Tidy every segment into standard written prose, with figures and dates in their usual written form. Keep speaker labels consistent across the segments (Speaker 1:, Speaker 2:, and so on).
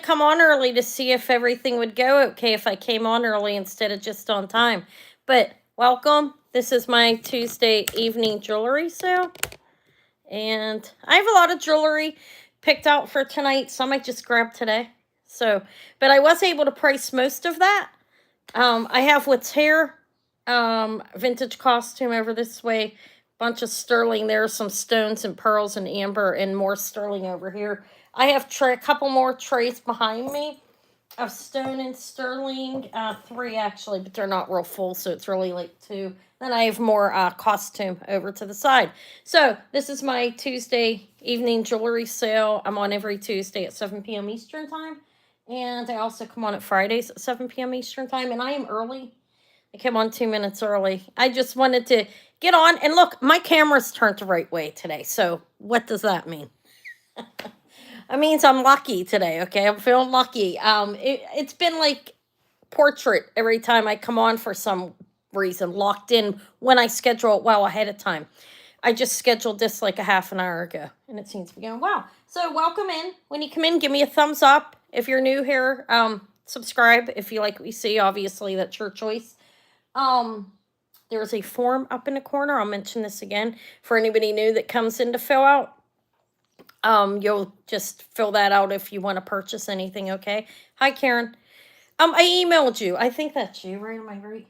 Speaker 1: come on early to see if everything would go okay if I came on early instead of just on time. But welcome. This is my Tuesday evening jewelry sale. And I have a lot of jewelry picked out for tonight. Some I just grabbed today. So, but I was able to price most of that. I have what's here. Vintage costume over this way. Bunch of sterling there. Some stones and pearls and amber and more sterling over here. I have a couple more trays behind me of stone and sterling. Three actually, but they're not real full, so it's really like two. Then I have more costume over to the side. So this is my Tuesday evening jewelry sale. I'm on every Tuesday at 7 p.m. Eastern time. And I also come on at Fridays at 7 p.m. Eastern time. And I am early. I came on 2 minutes early. I just wanted to get on. And look, my camera's turned the right way today. So what does that mean? It means I'm lucky today, okay? I'm feeling lucky. It's been like portrait every time I come on for some reason, locked in when I schedule it well ahead of time. I just scheduled this like a half an hour ago, and it seems to be going well. So welcome in. When you come in, give me a thumbs up. If you're new here, subscribe. If you like what you see, obviously that's your choice. There's a form up in the corner. I'll mention this again for anybody new that comes in to fill out. You'll just fill that out if you want to purchase anything, okay? Hi, Karen. I emailed you. I think that's you, right? Am I right?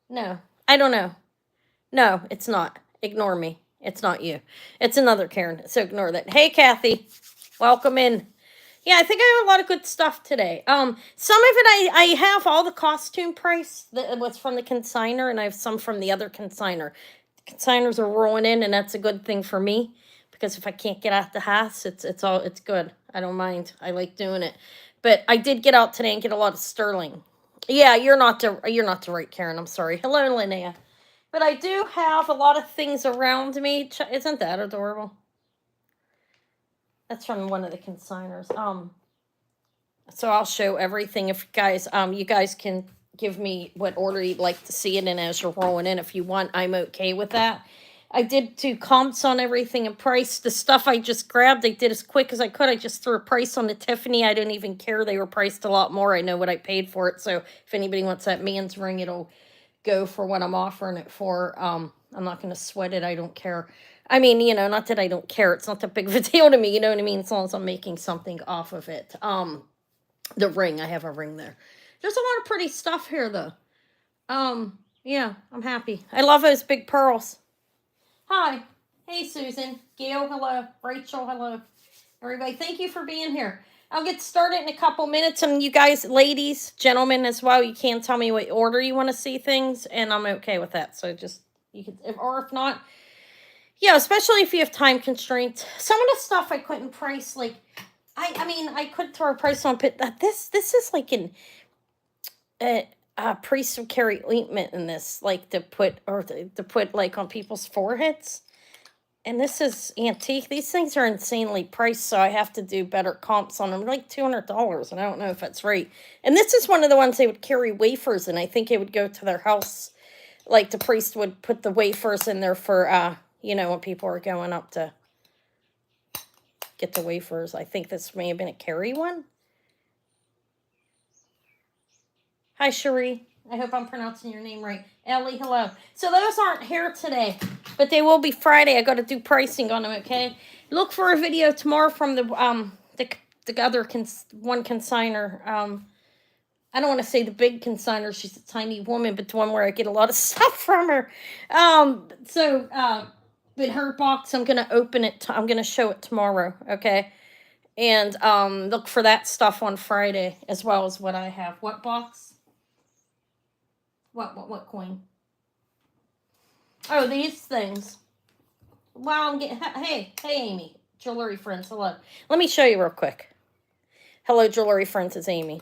Speaker 1: No, I don't know. No, it's not. Ignore me. It's not you. It's another Karen, so ignore that. Hey, Kathy. Welcome in. Yeah, I think I have a lot of good stuff today. Some of it I have all the costume price that was from the consigner, and I have some from the other consigner. The consigners are rolling in, and that's a good thing for me because if I can't get out the house, it's good. I don't mind. I like doing it. But I did get out today and get a lot of sterling. Yeah, you're not the right Karen. I'm sorry. Hello, Linnea. But I do have a lot of things around me. Isn't that adorable? That's from one of the consigners. So I'll show everything. If you guys can give me what order you'd like to see it in as you're rolling in. If you want, I'm okay with that. I did do comps on everything and price. The stuff I just grabbed, I did as quick as I could. I just threw a price on the Tiffany. I didn't even care. They were priced a lot more. I know what I paid for it. So if anybody wants that man's ring, it'll go for what I'm offering it for. I'm not going to sweat it. I don't care. I mean, not that I don't care. It's not that big of a deal to me. You know what I mean? As long as I'm making something off of it. The ring, I have a ring there. There's a lot of pretty stuff here, though. Yeah, I'm happy. I love those big pearls. Hi. Hey, Susan. Gail, hello. Rachel, hello. Everybody, thank you for being here. I'll get started in a couple minutes, and you guys, ladies, gentlemen as well, you can tell me what order you want to see things, and I'm okay with that. So just, you can, or if not, yeah, especially if you have time constraints. Some of the stuff I couldn't price, like, I mean, I could throw a price on, but this is like a priest would carry ointment in this, like to put like on people's foreheads. And this is antique. These things are insanely priced, so I have to do better comps on them. Like $200, and I don't know if that's right. And this is one of the ones they would carry wafers, and I think it would go to their house. Like the priest would put the wafers in there for, when people are going up to get the wafers. I think this may have been a carry one. Hi, Cherie. I hope I'm pronouncing your name right. Ellie, hello. So those aren't here today, but they will be Friday. I got to do pricing on them, okay? Look for a video tomorrow from the other one consigner. I don't want to say the big consigner. She's a tiny woman, but the one where I get a lot of stuff from her. But her box, I'm going to open it. I'm going to show it tomorrow, okay? And look for that stuff on Friday as well as what I have. What box? What coin? Oh, these things. Wow, I'm getting. Hey, Amy. Jewelry friends, hello. Let me show you real quick. Hello, jewelry friends, it's Amy.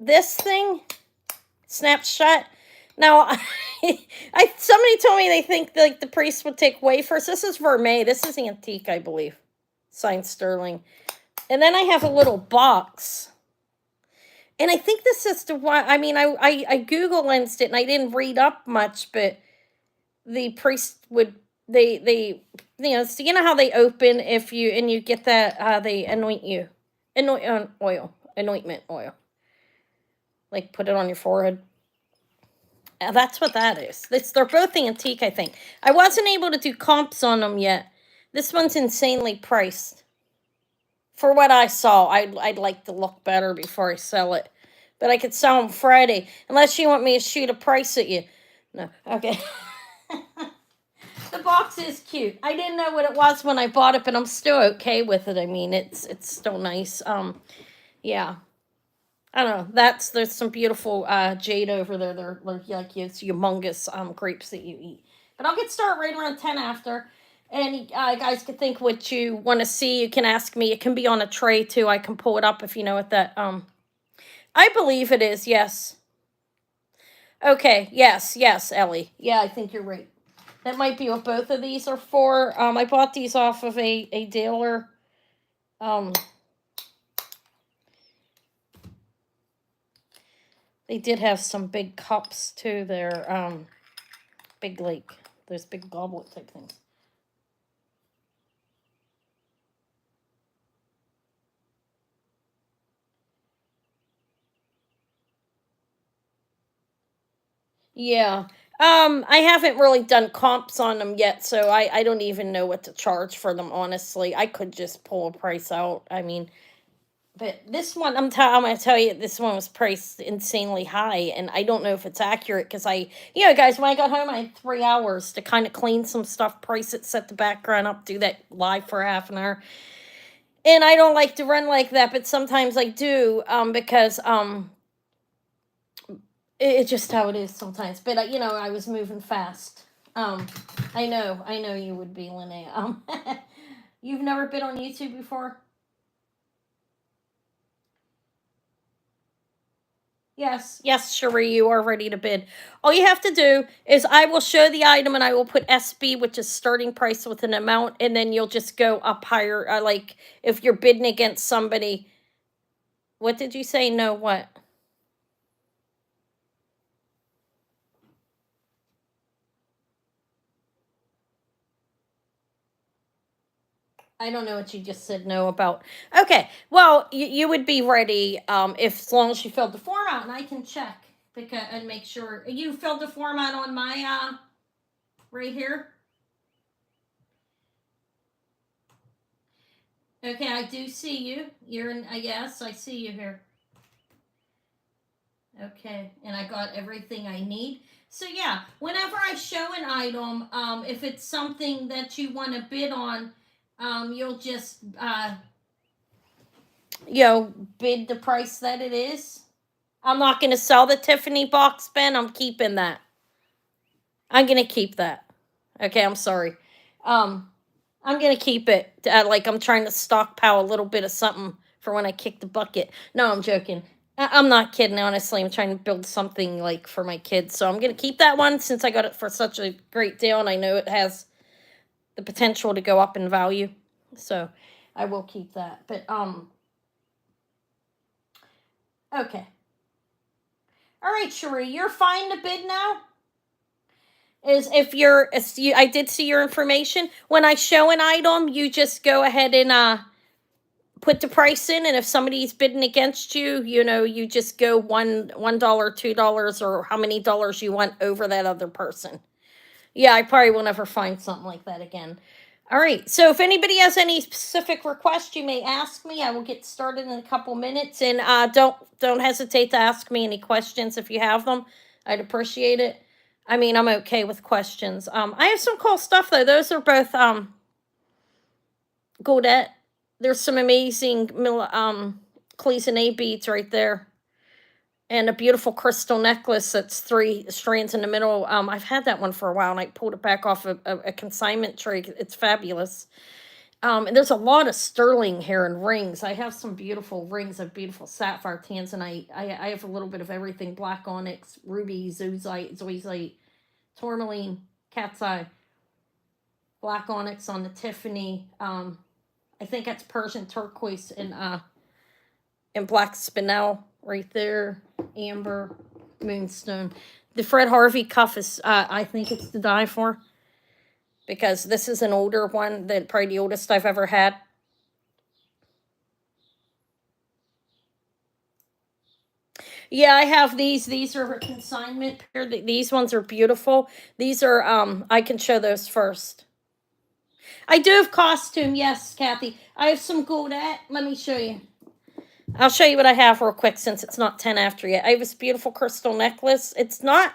Speaker 1: This thing, snapshot. Now, somebody told me they think like the priest would take wafers. This is Vermeil. This is antique, I believe. Signed sterling. And then I have a little box. And I think this is the one, I mean, I Google lensed it and I didn't read up much, but the priest would they so you know how they open if you and you get that they anointment oil, like put it on your forehead. That's what that is. They're both antique, I think. I wasn't able to do comps on them yet. This one's insanely priced. For what I saw, I'd like to look better before I sell it. But I could sell them Friday, unless you want me to shoot a price at you. No, okay. The box is cute. I didn't know what it was when I bought it, but I'm still okay with it. I mean, it's still nice. Yeah. I don't know. There's some beautiful jade over there. They're like it's humongous grapes that you eat. But I'll get started right around 10 after. And guys can think what you want to see. You can ask me. It can be on a tray too. I can pull it up if you know what that I believe it is. Yes. Okay. Yes, Ellie. Yeah, I think you're right. That might be what both of these are for. I bought these off of a dealer. They did have some big cups too. They're big like those big goblet type things. Yeah. I haven't really done comps on them yet, so I don't even know what to charge for them, honestly. I could just pull a price out. I mean, but this one, I'm gonna tell you, this one was priced insanely high, and I don't know if it's accurate because guys, when I got home, I had 3 hours to kind of clean some stuff, price it, set the background up, do that live for half an hour. And I don't like to run like that, but sometimes I do, because it's just how it is sometimes. But I was moving fast. I know you would be, Linnea. You've never been on YouTube before? Yes, Cherie, you are ready to bid. All you have to do is I will show the item and I will put SB, which is starting price with an amount, and then you'll just go up higher. Like if you're bidding against somebody. What did you say? No, what? I don't know what you just said no about. Okay, well, you would be ready if as long as you filled the form out, and I can check because and make sure you filled the form out on my right here. Okay, I do see you. You're in. Yes, I see you here. Okay, and I got everything I need. So yeah, whenever I show an item, if it's something that you want to bid on, you'll just bid the price that it is. I'm not going to sell the Tiffany box pen. I'm keeping that. I'm going to keep that. Okay, I'm sorry. I'm going to keep it. Like I'm trying to stockpile a little bit of something for when I kick the bucket. No, I'm joking. I'm not kidding, honestly. I'm trying to build something like for my kids. So I'm going to keep that one since I got it for such a great deal and I know it has the potential to go up in value. So I will keep that. But okay. All right, Cherie, you're fine to bid now. Is if I did see your information. When I show an item, you just go ahead and put the price in, and if somebody's bidding against you, you just go $1, $2, or how many dollars you want over that other person. Yeah, I probably will never find something like that again. All right, so if anybody has any specific requests, you may ask me. I will get started in a couple minutes, and don't hesitate to ask me any questions if you have them. I'd appreciate it. I mean, I'm okay with questions. I have some cool stuff though. Those are both Godet. There's some amazing Cleason beads right there. And a beautiful crystal necklace that's 3 strands in the middle. I've had that one for a while, and I pulled it back off a consignment tray. It's fabulous. And there's a lot of sterling here and rings. I have some beautiful rings of beautiful sapphire tanzanite. I have a little bit of everything: black onyx, ruby, zoisite, tourmaline, cat's eye, black onyx on the Tiffany. I think that's Persian turquoise and black spinel right there, amber, moonstone. The Fred Harvey cuff is I think it's to die for. because this is an older one, than probably the oldest I've ever had. Yeah, I have these. These are a consignment pair. These ones are beautiful. These are I can show those first. I do have costume, yes, Kathy. I have some Goldette. Let me show you. I'll show you what I have real quick since it's not 10 after yet. I have this beautiful crystal necklace. It's not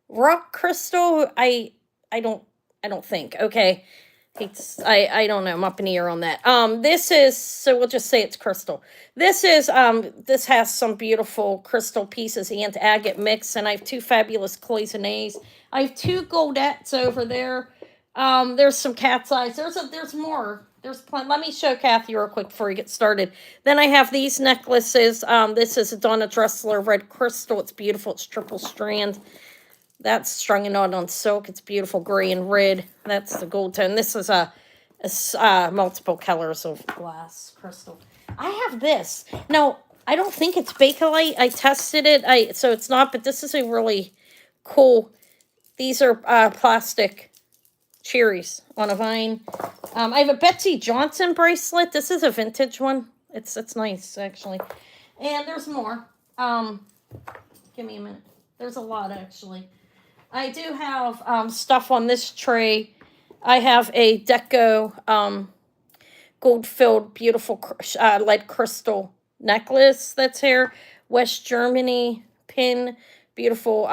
Speaker 1: rock crystal. I don't think. Okay. I don't know. I'm up in the air on that. This is, so we'll just say it's crystal. This is this has some beautiful crystal pieces and agate mix, and I have two fabulous cloisonnés. I have two goldettes over there. There's some cat's eyes. There's more. There's plenty. Let me show Kathy real quick before we get started. Then I have these necklaces. This is a Donna Dressler red crystal. It's beautiful. It's triple strand. That's strung and on silk. It's beautiful gray and red. That's the gold tone. This is a multiple colors of glass crystal. I have this. Now, I don't think it's Bakelite. I tested it. So it's not, but this is a really cool. These are plastic cherries on a vine. I have a Betsey Johnson bracelet. This is a vintage one. It's nice, actually. And there's more. Give me a minute. There's a lot, actually. I do have stuff on this tray. I have a Deco gold-filled beautiful lead crystal necklace that's here. West Germany pin. Beautiful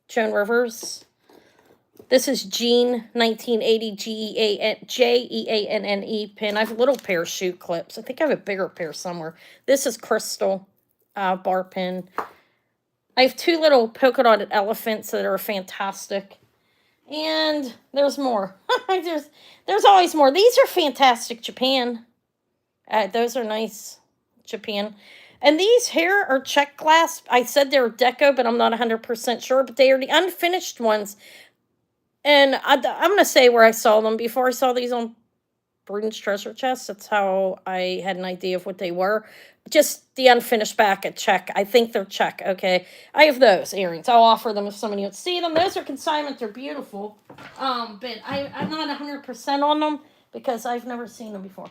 Speaker 1: Joan Rivers. This is Jean 1980 Jeanne pin. I have a little pair of shoe clips. I think I have a bigger pair somewhere. This is crystal bar pin. I have two little polka dotted elephants that are fantastic. And there's more. there's always more. These are fantastic Japan. Those are nice Japan. And these here are check glass. I said they were deco, but I'm not 100% sure. But they are the unfinished ones. And I'm going to say where I saw them before. I saw these on Bruden's Treasure Chest. That's how I had an idea of what they were. Just the unfinished back at check. I think they're check. Okay. I have those earrings. I'll offer them if somebody wants to see them. Those are consignment. They're beautiful. But I'm not 100% on them because I've never seen them before.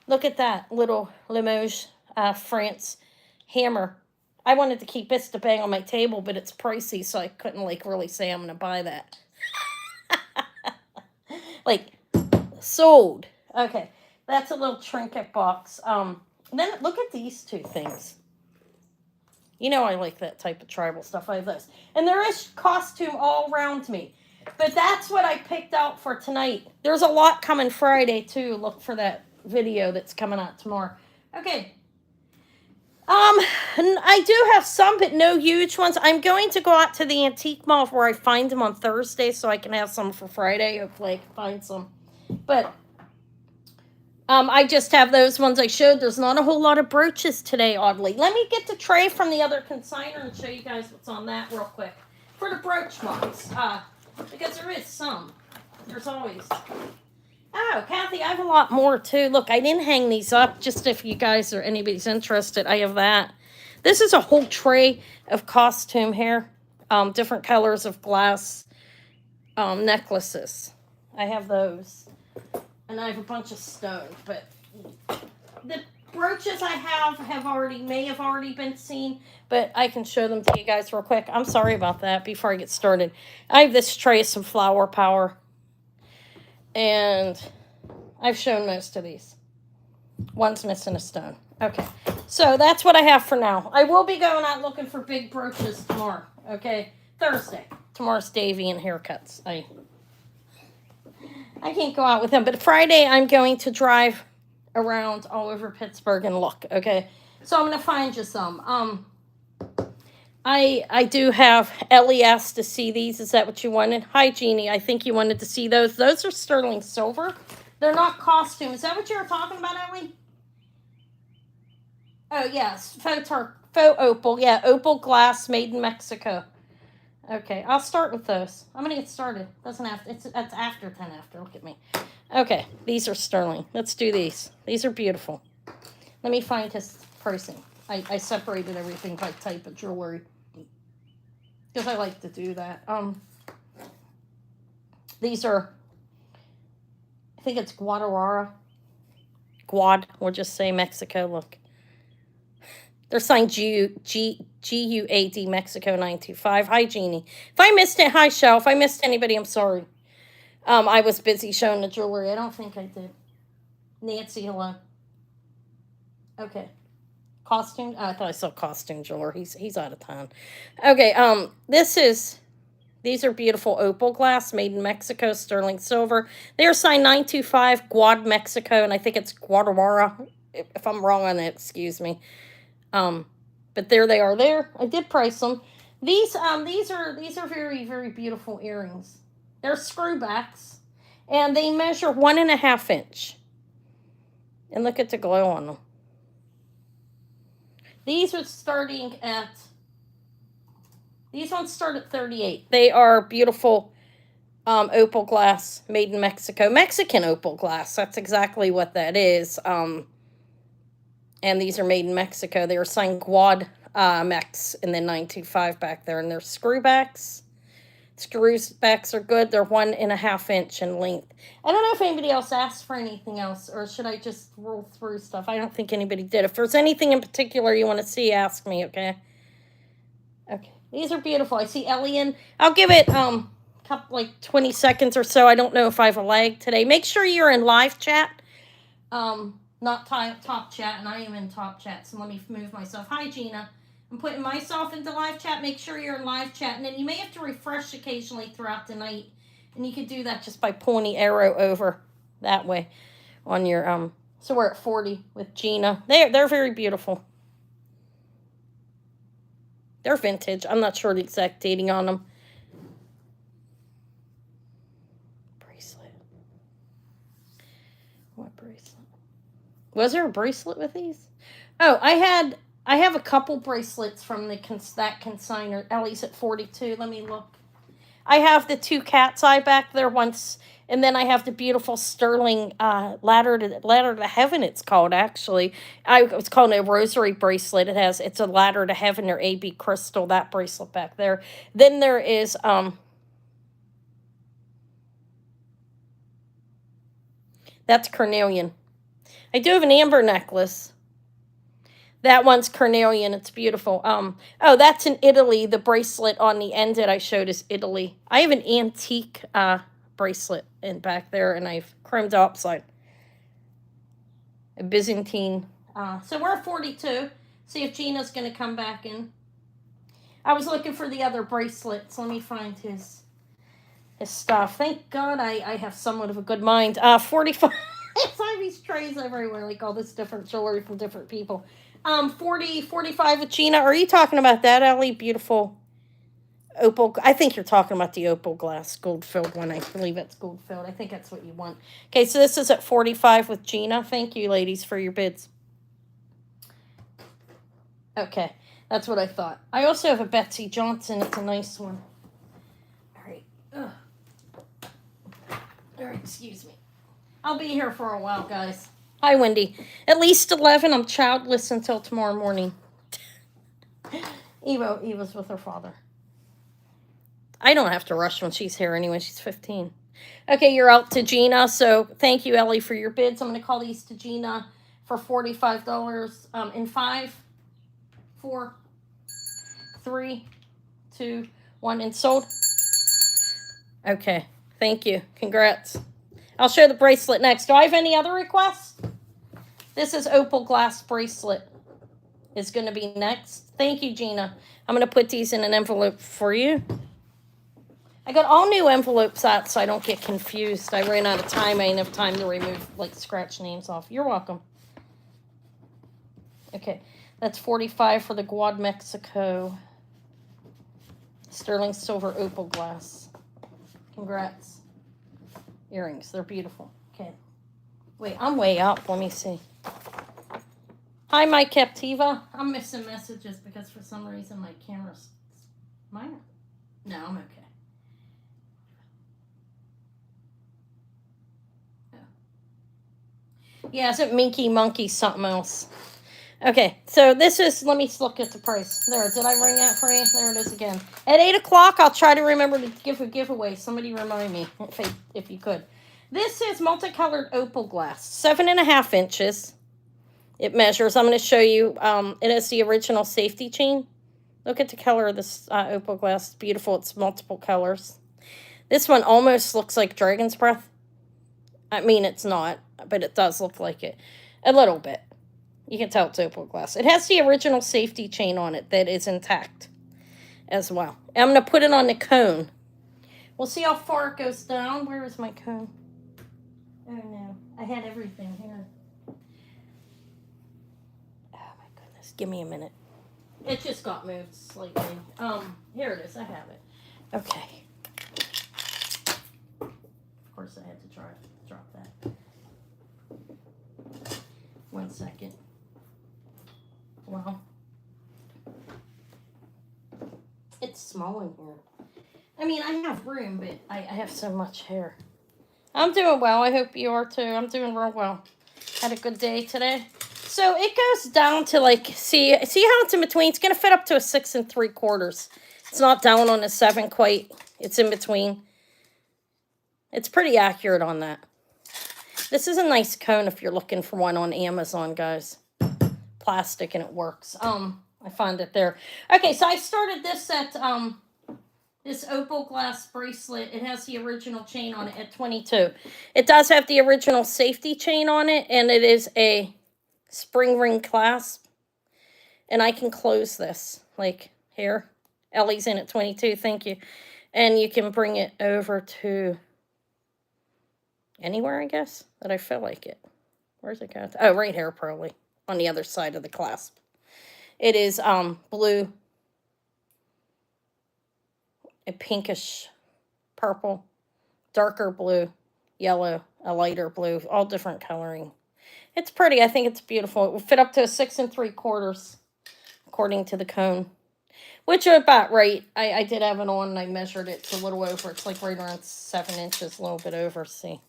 Speaker 1: Look at that little Limoges, France hammer. I wanted to keep this to bang on my table, but it's pricey, so I couldn't really say I'm going to buy that. Sold. Okay, that's a little trinket box. Then look at these two things. You know I like that type of tribal stuff. I have this. And there is costume all around me. But that's what I picked out for tonight. There's a lot coming Friday, too. Look for that video that's coming out tomorrow. Okay. I do have some, but no huge ones. I'm going to go out to the antique mall where I find them on Thursday so I can have some for Friday. Hopefully I can find some. But I just have those ones I showed. There's not a whole lot of brooches today, oddly. Let me get the tray from the other consignor and show you guys what's on that real quick. For the brooch ones. Because there is some. There's always. Oh, Kathy, I have a lot more, too. Look, I didn't hang these up, just if you guys or anybody's interested. I have that. This is a whole tray of costume here. Different colors of glass necklaces. I have those. And I have a bunch of stone. But the brooches I may have already been seen. But I can show them to you guys real quick. I'm sorry about that before I get started. I have this tray of some flower power. And I've shown most of these. One's missing a stone. Okay. So that's what I have for now. I will be going out looking for big brooches tomorrow. Okay. Thursday. Tomorrow's Davy and haircuts. I can't go out with them. But Friday I'm going to drive around all over Pittsburgh and look. Okay. So I'm going to find you some. I do have Ellie asked to see these. Is that what you wanted? Hi, Jeannie. I think you wanted to see those. Those are sterling silver. They're not costume. Is that what you were talking about, Ellie? Oh, yes. Faux opal. Yeah, opal glass made in Mexico. Okay, I'll start with those. I'm going to get started. Doesn't have to. That's after 10 after. Look at me. Okay, these are sterling. Let's do these. These are beautiful. Let me find his pricing. I separated everything by type of jewelry. Because I like to do that. These are think it's Guadalajara. Guad, we'll just say Mexico, look. They're signed G-U-A-D, Mexico 925. Hi, Jeannie. If I missed it, hi, Shell. If I missed anybody, I'm sorry. I was busy showing the jewelry. I don't think I did. Nancy, hello. Okay. Costume? I thought I saw costume jewelry. He's out of town. Okay, these are beautiful opal glass made in Mexico, sterling silver. They are signed 925, Guad, Mexico, and I think it's Guadalajara. If I'm wrong on it, excuse me. But there they are there. I did price them. These are very, very beautiful earrings. They're screwbacks, and they measure 1.5 inch. And look at the glow on them. These ones start at 38. They are beautiful opal glass made in Mexico. Mexican opal glass. That's exactly what that is. And these are made in Mexico. They were signed Guad Mex and then 925 back there. And they're screwbacks. Screwbacks are good. They're 1.5 inch in length. I don't know if anybody else asked for anything else, or should I just roll through stuff? I don't think anybody did. If there's anything in particular you want to see, ask me, okay? Okay. These are beautiful. I see Elian. I'll give it like 20 seconds or so. I don't know if I have a lag today. Make sure you're in live chat. Not top chat, and I am in top chat, so let me move myself. Hi, Gina. I'm putting myself into live chat. Make sure you're in live chat, and then you may have to refresh occasionally throughout the night, and you can do that just by pulling the arrow over that way on your so we're at 40 with Gina. They're very beautiful. They're vintage. I'm not sure the exact dating on them. Bracelet. What bracelet? Was there a bracelet with these? Oh, I have a couple bracelets from that consignor. Ellie's at 42. Let me look. I have the 2 cat's eye back there once, and then I have the beautiful sterling ladder to heaven. It's called actually. It's called a rosary bracelet. It's a ladder to heaven or AB crystal. That bracelet back there. Then there is that's carnelian. I do have an amber necklace. That one's carnelian. It's beautiful. Oh, that's in Italy. The bracelet on the end that I showed is Italy. I have an antique bracelet in back there, and I've chromed the upside. A Byzantine. So we're at 42. See if Gina's going to come back in. I was looking for the other bracelets. Let me find his stuff. Thank God I have somewhat of a good mind. 45. I have these trays everywhere, like all this different jewelry from different people. 45 with Gina. Are you talking about that, Ellie? Beautiful opal. I think you're talking about the opal glass gold-filled one. I believe it's gold-filled. I think that's what you want. Okay, so this is at 45 with Gina. Thank you, ladies, for your bids. Okay, that's what I thought. I also have a Betsy Johnson. It's a nice one. All right. All right, excuse me. I'll be here for a while, guys. Hi, Wendy. At least 11. I'm childless until tomorrow morning. Eva's with her father. I don't have to rush when she's here anyway. She's 15. Okay, you're out to Gina. So thank you, Ellie, for your bids. I'm going to call these to Gina for $45 in 5, 4, 3, 2, 1, and sold. Okay, thank you. Congrats. I'll show the bracelet next. Do I have any other requests? This is opal glass bracelet. Is going to be next. Thank you, Gina. I'm going to put these in an envelope for you. I got all new envelopes out so I don't get confused. I ran out of time. I didn't have time to remove, scratch names off. You're welcome. Okay, that's 45 for the Guad Mexico sterling silver opal glass. Congrats. Earrings. They're beautiful. Okay. Wait, I'm way up. Let me see. Hi, my Captiva. I'm missing messages because for some reason my camera's... Mine? No, I'm okay. Yeah, isn't Minky Monkey something else? Okay, so this is, let me look at the price. There, did I ring that for you? There it is again. At 8 o'clock, I'll try to remember to give a giveaway. Somebody remind me if you could. This is multicolored opal glass, 7.5 inches. It measures. I'm going to show you. It has the original safety chain. Look at the color of this opal glass. It's beautiful. It's multiple colors. This one almost looks like dragon's breath. I mean, it's not, but it does look like it. A little bit. You can tell it's opal glass. It has the original safety chain on it that is intact as well. I'm going to put it on the cone. We'll see how far it goes down. Where is my cone? Oh, no. I had everything here. Oh, my goodness. Give me a minute. It just got moved slightly. Here it is. I have it. Okay. Of course, I had to drop that. 1 second. Wow. It's small in here. I mean, I have room, but I have so much hair. I'm doing well. I hope you are too. I'm doing real well. Had a good day today. So it goes down to like, see how it's in between? It's going to fit up to a 6 3/4. It's not down on a 7 quite. It's in between. It's pretty accurate on that. This is a nice cone if you're looking for one on Amazon, guys. Plastic and it works. I found it there. Okay, so I started this at this opal glass bracelet. It has the original chain on it at 22. It does have the original safety chain on it, and it is a spring ring clasp. And I can close this, like here. Ellie's in at 22, thank you. And you can bring it over to anywhere, I guess, that I feel like it. Where's it going? Oh, right here, probably, on the other side of the clasp. It is blue, a pinkish purple, darker blue, yellow, a lighter blue, all different coloring. It's pretty. I think it's beautiful. It will fit up to a 6 3/4, according to the cone, which are about right. I did have it on and I measured it. It's a little over. It's like right around 7 inches, a little bit over. See.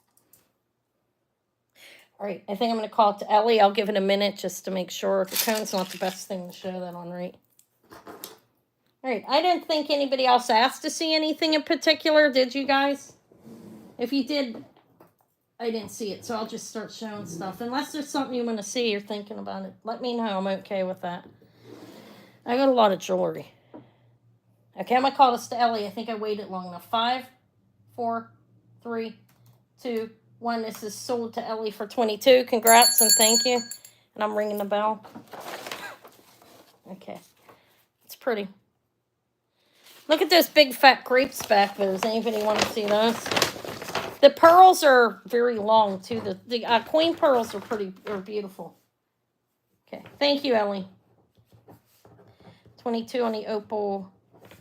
Speaker 1: All right, I think I'm going to call it to Ellie. I'll give it a minute just to make sure. The cone's not the best thing to show that on, right? All right, I didn't think anybody else asked to see anything in particular. Did you guys? If you did, I didn't see it, so I'll just start showing stuff. Unless there's something you want to see, you're thinking about it, let me know. I'm okay with that. I got a lot of jewelry. Okay, I'm going to call this to Ellie. I think I waited long enough. 5, 4, 3, 2, 1. This is sold to Ellie for 22. Congrats and thank you. And I'm ringing the bell. Okay. It's pretty. Look at those big fat grapes back there. Does anybody want to see those? The pearls are very long too. The coin pearls are beautiful. Okay. Thank you, Ellie. 22 on the opal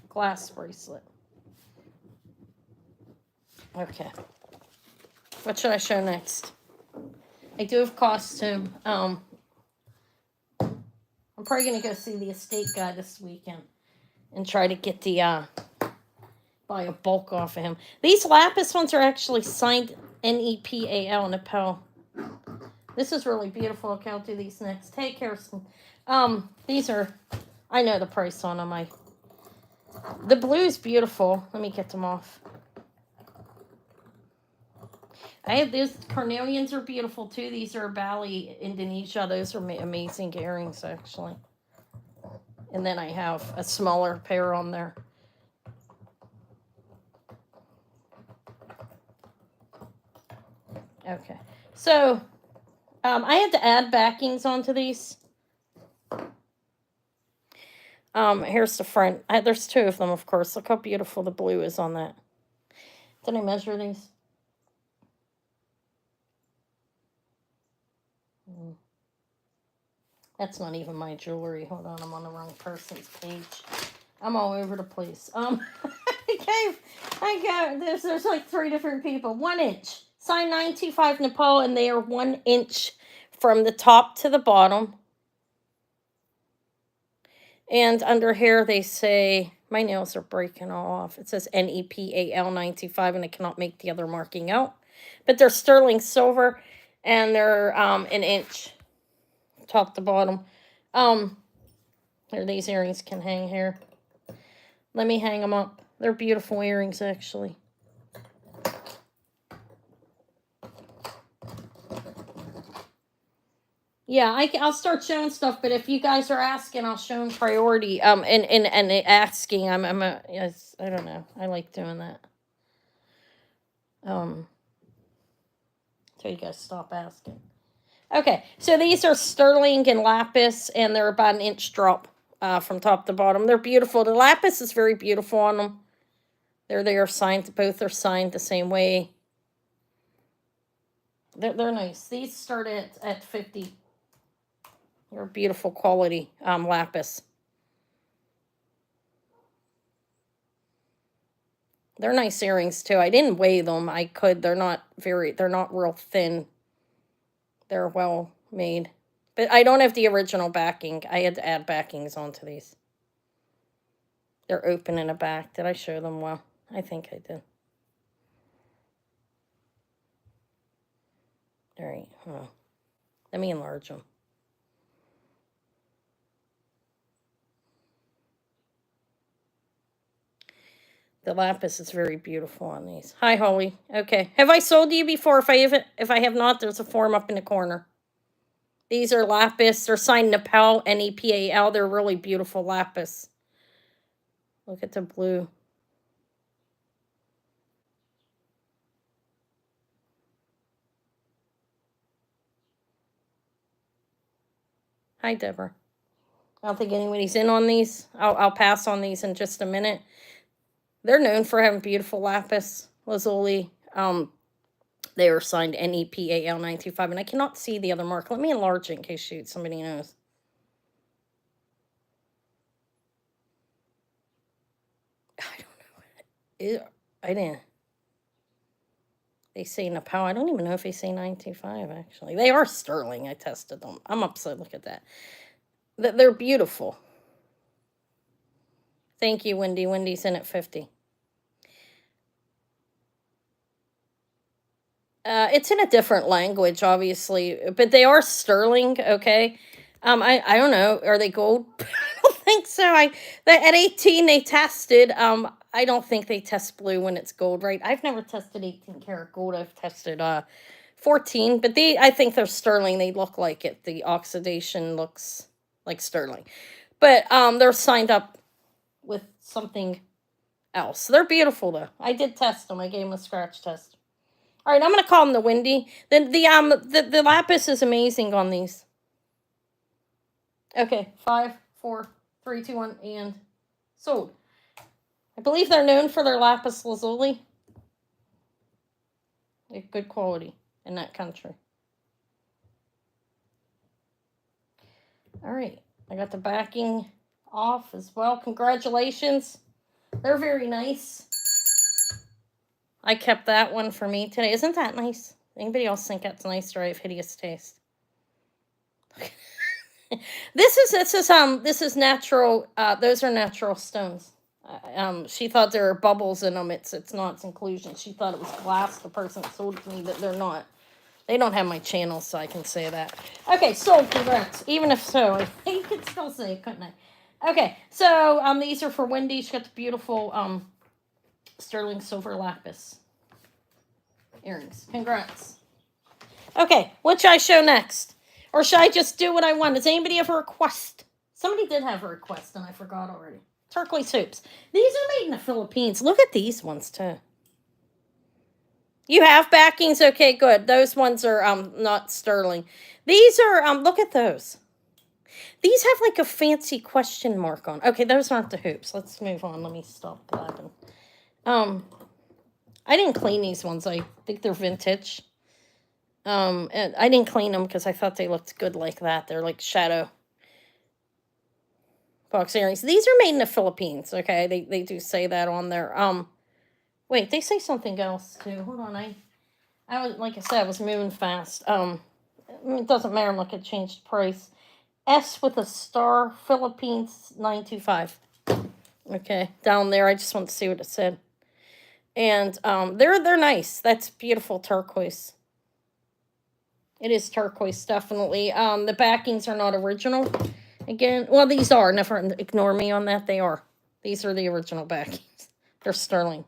Speaker 1: glass bracelet. Okay. What should I show next? I do have costume. I'm probably going to go see the estate guy this weekend and try to get the, buy a bulk off of him. These lapis ones are actually signed NEPAL, Nepal. This is really beautiful. Okay, I'll do these next. Hey, Kirsten. These are, I know the price on them. The blue's beautiful. Let me get them off. I have these carnelians are beautiful too. These are Bali, Indonesia. Those are amazing earrings, actually. And then I have a smaller pair on there. Okay. So, I had to add backings onto these. Here's the front. There's 2 of them, of course. Look how beautiful the blue is on that. Did I measure these? That's not even my jewelry. Hold on, I'm on the wrong person's page. I'm all over the place. I got there's like 3 different people. 1 inch. Signed 925 Nepal, and they are 1 inch from the top to the bottom. And under here they say, my nails are breaking all off. It says NEPAL 925, and I cannot make the other marking out. But they're sterling silver, and they're an inch top to bottom. Here, these earrings can hang here. Let me hang them up. They're beautiful earrings, actually. Yeah, I'll start showing stuff, but if you guys are asking, I'll show them priority. And asking, I'm a, yes, I don't know. I like doing that. So you guys stop asking. Okay, so these are sterling and lapis, and they're about an inch drop from top to bottom. They're beautiful. The lapis is very beautiful on them. They're signed. Both are signed the same way. They're nice. These start at 50. They're beautiful quality lapis. They're nice earrings too. I didn't weigh them. I could. They're not real thin. They're well made. But I don't have the original backing. I had to add backings onto these. They're open in the back. Did I show them well? I think I did. All right. Let me enlarge them. The lapis is very beautiful on these. Hi, Holly. Okay. Have I sold you before? If I have not, there's a form up in the corner. These are lapis. They're signed Nepal, Nepal. They're really beautiful lapis. Look at the blue. Hi, Deborah. I don't think anybody's in on these. I'll pass on these in just a minute. They're known for having beautiful lapis lazuli. They were signed NEPAL 925, and I cannot see the other mark. Let me enlarge it in case somebody knows. I don't know. I didn't. They say Nepal. I don't even know if they say 925, actually. They are sterling. I tested them. I'm upset. Look at that. They're beautiful. Thank you, Wendy. Wendy's in at 50. It's in a different language, obviously, but they are sterling. Okay. I don't know. Are they gold? I don't think so. At 18 they tested. I don't think they test blue when it's gold, right? I've never tested 18 karat gold. I've tested 14, but I think they're sterling. They look like it. The oxidation looks like sterling, but they're signed up with something else. They're beautiful though. I did test them. I gave them a scratch test. All right, I'm gonna call them the Windy. The lapis is amazing on these. Okay, 5, 4, 3, 2, 1, and sold. I believe they're known for their lapis lazuli. They're good quality in that country. All right, I got the backing off as well. Congratulations. They're very nice. I kept that one for me today. Isn't that nice? Anybody else think that's nice, or I have hideous taste? This is natural. Those are natural stones. She thought there were bubbles in them. It's not. It's inclusion. She thought it was glass. The person that sold it to me, that they're not. They don't have my channel, so I can say that. Okay, sold. Congrats. Even if so, I think you could still say it, couldn't I? Okay, so these are for Wendy. She got the beautiful sterling silver lapis earrings. Congrats. Okay, what should I show next? Or should I just do what I want? Does anybody have a request? Somebody did have a request, and I forgot already. Turquoise hoops. These are made in the Philippines. Look at these ones, too. You have backings? Okay, good. Those ones are not sterling. These are, look at those. These have like a fancy question mark on. Okay, those aren't the hoops. Let's move on. Let me stop blabbing. I didn't clean these ones. I think they're vintage. And I didn't clean them because I thought they looked good like that. They're like shadow box earrings. These are made in the Philippines. Okay, they do say that on there. Wait, they say something else too. Hold on, I was, like I said, I was moving fast. It doesn't matter. Look, it changed price. S with a star, Philippines 925. Okay, down there. I just want to see what it said. And they're nice. That's beautiful turquoise. It is turquoise, definitely. The backings are not original. Again, well, these are. Never ignore me on that. They are. These are the original backings. They're sterling.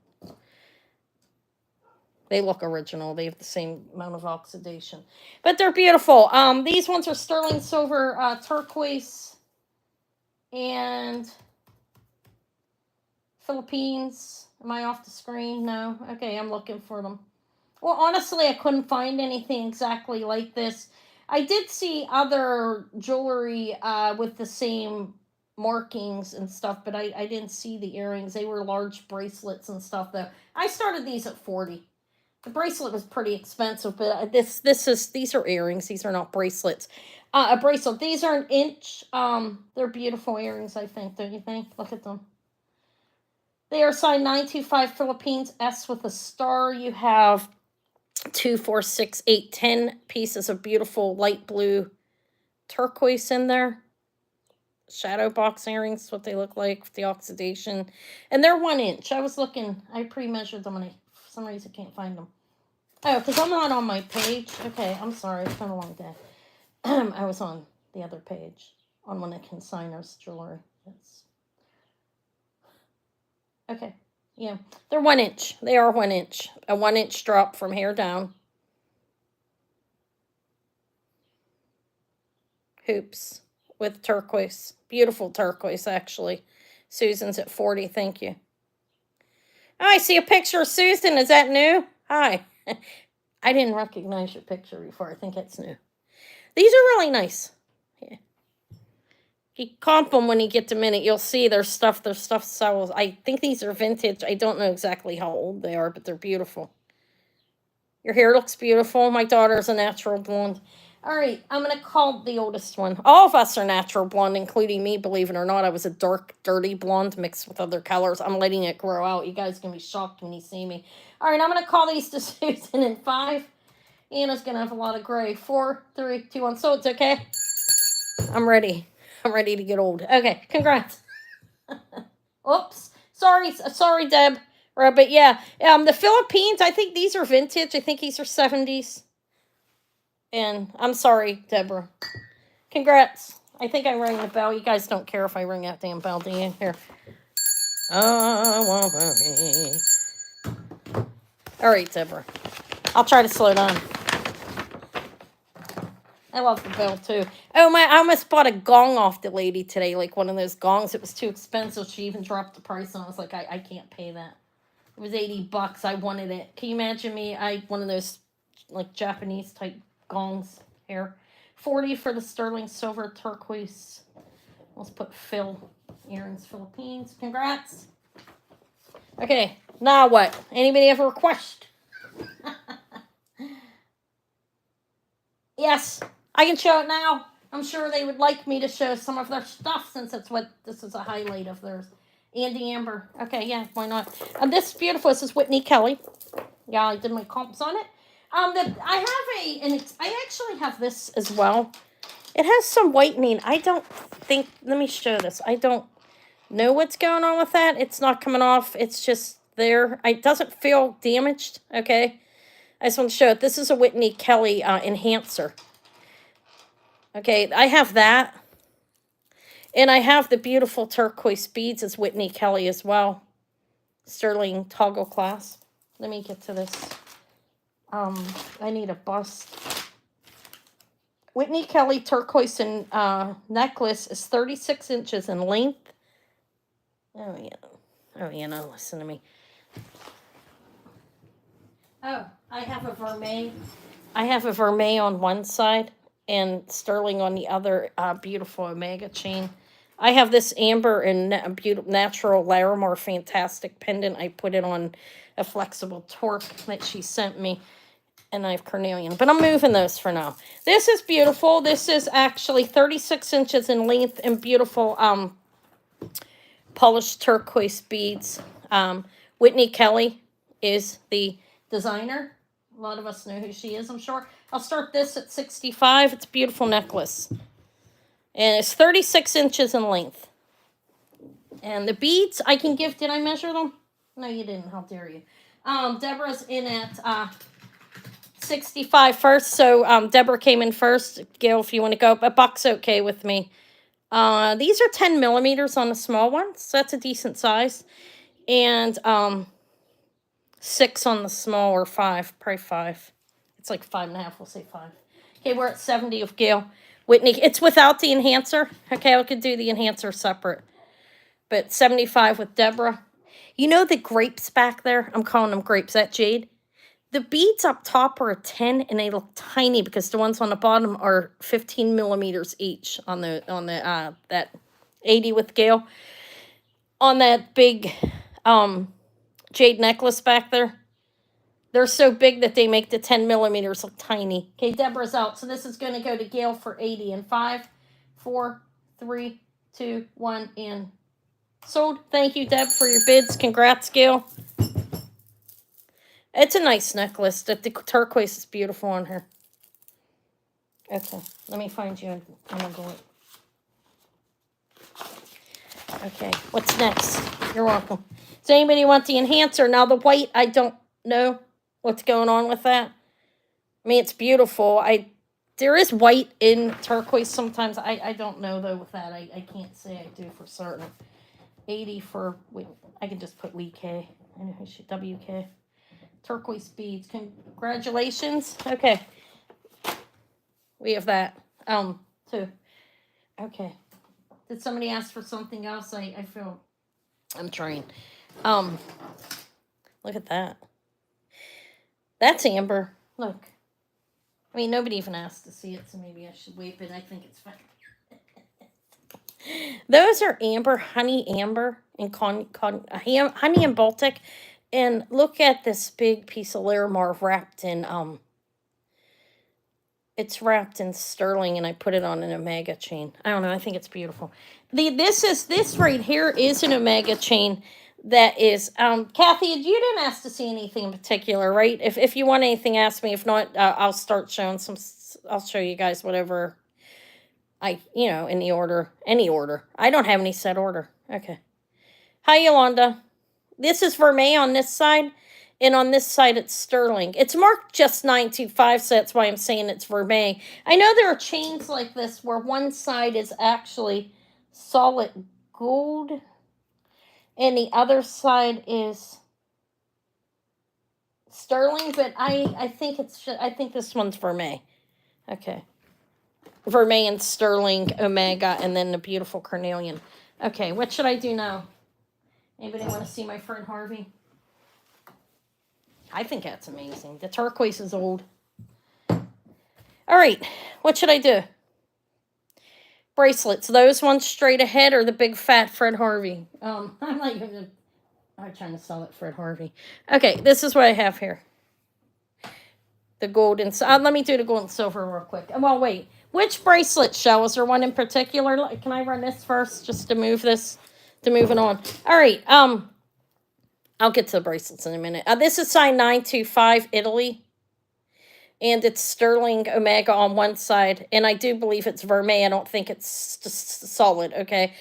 Speaker 1: They look original. They have the same amount of oxidation, but they're beautiful. These ones are sterling silver, turquoise, and Philippines. Am I off the screen? No. Okay, I'm looking for them. Well, honestly, I couldn't find anything exactly like this. I did see other jewelry with the same markings and stuff, but I didn't see the earrings. They were large bracelets and stuff, though. I started these at 40. The bracelet was pretty expensive, but these are earrings. These are not bracelets. A bracelet. These are an inch. They're beautiful earrings, I think. Don't you think? Look at them. They are signed 925 Philippines S with a star. You have 2, 4, 6, 8, 10 pieces of beautiful light blue turquoise in there. Shadow box earrings, what they look like with the oxidation. And they're 1 inch. I was looking, I pre-measured them and I, for some reason, can't find them. Oh, because I'm not on my page. Okay, I'm sorry. It's been a long day. I was on the other page, on one of consigners jewelry. Yes. Okay. Yeah. They're 1 inch. They are 1 inch. A 1 inch drop from hair down. Hoops with turquoise. Beautiful turquoise, actually. Susan's at 40. Thank you. Oh, I see a picture of Susan. Is that new? Hi. I didn't recognize your picture before. I think it's new. These are really nice. Yeah. If you comp them when you get a minute, you'll see their stuff sells. I think these are vintage. I don't know exactly how old they are, but they're beautiful. Your hair looks beautiful. My daughter's a natural blonde. All right, I'm going to call the oldest one. All of us are natural blonde, including me, believe it or not. I was a dark, dirty blonde mixed with other colors. I'm letting it grow out. You guys are going to be shocked when you see me. All right, I'm going to call these to Susan in 5. Anna's going to have a lot of gray. 4, 3, 2, 1. So it's okay. I'm ready. I'm ready to get old. Okay, congrats. Oops. Sorry, Deb. But yeah, the Philippines, I think these are vintage. I think these are 70s. And I'm sorry, Deborah. Congrats. I think I rang the bell. You guys don't care if I ring that damn bell, do you? Here. Oh, all right, Deborah. I'll try to slow down. I love the bell, too. Oh, I almost bought a gong off the lady today, like one of those gongs. It was too expensive. She even dropped the price, and I was like, I can't pay that. It was $80. I wanted it. Can you imagine me? One of those, like, Japanese type gongs here. 40 for the sterling silver turquoise. Let's put Phil earrings Philippines. Congrats. Okay, now what? Anybody have a request? Yes, I can show it now. I'm sure they would like me to show some of their stuff since that's what this is a highlight of theirs. Andy Amber. Okay, yeah, why not? This is beautiful. This is Whitney Kelly. Yeah, I did my comps on it. I actually have this as well. It has some whitening. I don't think, let me show this. I don't know what's going on with that. It's not coming off. It's just there. It doesn't feel damaged, okay? I just want to show it. This is a Whitney Kelly enhancer. Okay, I have that. And I have the beautiful turquoise beads as Whitney Kelly as well. Sterling toggle clasp. Let me get to this. I need a bust. Whitney Kelly turquoise and necklace is 36 inches in length. Oh, yeah, no, listen to me. Oh, I have a vermeil. I have a vermeil on one side and sterling on the other. Beautiful Omega chain. I have this amber and beautiful natural Larimar fantastic pendant. I put it on a flexible torque that she sent me. And I have carnelian. But I'm moving those for now. This is beautiful. This is actually 36 inches in length and beautiful polished turquoise beads. Whitney Kelly is the designer. A lot of us know who she is, I'm sure. I'll start this at 65. It's a beautiful necklace. And it's 36 inches in length. And the beads I can give, did I measure them? No, you didn't. How dare you. Deborah's in at 65 first. So Deborah came in first. Gail, if you want to go, a buck's okay with me. These are 10 millimeters on the small ones. So that's a decent size. And 6 on the small, or 5, probably 5. It's like 5.5, we'll say 5. Okay, we're at 70 of Gail. Whitney, it's without the enhancer. Okay, I could do the enhancer separate. But 75 with Deborah. You know the grapes back there? I'm calling them grapes. That jade. The beads up top are a 10, and they look tiny because the ones on the bottom are 15 millimeters each on the that 80 with Gail. On that big jade necklace back there. They're so big that they make the 10 millimeters look tiny. Okay, Deborah's out. So this is going to go to Gail for 80. And 5, 4, 3, 2, 1, and sold. Thank you, Deb, for your bids. Congrats, Gail. It's a nice necklace. The turquoise is beautiful on her. Okay, let me find you. I'm going to go. Okay, what's next? You're welcome. Does anybody want the enhancer? Now, the white, I don't know what's going on with that. I mean, it's beautiful. There is white in turquoise sometimes. I don't know, though, with that. I can't say I do for certain. 80 for, wait, I can just put WK. I know who should, WK. Turquoise beads. Congratulations. Okay. We have that. Too. Okay. Did somebody ask for something else? I feel I'm trying. Look at that. That's amber. Look. I mean, nobody even asked to see it, so maybe I should wait, but I think it's fine. Those are amber, honey amber, and honey and Baltic. And look at this big piece of Larimar wrapped in it's wrapped in sterling, and I put it on an Omega chain. I don't know. I think it's beautiful. This right here is an Omega chain that is Kathy. You didn't ask to see anything in particular, right? If you want anything, ask me. If not, I'll start showing some. I'll show you guys whatever in the order, any order. I don't have any set order. Okay. Hi, Yolanda. This is Vermeil on this side, and on this side it's sterling. It's marked just 925, so that's why I'm saying it's Vermeil. I know there are chains like this where one side is actually solid gold, and the other side is sterling, but I think I think this one's Vermeil. Okay. Vermeil and sterling, Omega, and then the beautiful carnelian. Okay, what should I do now? Anybody want to see my friend Harvey? I think that's amazing. The turquoise is old. All right, what should I do? Bracelets. Those ones straight ahead or the big fat Fred Harvey? I'm trying to sell it Fred Harvey. Okay, this is what I have here. The gold and let me do the gold and silver real quick. Well, wait. Which bracelet, Shell? Is there one in particular? Can I run this first just to move this? To move it on. All right. I'll get to the bracelets in a minute. This is signed 925 Italy. And it's sterling Omega on one side. And I do believe it's Vermeil. I don't think it's just solid. Okay.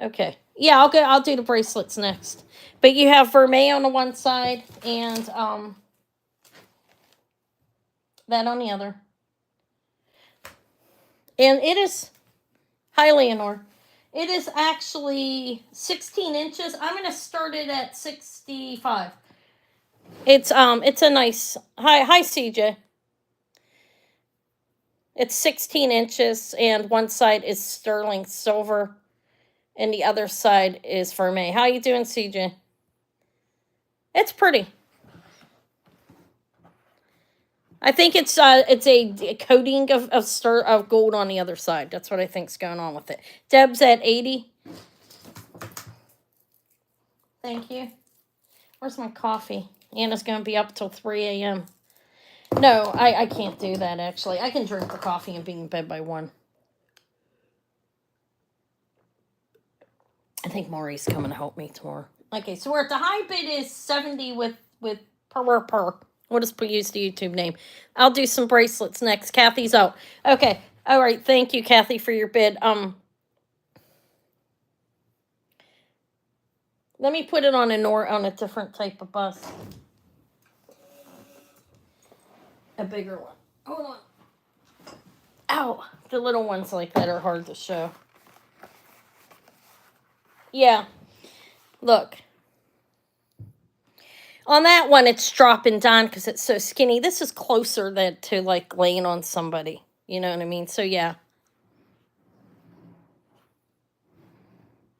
Speaker 1: Okay. Yeah, I'll do the bracelets next. But you have Vermeil on the one side and that on the other. And it is, hi Leonore. It is actually 16 inches. I'm going to start it at 65. It's a nice, hi CJ. It's 16 inches and one side is sterling silver and the other side is Vermeil. How you doing, CJ? It's pretty. I think it's a coating of gold on the other side. That's what I think's going on with it. Deb's at 80. Thank you. Where's my coffee? Anna's going to be up till 3 a.m. No, I can't do that, actually. I can drink the coffee and be in bed by 1. I think Maury's coming to help me tomorrow. Okay, so we're at the high bid is 70 with per. We'll just use the YouTube name. I'll do some bracelets next. Kathy's out. Okay. All right. Thank you, Kathy, for your bid. Let me put it on a different type of bus. A bigger one. Hold on. Ow. The little ones like that are hard to show. Yeah. Look. On that one, it's dropping down because it's so skinny. This is closer than to like laying on somebody. You know what I mean? So yeah,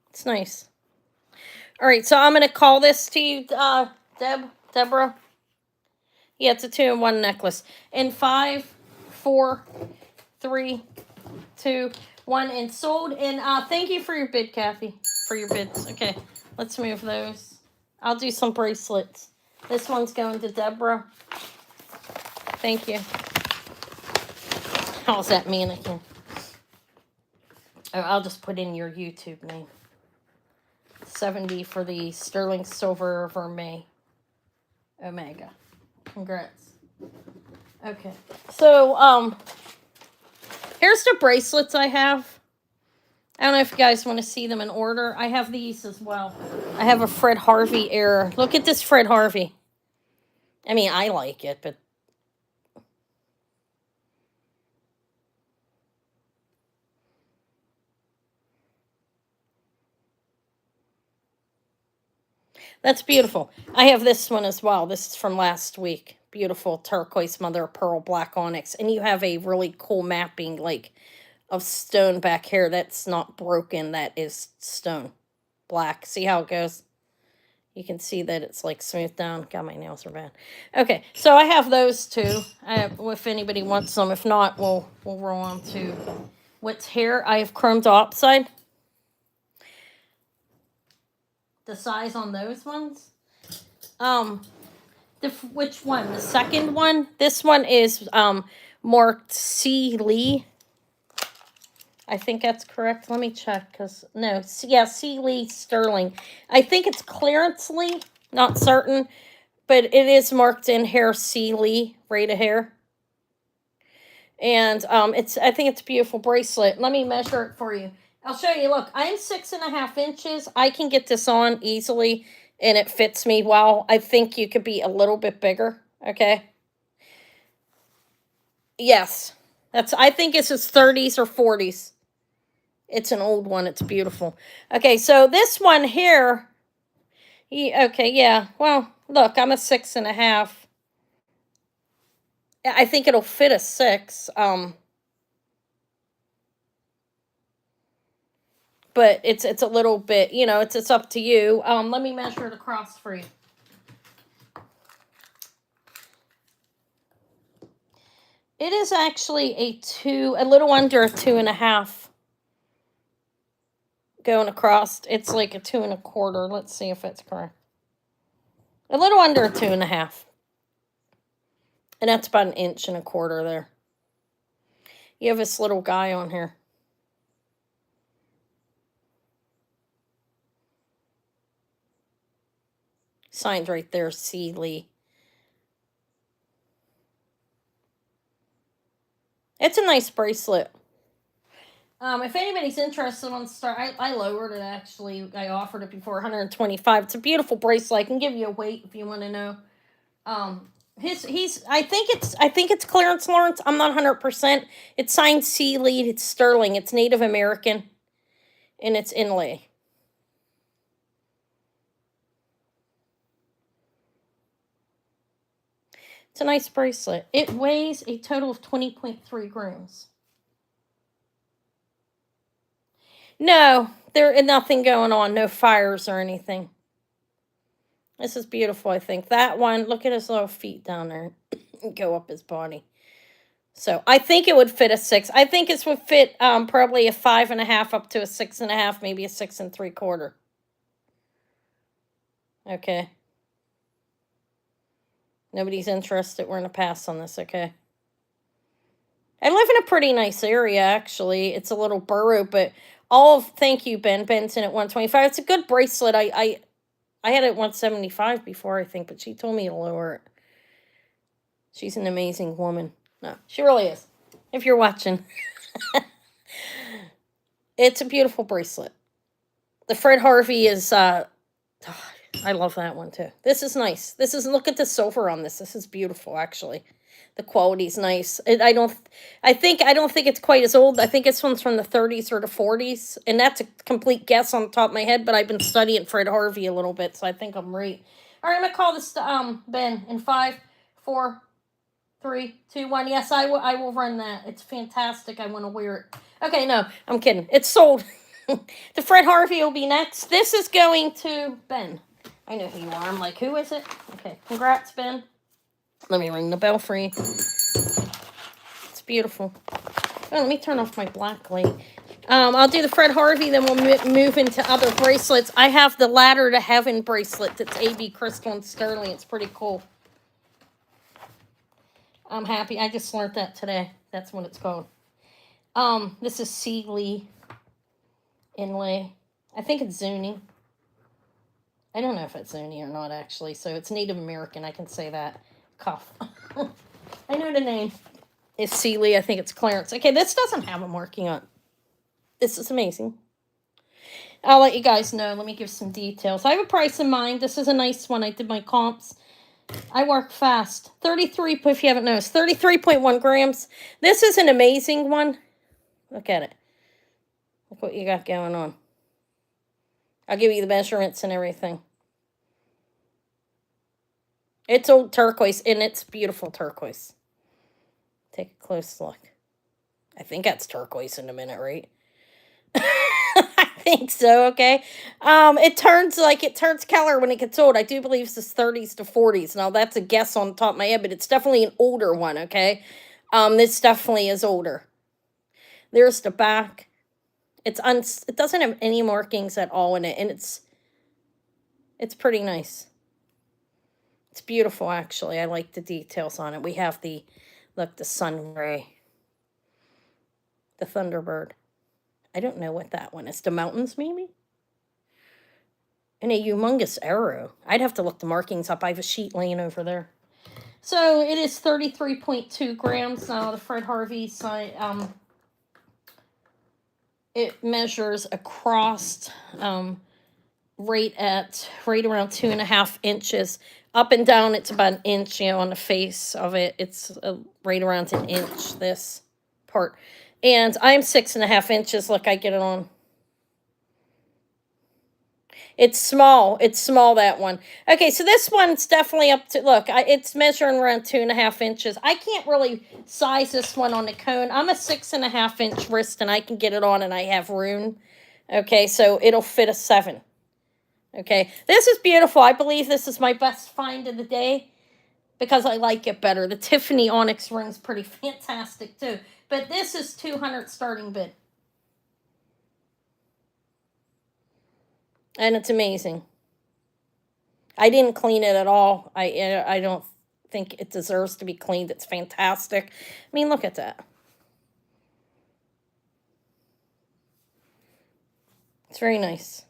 Speaker 1: it's nice. All right, so I'm gonna call this to you, Deborah. Yeah, it's a 2-in-1 necklace. In 5, 4, 3, 2, 1, and sold. And thank you for your bid, Kathy. For your bids. Okay, let's move those. I'll do some bracelets. This one's going to Deborah. Thank you. How's that mannequin? Oh, I'll just put in your YouTube name. 70 for the sterling silver vermeil omega. Congrats. Okay. So, here's the bracelets I have. I don't know if you guys want to see them in order. I have these as well. I have a Fred Harvey error. Look at this Fred Harvey. I mean, I like it, but that's beautiful. I have this one as well. This is from last week. Beautiful turquoise mother of pearl black onyx. And you have a really cool mapping, like, of stone back here. That's not broken. That is stone. Black. See how it goes? You can see that it's, like, smoothed down. God, my nails are bad. Okay, so I have those two. If anybody wants them. If not, we'll roll on to what's here. I have chromed opside. The size on those ones. Which one? The second one? This one is marked C. Lee. I think that's correct. Let me check, because no, yeah, C. Lee Sterling. I think it's Clarence Lee. Not certain, but it is marked in here C. Lee, right a hair. And I think it's a beautiful bracelet. Let me measure it for you. I'll show you. Look, I am 6.5 inches. I can get this on easily, and it fits me well. I think you could be a little bit bigger. Okay. Yes, I think it's his 30s or 40s. It's an old one. It's beautiful. Okay, so this one here. Okay, yeah. Well, look, I'm a 6.5. I think it'll fit a 6. But it's a little bit, it's up to you. Let me measure it across for you. It is actually a little under a 2.5 going across. It's like a 2.25. Let's see if that's correct. A little under a 2.5. And that's about 1.25 inches there. You have this little guy on here. Signed right there, C. Lee. It's a nice bracelet. If anybody's interested on Star, I lowered it actually. I offered it before 125. It's a beautiful bracelet. I can give you a weight if you want to know. I think it's Clarence Lawrence. I'm not 100%. It's signed C. Lee. It's sterling. It's Native American, and it's inlay. It's a nice bracelet. It weighs a total of 20.3 grams. No, there is nothing going on. No fires or anything. This is beautiful, I think. That one, look at his little feet down there. Go up his body. So I think it would fit a 6. I think this would fit probably a 5.5 up to a 6.5, maybe a 6 3/4. Okay. Nobody's interested. We're going to pass on this, okay? I live in a pretty nice area, actually. It's a little borough, but thank you, Ben. Ben's in at 125. It's a good bracelet. I had it at 175 before, I think, but she told me to lower it. She's an amazing woman. No, she really is. If you're watching. It's a beautiful bracelet. The Fred Harvey is, I love that one too. This is nice. Look at the silver on this. This is beautiful, actually. The quality's nice. I don't think it's quite as old. I think this one's from the 30s or the 40s. And that's a complete guess on the top of my head, but I've been studying Fred Harvey a little bit, so I think I'm right. All right, I'm gonna call this Ben in 5, 4, 3, 2, 1. Yes, I will run that. It's fantastic. I want to wear it. Okay, no, I'm kidding. It's sold. The Fred Harvey will be next. This is going to Ben. I know who you are. I'm like, who is it? Okay, congrats, Ben. Let me ring the bell for you. It's beautiful. Oh, let me turn off my black light. I'll do the Fred Harvey, then we'll move into other bracelets. I have the Ladder to Heaven bracelet. That's AB Crystal and Sterling. It's pretty cool. I'm happy. I just learned that today. That's what it's called. This is Sealy inlay. I think it's Zuni. I don't know if it's Zuni or not, actually. So it's Native American. I can say that. Cuff. I know the name. It's Sealy. I think it's Clarence. Okay, this doesn't have a marking on. This is amazing. I'll let you guys know. Let me give some details. I have a price in mind. This is a nice one. I did my comps. I work fast. 33, if you haven't noticed, 33.1 grams. This is an amazing one. Look at it. Look what you got going on. I'll give you the measurements and everything. It's old turquoise, and it's beautiful turquoise. Take a close look. I think that's turquoise in a minute, right? I think so, okay. It turns color when it gets old. I do believe it's 30s to 40s. Now, that's a guess on the top of my head, but it's definitely an older one, okay? This definitely is older. There's the back. It doesn't have any markings at all in it, and it's pretty nice. It's beautiful, actually. I like the details on it. We have the sun ray. The Thunderbird. I don't know what that one is. The mountains, maybe? And a humongous arrow. I'd have to look the markings up. I have a sheet laying over there. So it is 33.2 grams. Now the Fred Harvey side, it measures across right around 2.5 inches. Up and down, it's about an inch, on the face of it. It's right around an inch, this part. And I'm 6.5 inches. Look, I get it on. It's small. It's small, that one. Okay, so this one's definitely up to, look, it's measuring around 2.5 inches. I can't really size this one on the cone. I'm a 6.5 inch wrist, and I can get it on, and I have room. Okay, so it'll fit a 7. Okay, this is beautiful. I believe this is my best find of the day because I like it better. The Tiffany Onyx ring's pretty fantastic, too. But this is $200 starting bid. And it's amazing. I didn't clean it at all. I don't think it deserves to be cleaned. It's fantastic. I mean, look at that. It's very nice.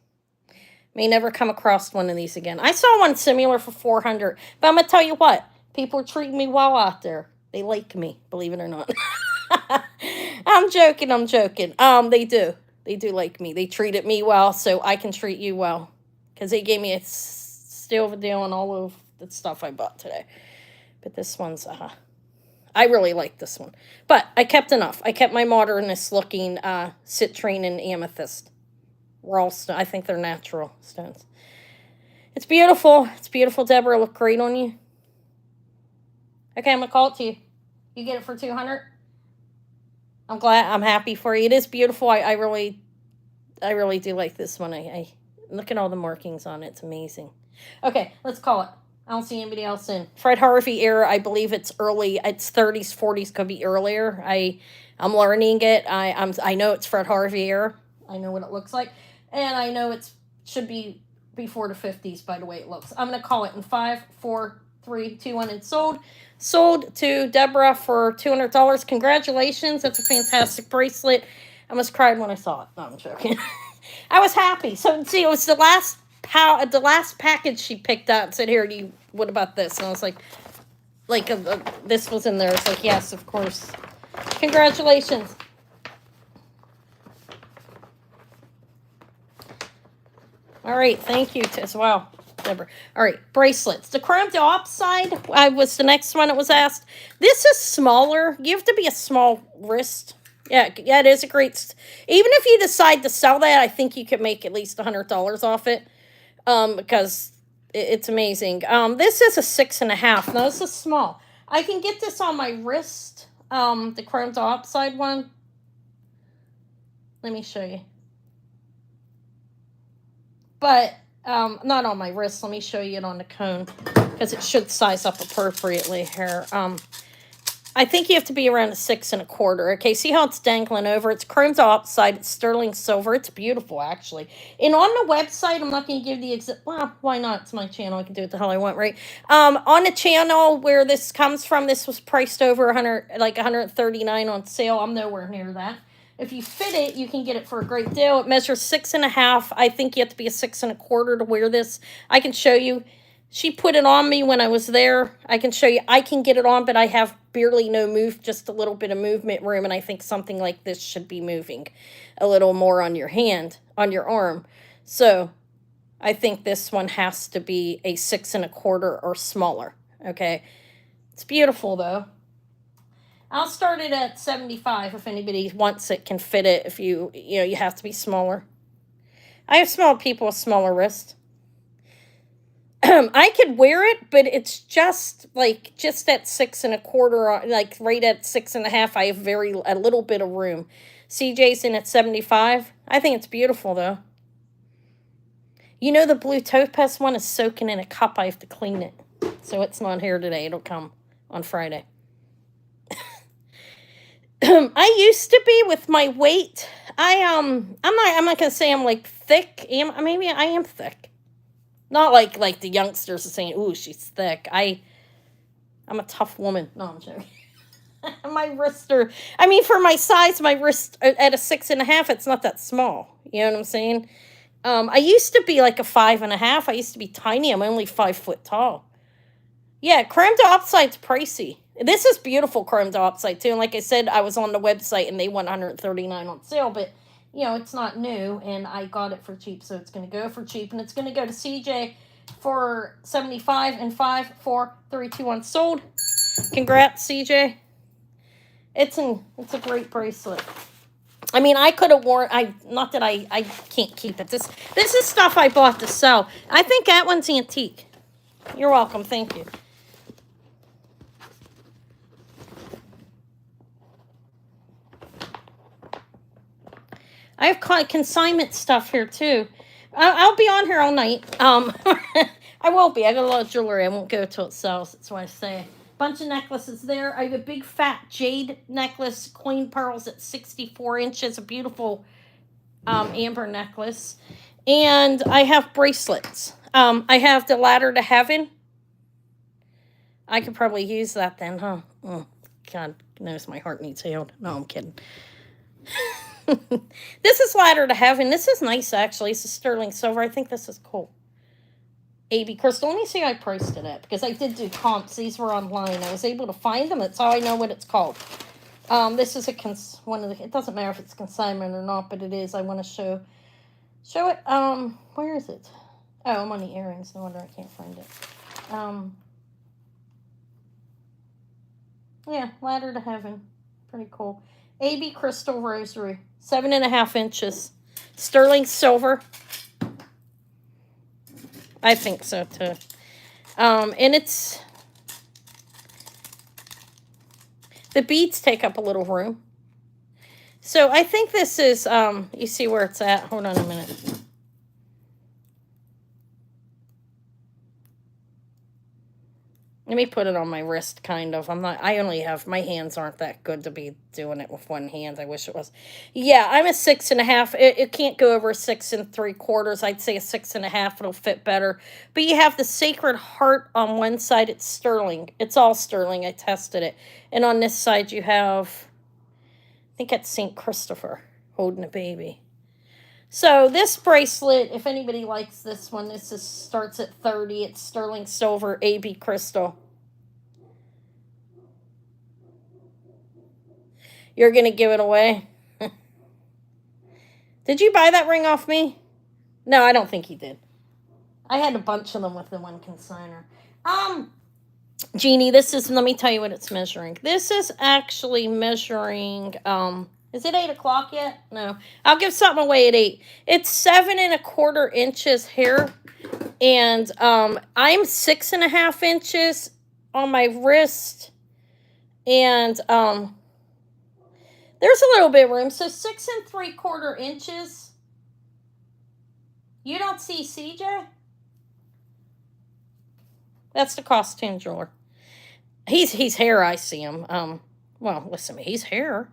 Speaker 1: May never come across one of these again. I saw one similar for $400. But I'm going to tell you what. People are treating me well out there. They like me, believe it or not. I'm joking. They do. They do like me. They treated me well, so I can treat you well. Because they gave me a steal of a deal on all of the stuff I bought today. But this one's, I really like this one. But I kept enough. I kept my modernist looking citrine and amethyst. Raw stone. I think they're natural stones. It's beautiful. It's beautiful, Deborah. Look great on you. Okay, I'm going to call it to you. You get it for $200? I'm glad. I'm happy for you. It is beautiful. I really do like this one. I look at all the markings on it. It's amazing. Okay, let's call it. I don't see anybody else in. Fred Harvey era, I believe it's early. It's 30s, 40s, could be earlier. I'm learning it. I know it's Fred Harvey era. I know what it looks like. And I know it should be before the 50s by the way it looks. I'm going to call it in 5, 4, 3, 2, 1, and sold. Sold to Deborah for $200. Congratulations. That's a fantastic bracelet. I almost cried when I saw it. No, I'm joking. I was happy. So, see, it was the last package she picked up and said, here, what about this? And I was like this was in there. It's like, yes, of course. Congratulations. All right, thank you as well, Deborah. All right, bracelets. The Crème d'Op side was the next one that was asked. This is smaller. You have to be a small wrist. Yeah, it is a great. Even if you decide to sell that, I think you could make at least $100 off it. Because It's amazing. This is a 6.5. Now this is small. I can get this on my wrist. The chrome dioxide one. Let me show you. But not on my wrist. Let me show you it on the cone because it should size up appropriately here. I think you have to be around a 6.25. Okay, see how it's dangling over? It's chrome dioxide. It's sterling silver. It's beautiful, actually. And on the website, I'm not going to give the exact. Well, why not? It's my channel. I can do what the hell I want, right? On the channel where this comes from, this was priced over 100, like 139 on sale. I'm nowhere near that. If you fit it, you can get it for a great deal. It measures 6.5. I think you have to be a 6.25 to wear this. I can show you. She put it on me when I was there. I can show you. I can get it on, but I have barely no move, just a little bit of movement room, and I think something like this should be moving a little more on your hand, on your arm. So I think this one has to be a 6.25 or smaller. Okay. It's beautiful, though. I'll start it at 75 if anybody wants it, can fit it. If you have to be smaller. I have small people with smaller wrists. I could wear it, but it's just at 6.25, like right at 6.5. I have a little bit of room. CJ's in at 75. I think it's beautiful, though. You know, the blue topaz one is soaking in a cup. I have to clean it. So it's not here today. It'll come on Friday. I used to be with my weight. I'm not gonna say I'm like thick. Maybe I am thick. Not like the youngsters are saying, "Ooh, she's thick." I'm a tough woman. No, I'm joking. My wrists are. For my size, my wrist at a 6.5. It's not that small. You know what I'm saying? I used to be like a 5.5. I used to be tiny. I'm only 5 foot tall. Yeah, chrome dioxide's pricey. This is beautiful chrome dioxide too. And like I said, I was on the website and they went 139 on sale, but it's not new and I got it for cheap, so it's going to go for cheap and it's going to go to CJ for 75 and 5, 4, 3, 2, 1 sold. Congrats, CJ. It's a great bracelet. I could have worn. Not that I can't keep it. This is stuff I bought to sell. I think that one's antique. You're welcome. Thank you. I have consignment stuff here too. I'll be on here all night. I won't be. I got a lot of jewelry. I won't go till it sells. That's why I say. Bunch of necklaces there. I have a big fat jade necklace, coin pearls at 64 inches. A beautiful amber necklace. And I have bracelets. I have the ladder to heaven. I could probably use that then, huh? Oh, God knows my heart needs healed. No, I'm kidding. This is ladder to heaven. This is nice, actually. It's a sterling silver. I think this is cool. AB crystal. Let me see how I priced it at, because I did do comps. These were online. I was able to find them. That's how I know what it's called. This is it doesn't matter if it's consignment or not, but it is. I want to show it. Where is it? Oh, I'm on the earrings. No wonder I can't find it. Yeah, ladder to heaven. Pretty cool. AB crystal rosary. 7.5 inches. Sterling silver. I think so too. And the beads take up a little room. So I think this is, you see where it's at. Hold on a minute. Let me put it on my wrist, kind of. My hands aren't that good to be doing it with one hand. I wish it was. Yeah, I'm a 6.5. It can't go over 6 3/4. I'd say a 6.5. It'll fit better. But you have the Sacred Heart on one side. It's sterling. It's all sterling. I tested it. And on this side you have, I think it's St. Christopher holding a baby. So this bracelet, if anybody likes this one, starts at 30. It's sterling silver, AB crystal. You're going to give it away? Did you buy that ring off me? No, I don't think you did. I had a bunch of them with the one consigner. Jeannie, let me tell you what it's measuring. This is actually measuring, is it 8 o'clock yet? No. I'll give something away at 8. It's 7 1/4 inches here. And I'm 6.5 inches on my wrist, and there's a little bit of room. So 6 3/4 inches. You don't see CJ? That's the costume jeweler. He's hair. I see him. Well, listen to me. He's hair.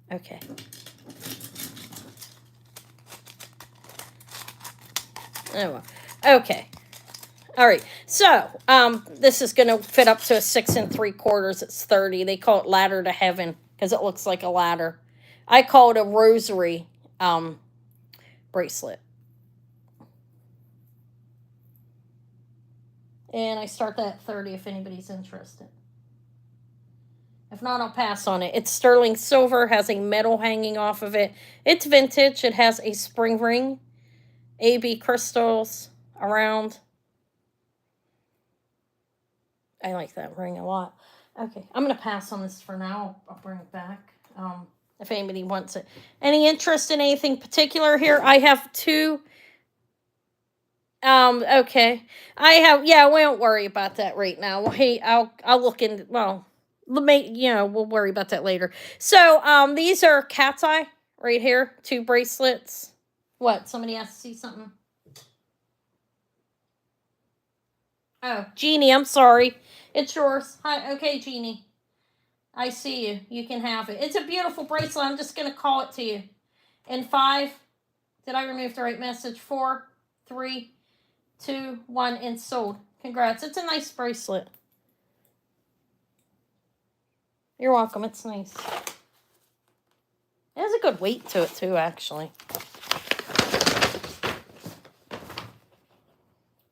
Speaker 1: Okay. Oh well. Okay. All right. So, this is gonna fit up to a 6 3/4. It's 30. They call it ladder to heaven because it looks like a ladder. I call it a rosary bracelet. And I start that at 30 if anybody's interested. If not, I'll pass on it. It's sterling silver, has a metal hanging off of it. It's vintage. It has a spring ring, AB crystals around. I like that ring a lot. Okay, I'm going to pass on this for now. I'll bring it back if anybody wants it. Any interest in anything particular here? I have two. Okay. I have, yeah, we don't worry about that right now. Hey, I'll look into, well, we'll worry about that later. So, these are cat's eye right here, 2 bracelets. What? Somebody has to see something? Oh, Jeannie, I'm sorry. It's yours. Hi, okay, Jeannie. I see you. You can have it. It's a beautiful bracelet. I'm just going to call it to you. In 5, did I remove the right message? 4, 3, 2, 1, and sold. Congrats. It's a nice bracelet. You're welcome. It's nice. It has a good weight to it, too, actually.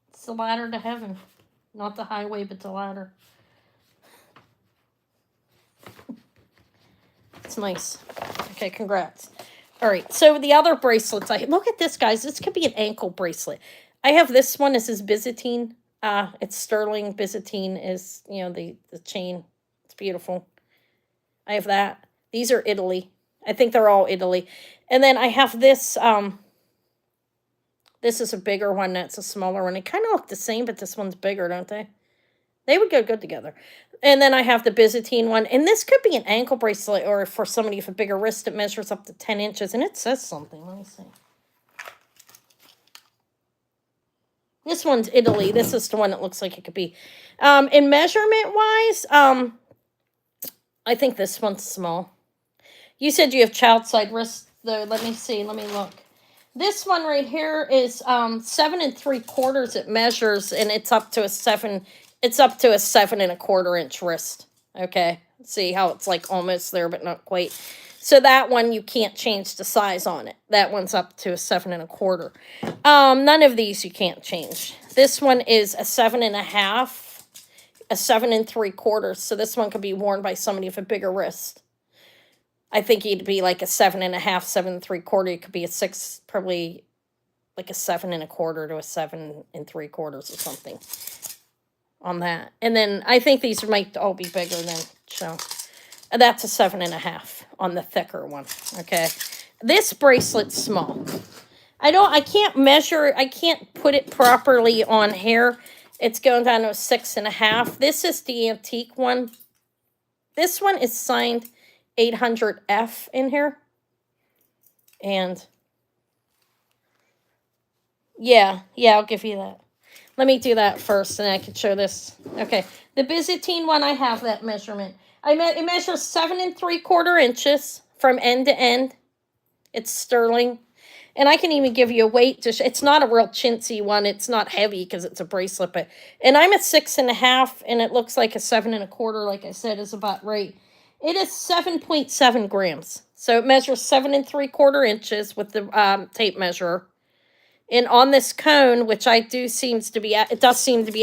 Speaker 1: It's the ladder to heaven. Not the highway, but the ladder. It's nice. Okay, congrats. All right, so the other bracelets. Look at this, guys. This could be an ankle bracelet. I have this one. This is Byzantine. It's sterling. Byzantine is, the chain. It's beautiful. I have that. These are Italy. I think they're all Italy. And then I have this. This is a bigger one. That's a smaller one. They kind of look the same, but this one's bigger, don't they? They would go good together. And then I have the Byzantine one. And this could be an ankle bracelet, or for somebody with a bigger wrist, it measures up to 10 inches. And it says something. Let me see. This one's Italy. This is the one that looks like it could be. In measurement-wise, I think this one's small. You said you have child side wrist, though. Let me see. Let me look. This one right here is 7 3/4. It measures, and it's up to a 7. It's up to a 7 1/4 inch wrist. Okay, see how it's like almost there, but not quite. So that one you can't change the size on it. That one's up to a 7 1/4. None of these you can't change. This one is a 7 1/2, a 7 3/4. So this one could be worn by somebody with a bigger wrist. I think he'd be like a 7 1/2, 7 3/4. It could be a 6, probably like a 7 1/4 to a 7 3/4 or something on that. And then I think these might all be bigger than, so that's a 7 1/2 on the thicker one. Okay. This bracelet's small. I can't measure, I can't put it properly on here. It's going down to a 6 1/2. This is the antique one. This one is signed 800F in here. And yeah, I'll give you that. Let me do that first, and I can show this. Okay, the Byzantine one, I have that measurement. It measures 7 3/4 inches from end to end. It's sterling. And I can even give you a weight. It's not a real chintzy one. It's not heavy because it's a bracelet. And I'm at 6 1/2, and it looks like a 7 1/4, like I said, is about right. It is 7.7 grams. So it measures 7 3/4 inches with the tape measure. And on this cone, which it does seem to be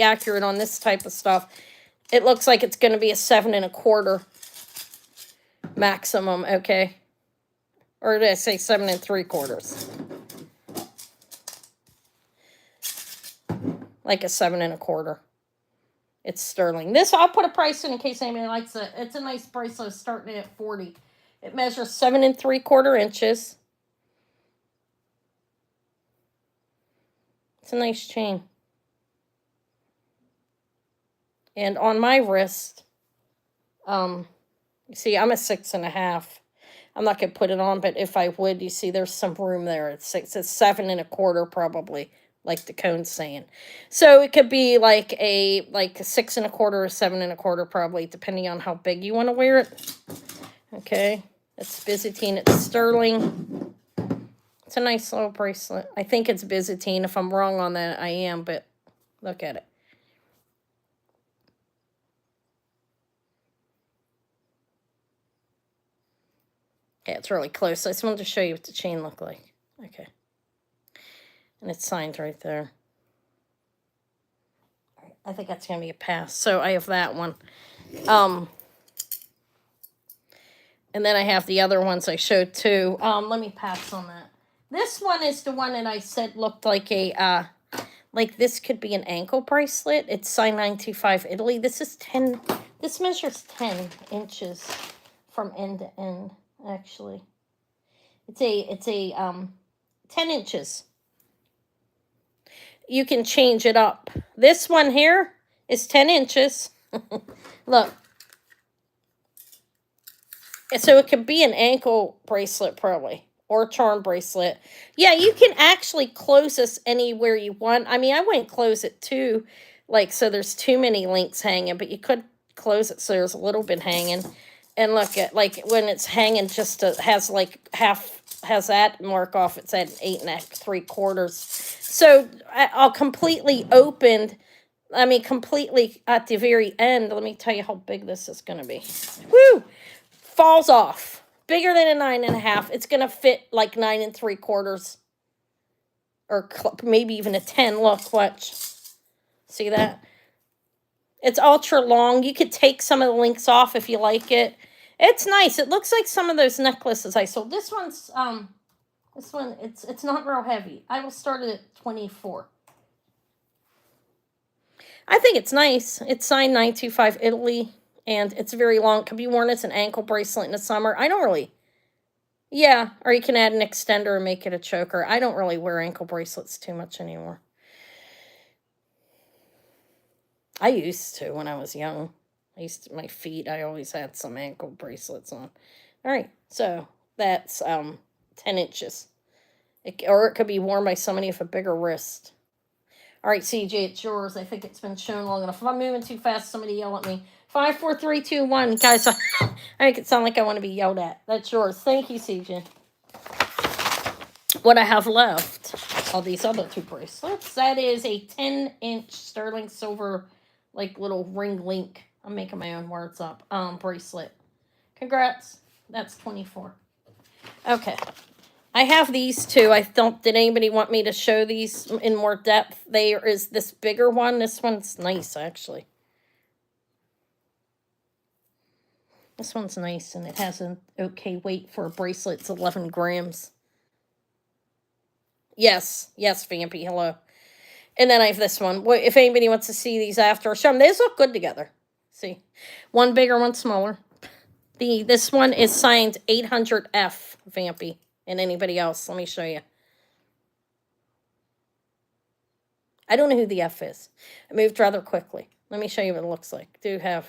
Speaker 1: accurate on this type of stuff, it looks like it's going to be a 7 1/4 maximum, okay? Or did I say 7 3/4? Like a 7 1/4. It's sterling. This, I'll put a price in case anybody likes it. It's a nice bracelet starting at 40. It measures 7 3/4 inches. It's a nice chain. And on my wrist, you see, I'm a 6.5. I'm not gonna put it on, but if I would, you see, there's some room there. It's 7.25 probably, like the cone's saying. So it could be like a 6.25 or 7.25 probably, depending on how big you want to wear it. Okay, it's Byzantine. It's sterling. It's a nice little bracelet. I think it's Byzantine. If I'm wrong on that, I am. But look at it. Okay, it's really close. I just wanted to show you what the chain looked like. Okay. And it's signed right there. I think that's going to be a pass. So I have that one. And then I have the other ones I showed too. Let me pass on that. This one is the one that I said looked like a, like this could be an ankle bracelet. It's signed 925 Italy. This is 10, this measures 10 inches from end to end, actually. It's a 10 inches. You can change it up. This one here is 10 inches. Look. So it could be an ankle bracelet probably, or a charm bracelet. Yeah, you can actually close this anywhere you want. I mean, I wouldn't close it too, like, so there's too many links hanging, but you could close it so there's a little bit hanging. And look at, like, when it's hanging, just has like half, has that mark off, it's at 8 3/4. So I'll completely opened, I mean, completely at the very end. Let me tell you how big this is going to be. Woo! Falls off. Bigger than a 9.5. It's going to fit like 9 3/4. Or maybe even a 10. Look, watch. See that? It's ultra long. You could take some of the links off if you like it. It's nice. It looks like some of those necklaces I sold. This one, it's not real heavy. I will start it at 24. I think it's nice. It's signed 925 Italy. And it's very long. It can be worn as an ankle bracelet in the summer. I don't really. Yeah, or you can add an extender and make it a choker. I don't really wear ankle bracelets too much anymore. I used to when I was young. My feet, I always had some ankle bracelets on. All right, so that's 10 inches. Or it could be worn by somebody with a bigger wrist. All right, CJ, it's yours. I think it's been shown long enough. If I'm moving too fast, somebody yell at me. 5, 4, 3, 2, 1. Guys, I make it sound like I want to be yelled at. That's yours. Thank you, CJ. What I have left are these other two bracelets. That is a 10-inch sterling silver, like, little ring link. I'm making my own words up. Bracelet. Congrats. That's 24. Okay. I have these two. Did anybody want me to show these in more depth? There is this bigger one. This one's nice, actually. This one's nice, and it has an okay weight for a bracelet. It's 11 grams. Yes, Vampy, hello. And then I have this one. If anybody wants to see these after, show them. These look good together. See? One bigger, one smaller. This one is signed 800F, Vampy. And anybody else, let me show you. I don't know who the F is. I moved rather quickly. Let me show you what it looks like. Do have...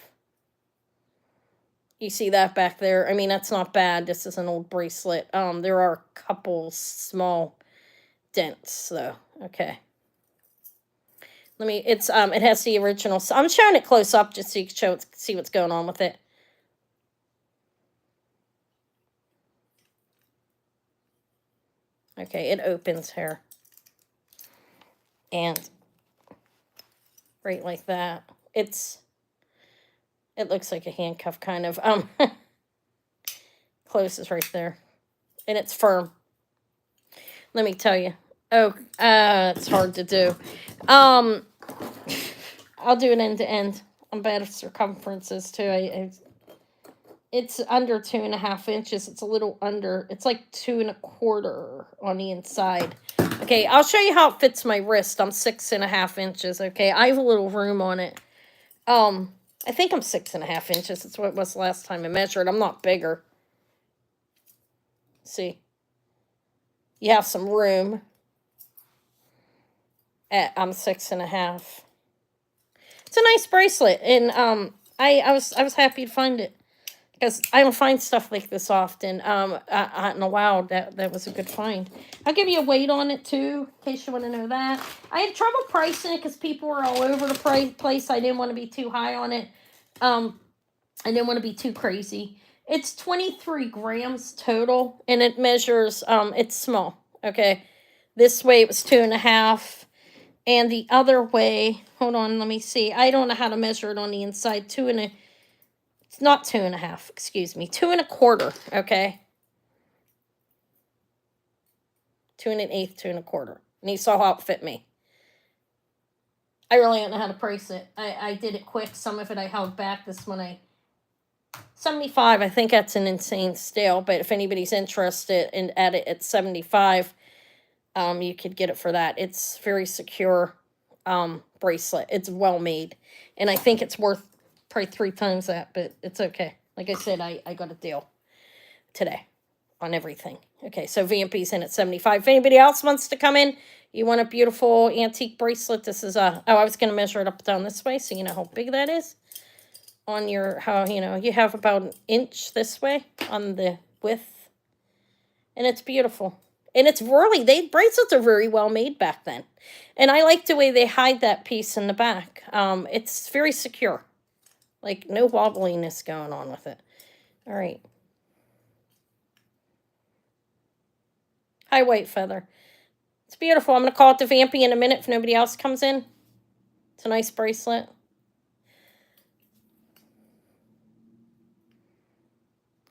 Speaker 1: You see that back there? I mean, that's not bad. This is an old bracelet. There are a couple small dents, though. Okay. It has the original. So I'm showing it close up just so you can see what's going on with it. Okay, it opens here. And right like that. It looks like a handcuff kind of. Closes right there. And it's firm. Let me tell you. Oh, it's hard to do. I'll do an end to end. I'm bad at circumferences too. It's under 2.5 inches. It's a little under. It's like 2.25 on the inside. Okay, I'll show you how it fits my wrist. I'm 6.5 inches. Okay, I have a little room on it. I think I'm 6.5 inches. That's what it was last time I measured. I'm not bigger. See, you have some room. I'm 6.5. It's a nice bracelet, and I was happy to find it because I don't find stuff like this often. Out in the wild, that was a good find. I'll give you a weight on it too, in case you want to know that. I had trouble pricing it because people were all over the place. I didn't want to be too high on it. I didn't want to be too crazy. It's 23 grams total, and it measures. It's small. Okay, this way it was 2.5. And the other way, hold on, let me see. I don't know how to measure it on the inside. It's not 2.5, excuse me. 2.25, okay? 2.125, 2.25. And you saw how it fit me. I really don't know how to price it. I did it quick. Some of it I held back. This one 75, I think that's an insane steal. But if anybody's interested in at it at 75, you could get it for that. It's very secure bracelet. It's well made. And I think it's worth probably 3 times that, but it's okay. Like I said, I got a deal today on everything. Okay, so VMP's in at 75. If anybody else wants to come in, you want a beautiful antique bracelet, this is I was going to measure it up down this way so you know how big that is. On your, you have about an inch this way on the width. And it's beautiful. And it's really, bracelets are very well made back then. And I like the way they hide that piece in the back. It's very secure. Like, no wobbliness going on with it. All right. Hi, White Feather. It's beautiful. I'm going to call it the Vampy in a minute if nobody else comes in. It's a nice bracelet.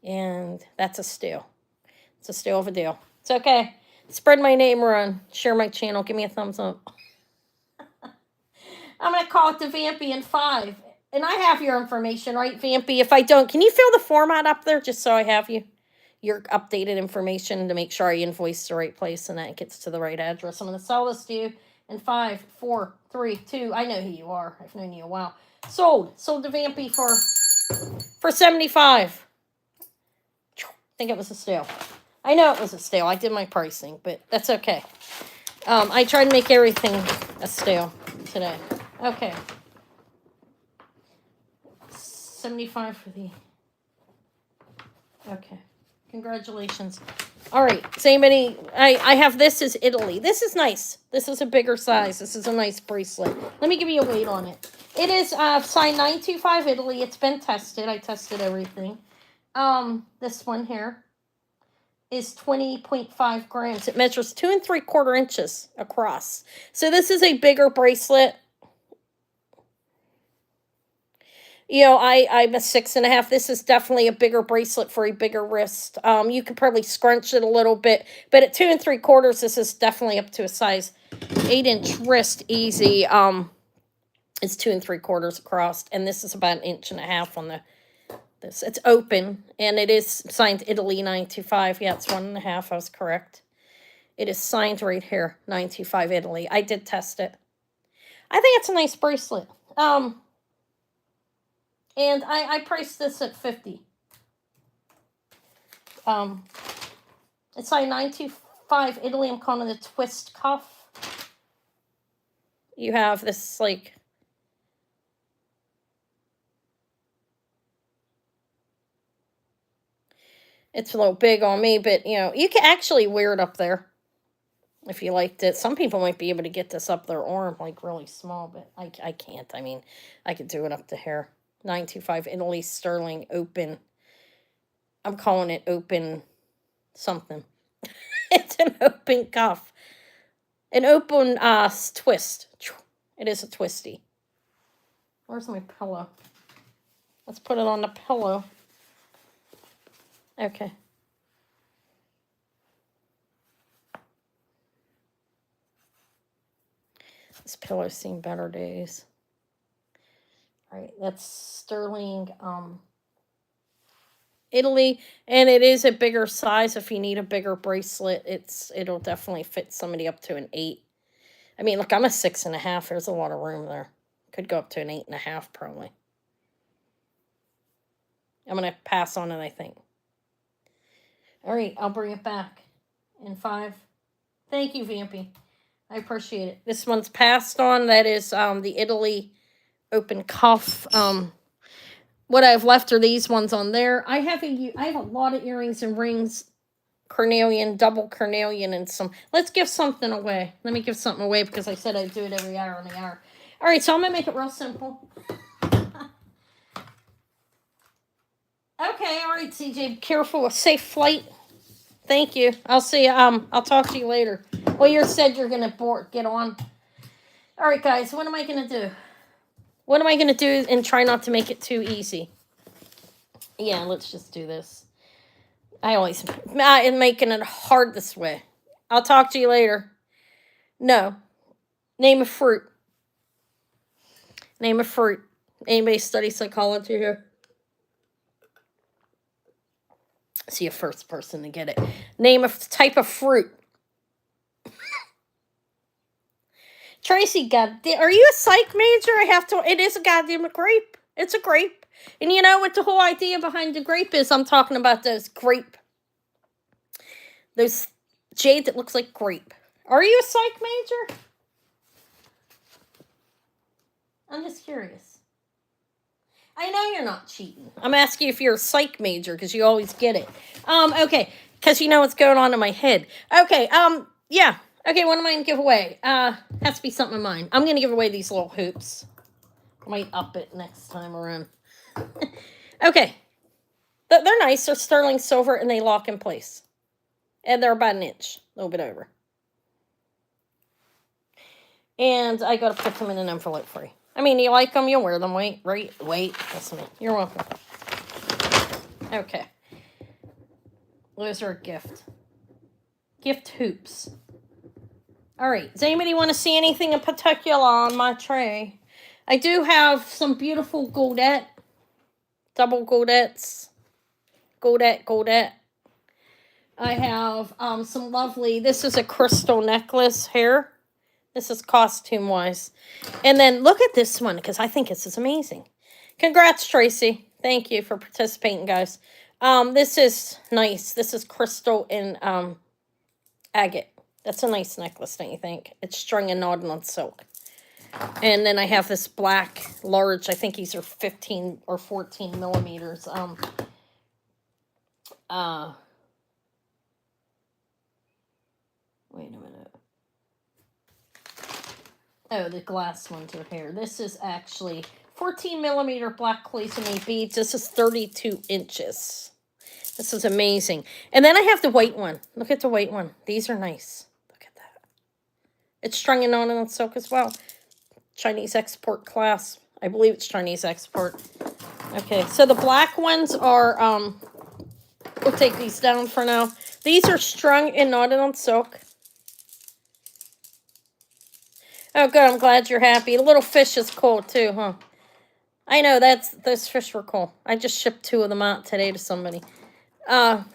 Speaker 1: And that's a steal. It's a steal of a deal. It's okay. Spread my name around. Share my channel. Give me a thumbs up. I'm going to call it the Vampy in 5. And I have your information, right, Vampy? If I don't, can you fill the format up there just so I have your updated information to make sure I invoice the right place and that it gets to the right address? I'm going to sell this to you in 5, 4, 3, 2. I know who you are. I've known you a while. Sold the Vampy for 75. I think it was a steal. I know it was a steal. I did my pricing, but that's okay. I tried to make everything a steal today. Okay. 75 for the... Okay. Congratulations. All right. So anybody... I have this is Italy. This is nice. This is a bigger size. This is a nice bracelet. Let me give you a weight on it. It is signed 925 Italy. It's been tested. I tested everything. This one here is 20.5 grams. It measures 2 3/4 inches across. So this is a bigger bracelet. I'm a 6.5. This is definitely a bigger bracelet for a bigger wrist. You could probably scrunch it a little bit, but at 2 3/4, this is definitely up to a size 8-inch wrist easy. It's 2 3/4 across, and this is about 1.5 on this. It's open, and it is signed Italy 925. Yeah, it's 1.5. I was correct. It is signed right here, 925 Italy. I did test it. I think it's a nice bracelet. And I priced this at 50. It's signed 925 Italy. I'm calling it a twist cuff. You have this, like... It's a little big on me, but, you can actually wear it up there if you liked it. Some people might be able to get this up their arm, like, really small, but I can't. I mean, I could do it up to here. 925 Italy sterling open. I'm calling it open something. It's an open cuff. An open twist. It is a twisty. Where's my pillow? Let's put it on the pillow. Okay. This pillow's seen better days. All right, that's sterling Italy, and it is a bigger size. If you need a bigger bracelet, it'll definitely fit somebody up to an 8. I mean, look, I'm a 6.5. There's a lot of room there. Could go up to an 8.5 probably. I'm gonna pass on it, I think. All right, I'll bring it back in 5. Thank you, Vampy. I appreciate it. This one's passed on. That is the Italy open cuff. What I've left are these ones on there. I have a lot of earrings and rings, carnelian, double carnelian, and some. Let's give something away. Let me give something away because I said I'd do it every hour on the hour. All right, so I'm gonna make it real simple. Okay, all right, CJ, careful, a safe flight. Thank you. I'll see you. I'll talk to you later. Well, you said you're gonna get on. All right, guys, what am I gonna do? What am I gonna do and try not to make it too easy? Yeah, let's just do this. I'm making it hard this way. I'll talk to you later. No. Name a fruit. Name a fruit. Anybody study psychology here? See a first person to get it. Name a type of fruit. Tracy, are you a psych major? It is a goddamn grape. It's a grape. And you know what the whole idea behind the grape is? I'm talking about those jade that looks like grape. Are you a psych major? I'm just curious. I know you're not cheating. I'm asking if you're a psych major because you always get it. Okay, because you know what's going on in my head. Okay, yeah. Okay, what am I going to give away? Has to be something of mine. I'm going to give away these little hoops. Might up it next time around. Okay. They're nice. They're sterling silver and they lock in place. And they're about an inch. A little bit over. And I got to put them in an envelope for you. I mean, you like them, you'll wear them. Wait. Listen to me. You're welcome. Okay. Those are a gift. Gift hoops. All right. Does anybody want to see anything in particular on my tray? I do have some beautiful goldette. Double goldettes. Goldette. I have some lovely, this is a crystal necklace here. This is costume-wise. And then look at this one, because I think this is amazing. Congrats, Tracy. Thank you for participating, guys. This is nice. This is crystal and agate. That's a nice necklace, don't you think? It's strung and knotted on silk. And then I have this black, large, I think these are 15 or 14 millimeters. Wait a minute. Oh, the glass ones are here. This is actually 14 millimeter black cloisonne beads. This is 32 inches. This is amazing. And then I have the white one. Look at the white one. These are nice. Look at that. It's strung and on silk as well. Chinese export class. I believe it's Chinese export. Okay, so the black ones are, we'll take these down for now. These are strung and knotted on silk. Oh, good. I'm glad you're happy. The little fish is cool, too, huh? I know, those fish were cool. I just shipped 2 of them out today to somebody. Black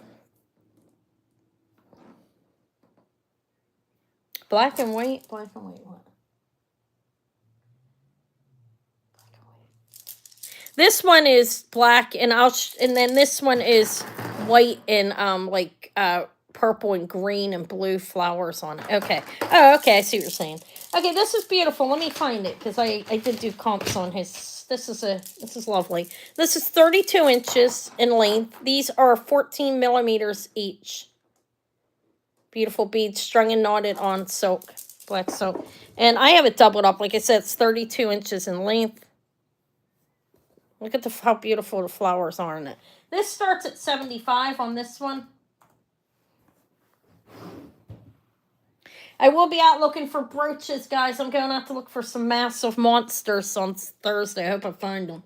Speaker 1: and white? Black and white, what? Black and white. This one is black, and and then this one is white and, purple and green and blue flowers on it. Okay. Oh, okay, I see what you're saying. Okay, this is beautiful. Let me find it, because I did do comps on his. This is lovely. This is 32 inches in length. These are 14 millimeters each. Beautiful beads strung and knotted on silk, black silk. And I have it doubled up. Like I said, it's 32 inches in length. Look at how beautiful the flowers are in it. This starts at $75 on this one. I will be out looking for brooches, guys. I'm going out to look for some massive monsters on Thursday. I hope I find them.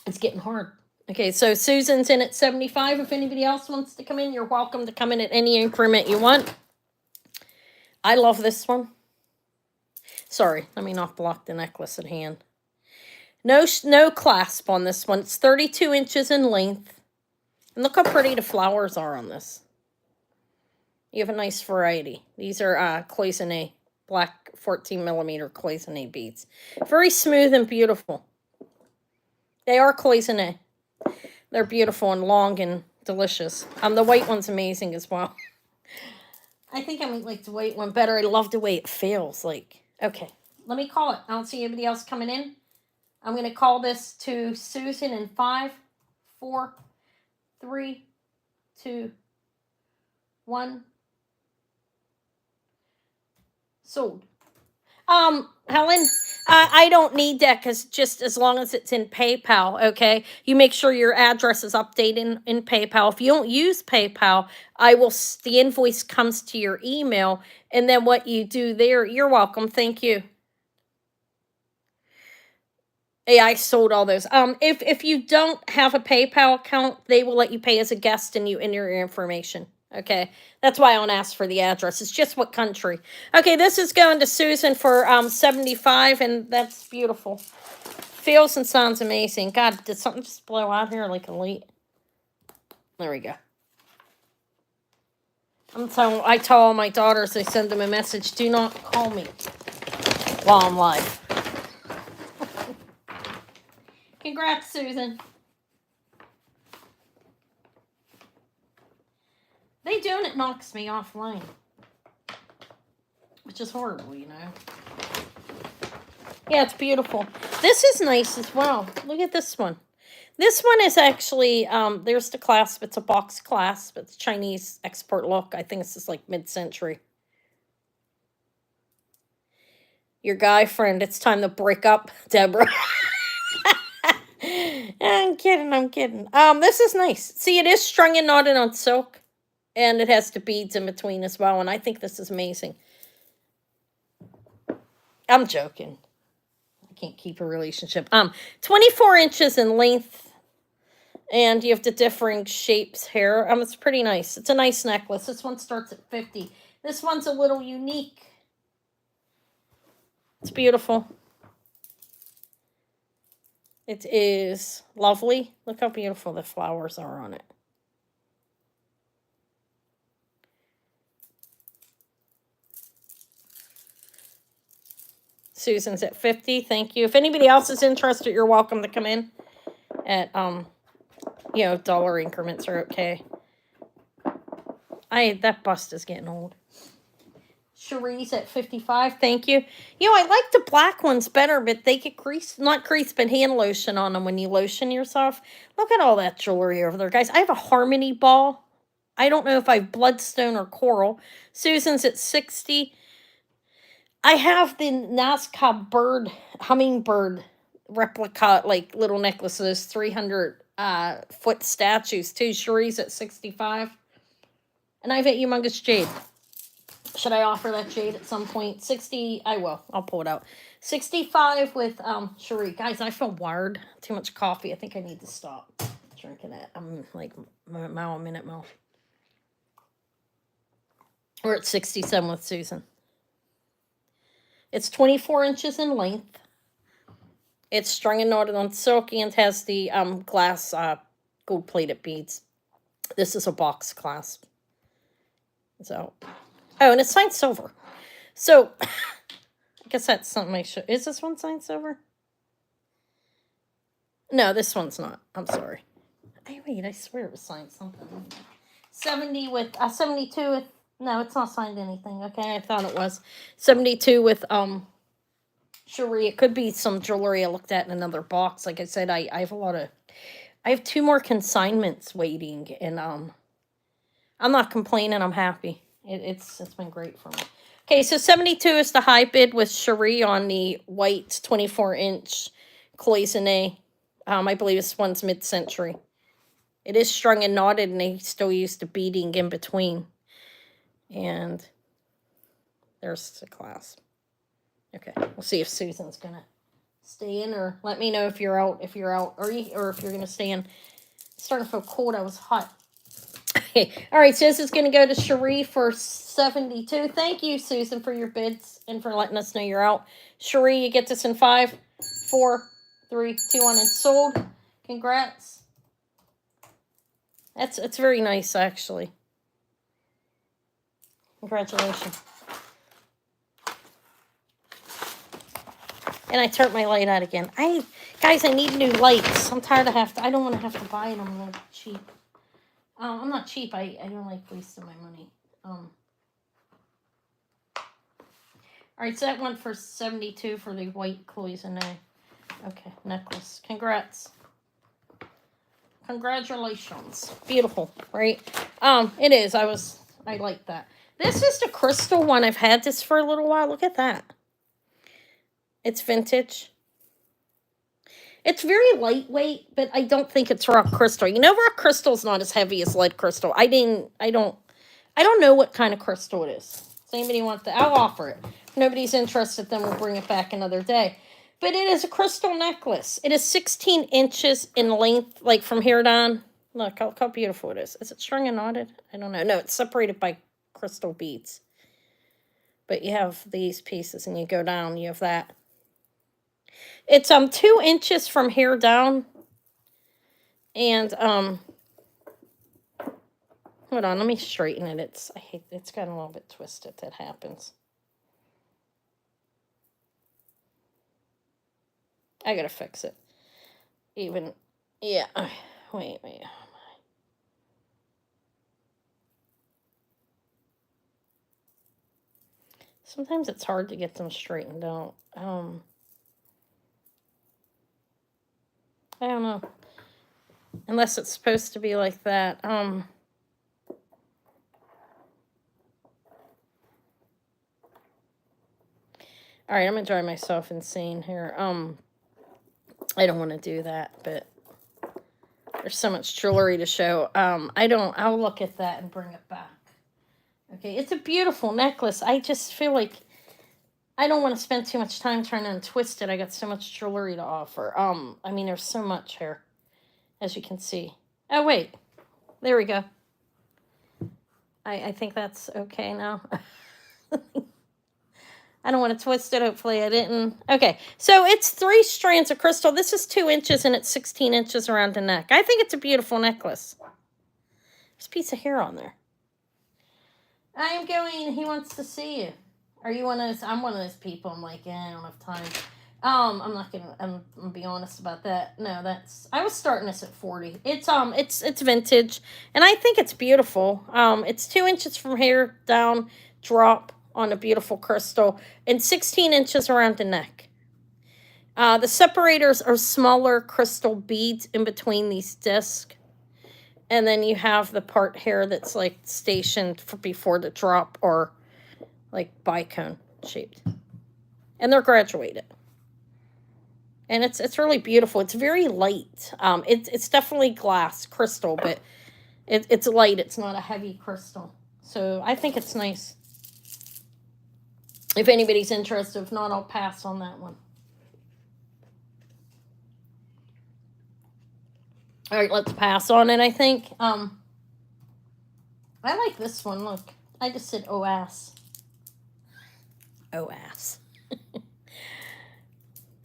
Speaker 1: It's getting hard. Okay, so Susan's in at $75. If anybody else wants to come in, you're welcome to come in at any increment you want. I love this one. Sorry, let me not block the necklace at hand. No clasp on this one. It's 32 inches in length. And look how pretty the flowers are on this. You have a nice variety. These are cloisonne, black 14 millimeter cloisonne beads. Very smooth and beautiful. They are cloisonne. They're beautiful and long and delicious. The white one's amazing as well. I think I might like the white one better. I love the way it feels. Like, okay, let me call it. I don't see anybody else coming in. I'm going to call this to Susan in 5, 4, 3, 2, 1. Sold. Helen, I don't need that because just as long as it's in PayPal, okay? You make sure your address is updated in PayPal. If you don't use PayPal, the invoice comes to your email, and then what you do there, you're welcome. Thank you. Yeah, I sold all those. If you don't have a PayPal account, they will let you pay as a guest and you enter your information. Okay, that's why I don't ask for the address. It's just what country. Okay, this is going to Susan for 75, and that's beautiful. Feels and sounds amazing. God, did something just blow out here like a leak? There we go. I tell all my daughters, I send them a message, do not call me while I'm live. Congrats, Susan. They doing it knocks me offline, which is horrible, you know. Yeah, it's beautiful. This is nice as well. Look at this one. This one is actually, there's the clasp. It's a box clasp. It's Chinese export look. I think this is like mid-century. Your guy friend, it's time to break up, Deborah. I'm kidding. This is nice. See, it is strung and knotted on silk, and it has the beads in between as well, and I think this is amazing. I'm joking. I can't keep a relationship. 24 inches in length, and you have the differing shapes here. It's pretty nice. It's a nice necklace. This one starts at 50. This one's a little unique. It's beautiful. It is lovely. Look how beautiful the flowers are on it. Susan's at 50. Thank you. If anybody else is interested, you're welcome to come in at dollar increments are okay. That bust is getting old. Cherie's at 55. Thank you. I like the black ones better, but they get not grease, but hand lotion on them when you lotion yourself. Look at all that jewelry over there, guys. I have a harmony ball. I don't know if I have bloodstone or coral. Susan's at 60. I have the Nazca hummingbird replica, like little necklaces, 300 foot statues too. Cherie's at 65. And I have a humongous jade. Should I offer that jade at some point? 60, I will. I'll pull it out. 65 with Cherie. Guys, I feel wired. Too much coffee. I think I need to stop drinking it. I'm like a minute more. We're at 67 with Susan. It's 24 inches in length. It's strung and knotted on silk and has the glass gold-plated beads. This is a box clasp. So, and it's signed silver. So, I guess that's something I should... Is this one signed silver? No, this one's not. I'm sorry. I swear it was signed something. 72 with... No, it's not signed anything. Okay, I thought it was. 72 with Cherie. It could be some jewelry I looked at in another box. Like I said, I have I have 2 more consignments waiting, and I'm not complaining. I'm happy. It's been great for me. Okay, so 72 is the high bid with Cherie on the white 24-inch cloisonne. I believe this one's mid-century. It is strung and knotted, and they still use the beading in between. And there's the clasp. Okay, we'll see if Susan's gonna stay in, or let me know if you're out, or if you're gonna stay in. It's starting to feel cold. I was hot. Okay, all right. So this is gonna go to Cherie for 72. Thank you, Susan, for your bids and for letting us know you're out. Cherie, you get this in 5, 4, 3, 2, 1, and sold. Congrats. It's very nice, actually. Congratulations. And I turned my light out again. Guys, I need new lights. I'm tired of I don't want to have to buy them. They're cheap. I'm not cheap. I don't like wasting my money. All right, so that went for 72 for the white cloisonne. Okay, necklace. Congrats. Congratulations. Beautiful, right? It is. I like that. This is the crystal one. I've had this for a little while. Look at that. It's vintage. It's very lightweight, but I don't think it's rock crystal. You know, rock crystal's not as heavy as lead crystal. I don't know what kind of crystal it is. If anybody wants that, I'll offer it. If nobody's interested, then we'll bring it back another day. But it is a crystal necklace. It is 16 inches in length, like from here down. Look how beautiful it is. Is it strung and knotted? I don't know. No, it's separated by crystal beads. But you have these pieces, and you go down, you have that. It's 2 inches from here down. And hold on, let me straighten it. It's gotten a little bit twisted. That happens. I gotta fix it. Yeah. Wait. Sometimes it's hard to get them straightened out. I don't know. Unless it's supposed to be like that. All right, I'm gonna drive myself insane here. I don't want to do that, but there's so much jewelry to show. I'll look at that and bring it back. Okay, it's a beautiful necklace. I just feel like I don't want to spend too much time trying to untwist it. I got so much jewelry to offer. I mean, there's so much here, as you can see. Oh, wait. There we go. I think that's okay now. I don't want to twist it. Hopefully I didn't. Okay, so it's 3 strands of crystal. This is 2 inches, and it's 16 inches around the neck. I think it's a beautiful necklace. There's a piece of hair on there. I am going. He wants to see you. Are you one of those? I'm one of those people. I'm like, I don't have time. I'm not gonna. I'm gonna be honest about that. No, I was starting this at 40. It's vintage, and I think it's beautiful. It's 2 inches from here down, drop on a beautiful crystal, and 16 inches around the neck. The separators are smaller crystal beads in between these discs. And then you have the part here that's like stationed for before the drop, or like bicone shaped. And they're graduated. And it's really beautiful. It's very light. It's definitely glass crystal, but it's light. It's not a heavy crystal. So I think it's nice. If anybody's interested, if not, I'll pass on that one. All right, let's pass on it, I think. I like this one. Look, I just said oh ass. Oh ass.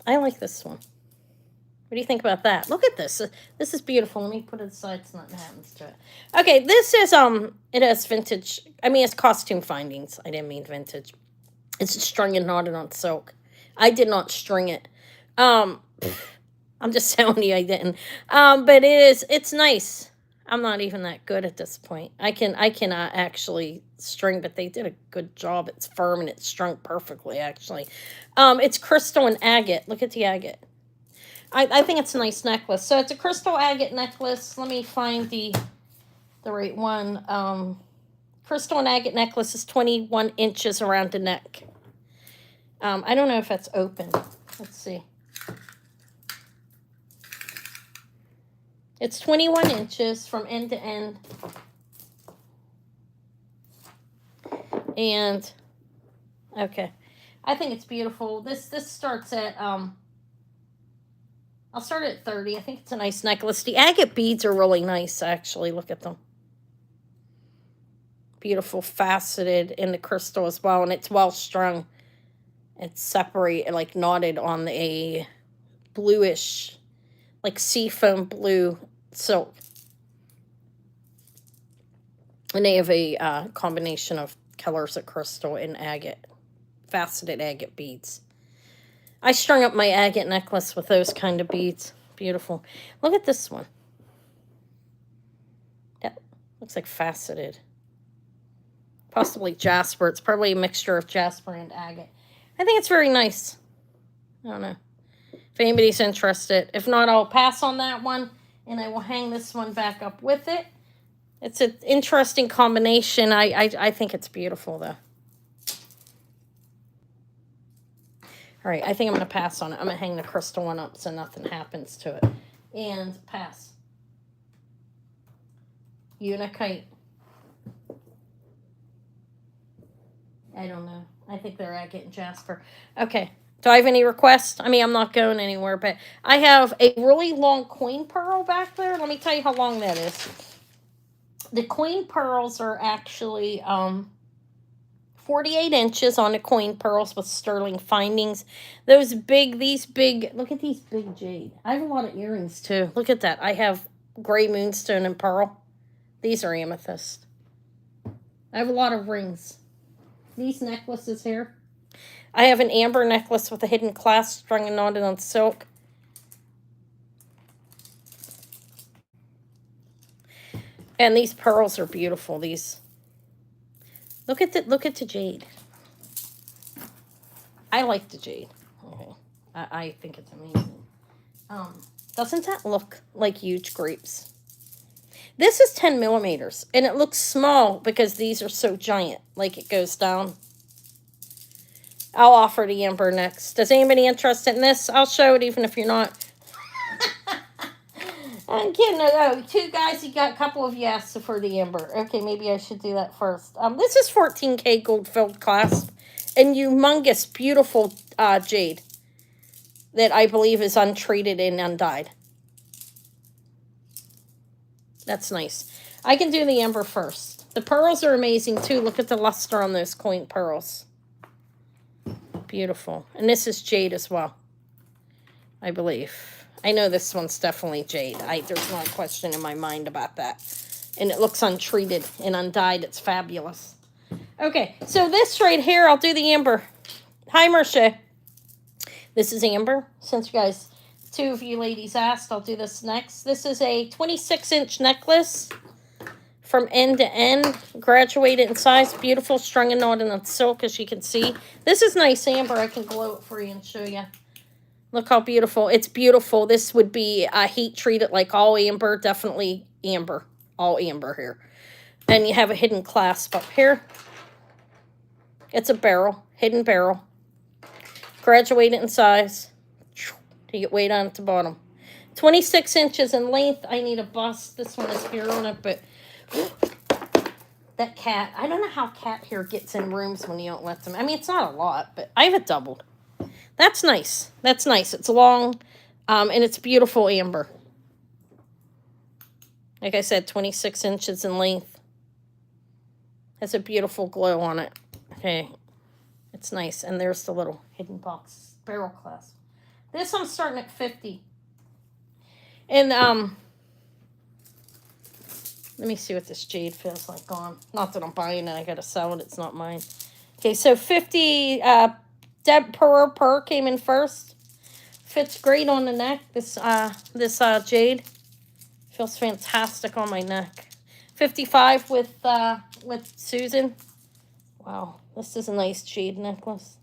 Speaker 1: I like this one. What do you think about that? Look at this. This is beautiful. Let me put it aside so nothing happens to it. Okay, this is it has vintage. I mean, it's costume findings. I didn't mean vintage. It's strung and knotted on silk. I did not string it. I'm just telling you I didn't. But it's nice. I'm not even that good at this point. I cannot actually string, but they did a good job. It's firm and it's strung perfectly, actually. It's crystal and agate. Look at the agate. I think it's a nice necklace. So it's a crystal agate necklace. Let me find the right one. Crystal and agate necklace is 21 inches around the neck. I don't know if that's open. Let's see. It's 21 inches from end to end. And, okay. I think it's beautiful. This starts at, I'll start at 30. I think it's a nice necklace. The agate beads are really nice, actually. Look at them. Beautiful, faceted in the crystal as well, and it's well strung. It's separated, like knotted on a bluish, like seafoam blue silk. And they have a combination of colors of crystal and agate, faceted agate beads. I strung up my agate necklace with those kind of beads. Beautiful. Look at this one. That looks like faceted. Possibly jasper. It's probably a mixture of jasper and agate. I think it's very nice. I don't know if anybody's interested. If not, I'll pass on that one, and I will hang this one back up with it. It's an interesting combination. I think it's beautiful, though. All right, I think I'm going to pass on it. I'm going to hang the crystal one up so nothing happens to it. And pass. Unakite. I don't know. I think they're agate and jasper. Okay. Do I have any requests? I mean, I'm not going anywhere, but I have a really long coin pearl back there. Let me tell you how long that is. The coin pearls are actually 48 inches on the coin pearls with sterling findings. These big, look at these big jade. I have a lot of earrings too. Look at that. I have gray moonstone and pearl. These are amethyst. I have a lot of rings. These necklaces here. I have an amber necklace with a hidden clasp strung and knotted on silk. And these pearls are beautiful. These. Look at the jade. I like the jade. Okay. I think it's amazing. Doesn't that look like huge grapes? This is 10 millimeters, and it looks small because these are so giant. Like it goes down. I'll offer the amber next. Does anybody interested in this? I'll show it even if you're not. I'm kidding. Oh, two guys, you got a couple of you asked for the amber. Okay, maybe I should do that first. This is 14K gold filled clasp and humongous, beautiful jade that I believe is untreated and undyed. That's nice. I can do the amber first. The pearls are amazing too. Look at the luster on those coin pearls. Beautiful. And this is jade as well, I believe. I know this one's definitely jade. There's no question in my mind about that. And it looks untreated and undyed. It's fabulous. Okay, so this right here, I'll do the amber. Hi, Marcia. This is amber. Since you guys, two of you ladies asked, I'll do this next. This is a 26-inch necklace from end to end, graduated in size, beautiful, strung and knotted on silk, as you can see. This is nice amber. I can glow it for you and show you. Look how beautiful. It's beautiful. This would be heat treated like all amber. Definitely amber. All amber here. And you have a hidden clasp up here. It's a barrel. Hidden barrel. Graduated in size. To get weight on at the bottom. 26 inches in length. I need a bust. This one is here on it, but that cat. I don't know how cat hair gets in rooms when you don't let them. I mean, it's not a lot, but I have it doubled. That's nice. That's nice. It's long, and it's beautiful amber. Like I said, 26 inches in length. Has a beautiful glow on it. Okay. It's nice. And there's the little hidden box barrel clasp. This one's starting at 50. And, let me see what this jade feels like on. Not that I'm buying it. I got to sell it. It's not mine. Okay, so 50, Deb Per came in first. Fits great on the neck. This jade feels fantastic on my neck. 55 with Susan. Wow, this is a nice jade necklace.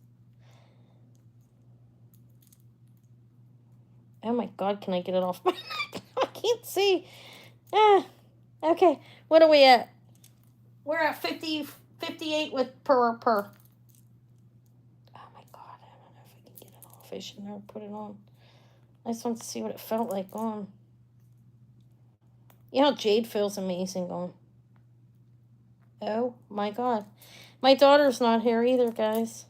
Speaker 1: Oh my God, can I get it off my neck? I can't see. Okay, what are we at? We're at 58 with Per. I should never put it on. I just want to see what it felt like on. You know, jade feels amazing on. Oh my God. My daughter's not here either, guys.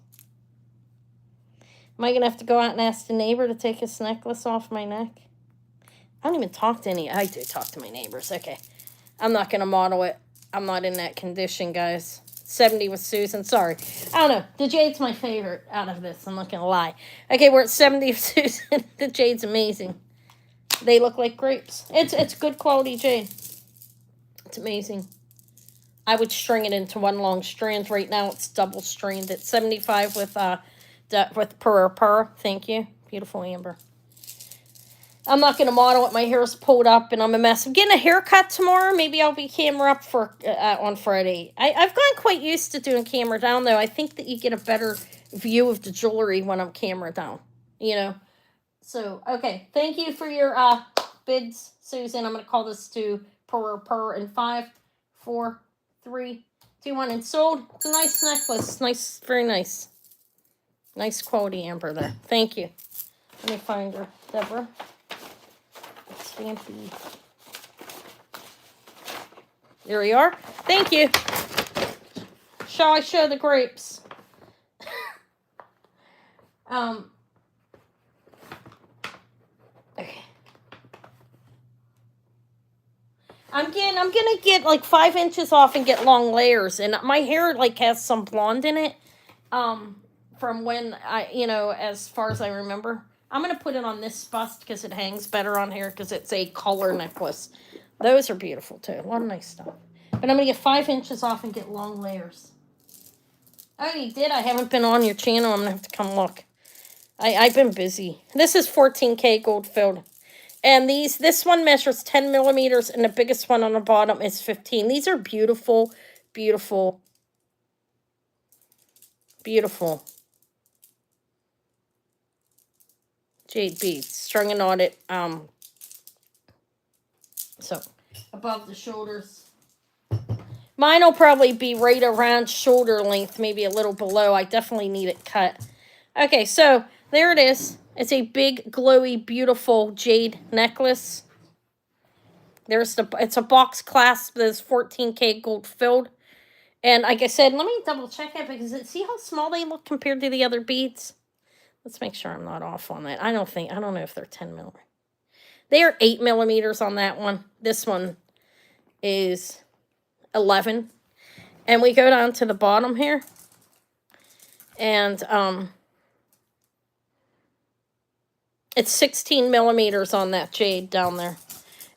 Speaker 1: Am I going to have to go out and ask the neighbor to take this necklace off my neck? I don't even talk to any. I do talk to my neighbors. Okay. I'm not going to model it. I'm not in that condition, guys. 70 with Susan. Sorry. I don't know. The jade's my favorite out of this. I'm not going to lie. Okay, we're at 70 with Susan. The jade's amazing. They look like grapes. It's good quality jade. It's amazing. I would string it into one long strand. Right now it's double strained. It's 75 with Per. Thank you. Beautiful amber. I'm not going to model it. My hair's pulled up and I'm a mess. I'm getting a haircut tomorrow. Maybe I'll be camera up for on Friday. I've gotten quite used to doing camera down, though. I think that you get a better view of the jewelry when I'm camera down, you know. So, okay. Thank you for your bids, Susan. I'm going to call this to per in 5, 4, 3, 2, 1, and sold. It's a nice necklace. Nice, very nice. Nice quality amber there. Thank you. Let me find her, Deborah. Stampy. There we are. Thank you. Shall I show the grapes? Okay. I'm gonna get like 5 inches off and get long layers, and my hair like has some blonde in it. From when as far as I remember, I'm gonna put it on this bust because it hangs better on here because it's a collar necklace. Those are beautiful too. A lot of nice stuff. But I'm gonna get 5 inches off and get long layers. Oh, you did? I haven't been on your channel. I'm gonna have to come look. I've been busy. This is 14K gold filled. And this one measures 10 millimeters, and the biggest one on the bottom is 15. These are beautiful, beautiful, beautiful jade beads strung and knotted. So above the shoulders. Mine will probably be right around shoulder length, maybe a little below. I definitely need it cut. Okay, so there it is. It's a big, glowy, beautiful jade necklace. It's a box clasp that's 14K gold filled. And like I said, let me double check it because see how small they look compared to the other beads? Let's make sure I'm not off on that. I don't know if they're 10 millimeters. They are 8 millimeters on that one. This one is 11. And we go down to the bottom here. And it's 16 millimeters on that jade down there.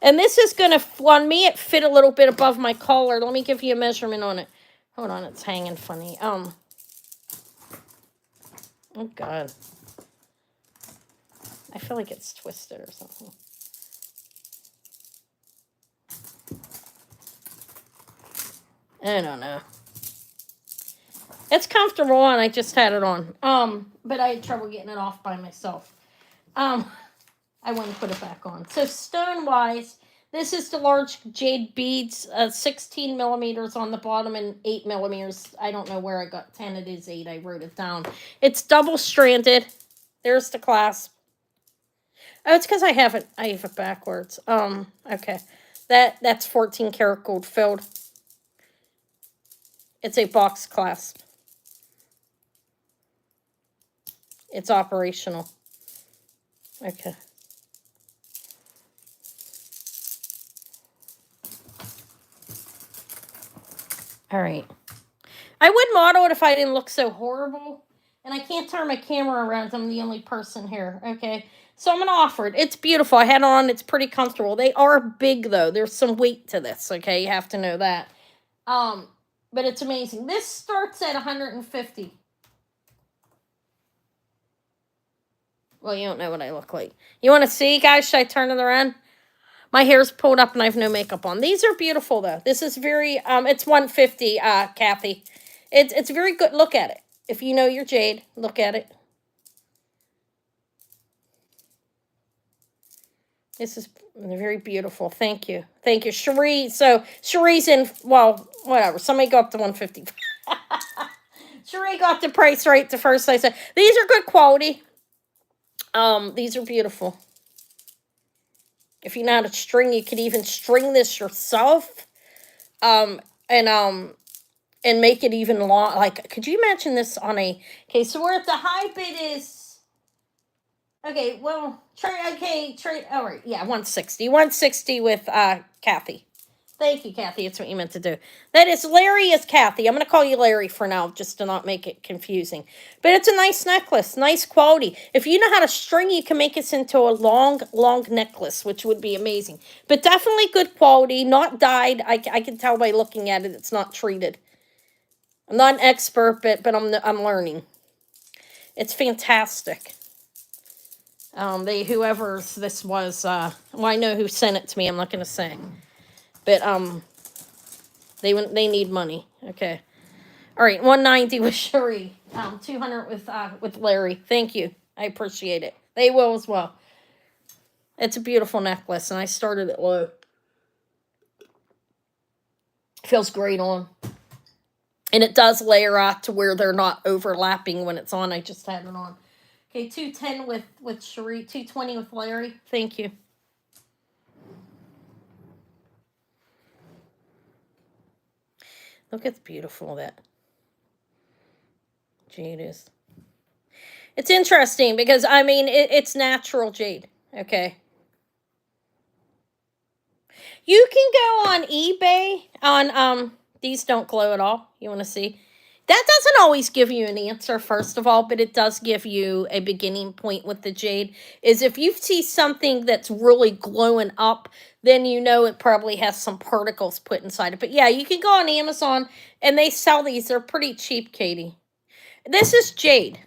Speaker 1: And this is going to, on me, it fit a little bit above my collar. Let me give you a measurement on it. Hold on, it's hanging funny. Oh, God. I feel like it's twisted or something. I don't know. It's comfortable on. I just had it on. But I had trouble getting it off by myself. I wouldn't put it back on. So stone-wise, this is the large jade beads, 16 millimeters on the bottom and 8 millimeters. I don't know where I got 10. It is 8. I wrote it down. It's double-stranded. There's the clasp. Oh, it's because I have it backwards. Okay. That's 14 karat gold filled. It's a box clasp. It's operational. Okay. All right. I would model it if I didn't look so horrible. And I can't turn my camera around. I'm the only person here. Okay. So I'm going to offer it. It's beautiful. I had it on. It's pretty comfortable. They are big, though. There's some weight to this. Okay. You have to know that. But it's amazing. This starts at 150. Well, you don't know what I look like. You want to see, guys? Should I turn it around? My hair's pulled up and I have no makeup on. These are beautiful, though. This is very, it's 150, Kathy. It's very good. Look at it. If you know your jade, look at it. This is very beautiful. Thank you. Thank you, Cherie. So, Cherie's in, well, whatever. Somebody go up to 150. Cherie got the price right the first I said. These are good quality. These are beautiful. If you know how to string, you could even string this yourself. And make it even long. Like, could you imagine this on a... Okay, so we're at the high bid is... Okay, well, all right, yeah, 160. 160 with, Kathy. Thank you, Kathy. It's what you meant to do. That is, Larry is Kathy. I'm going to call you Larry for now, just to not make it confusing. But it's a nice necklace, nice quality. If you know how to string, you can make this into a long, long necklace, which would be amazing. But definitely good quality, not dyed. I can tell by looking at it, it's not treated. I'm not an expert, but I'm learning. It's fantastic. Whoever's this was, well, I know who sent it to me. I'm not gonna say, but they need money. Okay. All right, 190 with Cherie. 200 with Larry. Thank you. I appreciate it. They will as well. It's a beautiful necklace, and I started it low. Feels great on. And it does layer out to where they're not overlapping when it's on. I just had it on. Okay, 210 with Cherie. 220 with Larry. Thank you. Look, it's beautiful that jade is. It's interesting because, I mean, it's natural jade. Okay. You can go on eBay on these don't glow at all. You want to see? That doesn't always give you an answer, first of all, but it does give you a beginning point with the jade. Is if you see something that's really glowing up, then you know it probably has some particles put inside it. But yeah, you can go on Amazon and they sell these. They're pretty cheap, Katie. This is jade.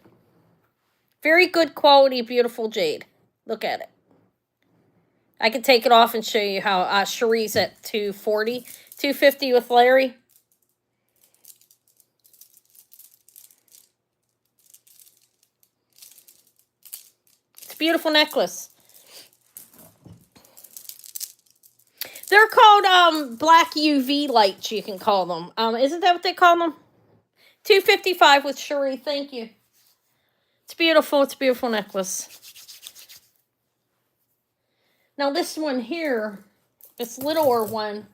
Speaker 1: Very good quality, beautiful jade. Look at it. I can take it off and show you how Cherie's at 240. 250 with Larry. It's a beautiful necklace. They're called black UV lights, you can call them. Isn't that what they call them? 255 with Cherie. Thank you. It's beautiful. It's a beautiful necklace. Now this one here, this littler one,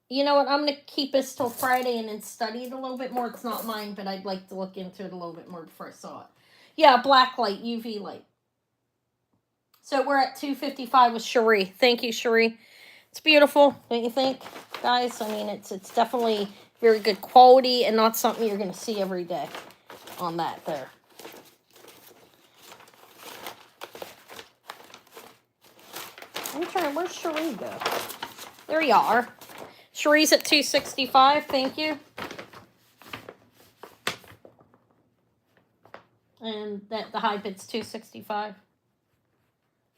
Speaker 1: you know what? I'm going to keep this till Friday and then study it a little bit more. It's not mine, but I'd like to look into it a little bit more before I saw it. Yeah, black light, UV light. So we're at 255 with Cherie. Thank you, Cherie. It's beautiful, don't you think, guys? I mean, it's definitely very good quality and not something you're going to see every day on that there. I'm trying, where's Cherie go? There you are. Cherie's at 265, thank you. And the high bid's 265.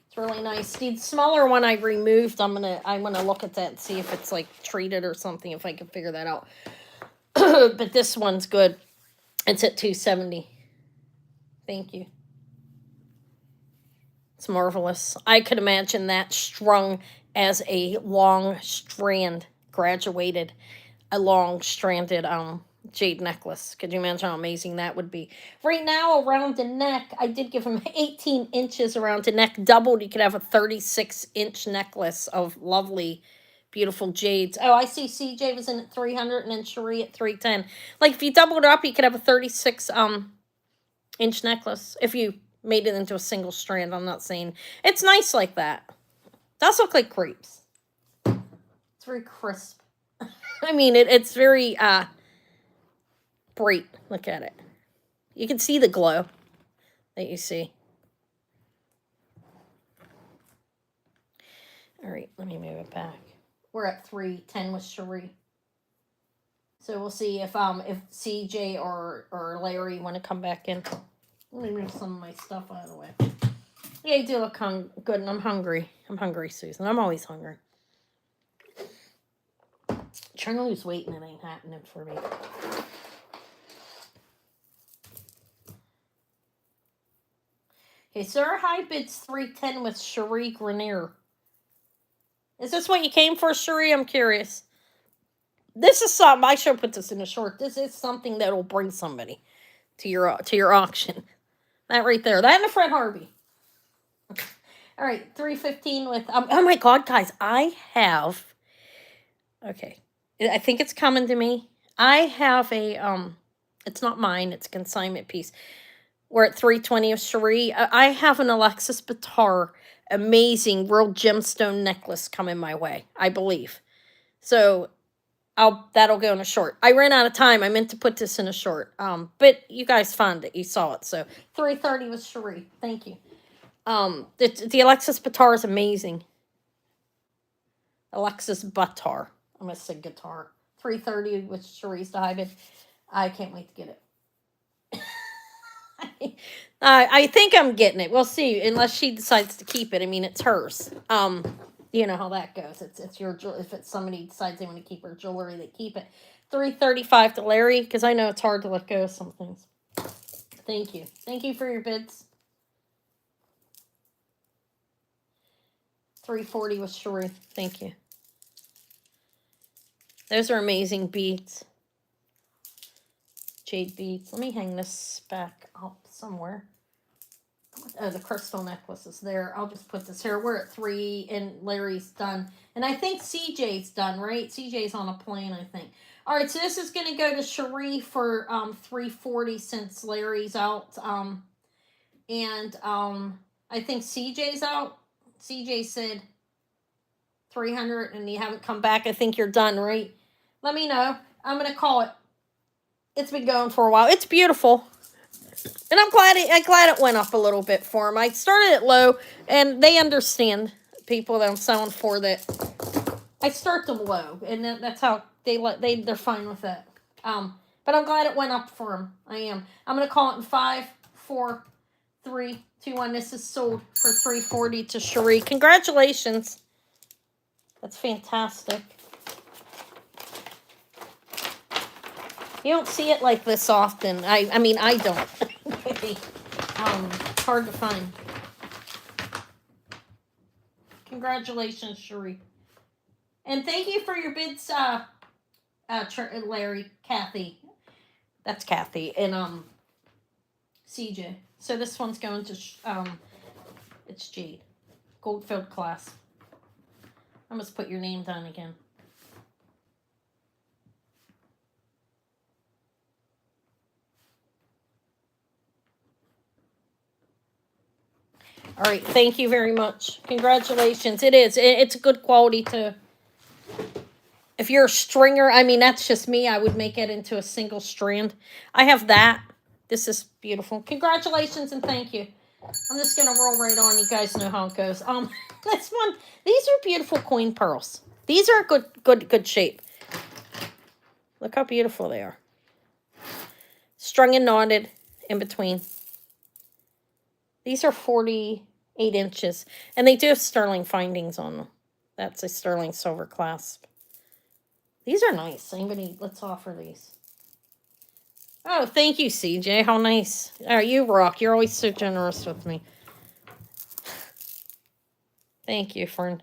Speaker 1: It's really nice. The smaller one I removed, I'm gonna look at that and see if it's like treated or something, if I can figure that out. But this one's good. It's at 270. Thank you. It's marvelous. I could imagine that strung as a long strand, graduated, a long stranded jade necklace. Could you imagine how amazing that would be? Right now, around the neck, I did give him 18 inches around the neck. Doubled, you could have a 36-inch necklace of lovely, beautiful jades. Oh, I see CJ was in at 300 and then Cherie at 310. Like, if you doubled it up, you could have a 36-inch necklace. If you made it into a single strand, I'm not saying. It's nice like that. Does look like crepes. It's very crisp. I mean, it's very, bright. Look at it. You can see the glow that you see. All right, let me move it back. We're at 310 with Cherie. So we'll see if CJ or Larry want to come back in. Let me move some of my stuff out of the way. Yeah, you do look good, and I'm hungry. I'm hungry, Susan. I'm always hungry. I'm trying to lose weight, and it ain't happening for me. Okay, so our high bid's 310 with Cherie Grenier. Is this what you came for, Cherie? I'm curious. This is something, I should put this in a short. This is something that will bring somebody to your auction. That right there. That and a Fred Harvey. All right, 315 with, oh my God, guys, I have, okay, I think it's coming to me. I have a, it's not mine, it's a consignment piece. We're at 320 of Cherie. I have an Alexis Batar amazing real gemstone necklace coming my way, I believe. So that'll go in a short. I ran out of time. I meant to put this in a short. But you guys found it. You saw it. So 330 with Cherie. Thank you. The Alexis Batar is amazing. Alexis Batar. I'm gonna say guitar. 330 with Cherie's to high bid. I can't wait to get it. I think I'm getting it. We'll see. Unless she decides to keep it. I mean, it's hers. You know how that goes. It's your if it's somebody decides they want to keep her jewelry, they keep it. $3.35 to Larry because I know it's hard to let go of some things. Thank you. Thank you for your bids. $3.40 with Cherie. Thank you. Those are amazing beads. Jade beads. Let me hang this back up somewhere. Oh, the crystal necklace is there. I'll just put this here. We're at 3 and Larry's done. And I think CJ's done, right? CJ's on a plane, I think. All right, so this is going to go to Cherie for $3.40 since Larry's out. I think CJ's out. CJ said 300 and you haven't come back. I think you're done, right? Let me know. I'm going to call it. It's been going for a while. It's beautiful. And I'm glad it went up a little bit for them. I started it low, and they understand, people that I'm selling for, that I start them low, and that's how they're fine with that. But I'm glad it went up for them. I am. I'm gonna call it in 5, 4, 3, 2, 1. This is sold for $3.40 to Cherie. Congratulations. That's fantastic. You don't see it like this often. I mean, I don't. It's hard to find. Congratulations, Cherie. And thank you for your bids, Larry, Kathy. That's Kathy. And, CJ. So this one's going to, it's Jade. Gold-filled clasp. I must put your name down again. All right, thank you very much. Congratulations. It is. It's a good quality too. If you're a stringer, I mean, that's just me. I would make it into a single strand. I have that. This is beautiful. Congratulations and thank you. I'm just going to roll right on. You guys know how it goes. This one, these are beautiful coin pearls. These are good shape. Look how beautiful they are. Strung and knotted in between. These are 48 inches. And they do have sterling findings on them. That's a sterling silver clasp. These are nice. Let's offer these. Oh, thank you, CJ. How nice. Oh, you rock. You're always so generous with me. Thank you, Fern.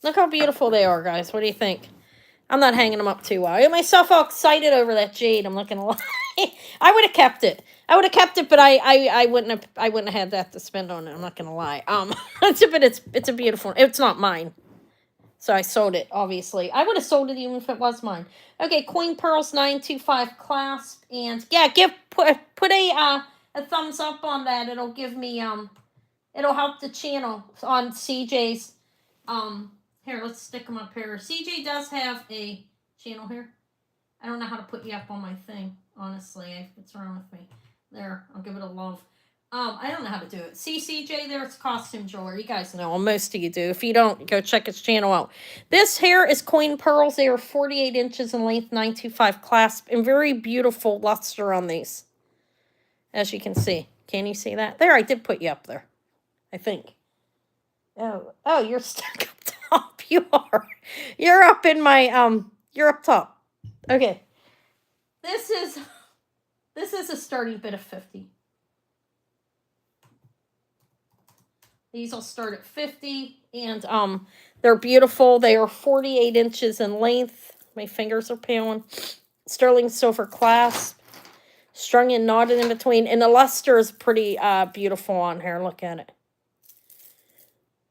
Speaker 1: Look how beautiful they are, guys. What do you think? I'm not hanging them up too well. I get myself all excited over that jade. I'm not gonna lie. I would have kept it. But I wouldn't have had that to spend on it. I'm not gonna lie. It's a beautiful. It's not mine, so I sold it. Obviously, I would have sold it even if it was mine. Okay, Coin Pearls 925 clasp, and yeah, put a thumbs up on that. It'll give me it'll help the channel on CJ's Here, let's stick them up here. CJ does have a channel here. I don't know how to put you up on my thing, honestly. What's wrong with me? There, I'll give it a love. I don't know how to do it. See, CJ, there's costume jewelry. You guys know, most of you do. If you don't, go check his channel out. This here is Coin Pearls. They are 48 inches in length, 925 clasp, and very beautiful luster on these, as you can see. Can you see that? There, I did put you up there, I think. Oh, you're stuck up top. You are. You're up in my, you're up top. Okay. This is a starting bid of 50. These will start at 50, and they're beautiful. They are 48 inches in length. My fingers are peeling. Sterling silver clasp, strung and knotted in between, and the luster is pretty beautiful on here. Look at it.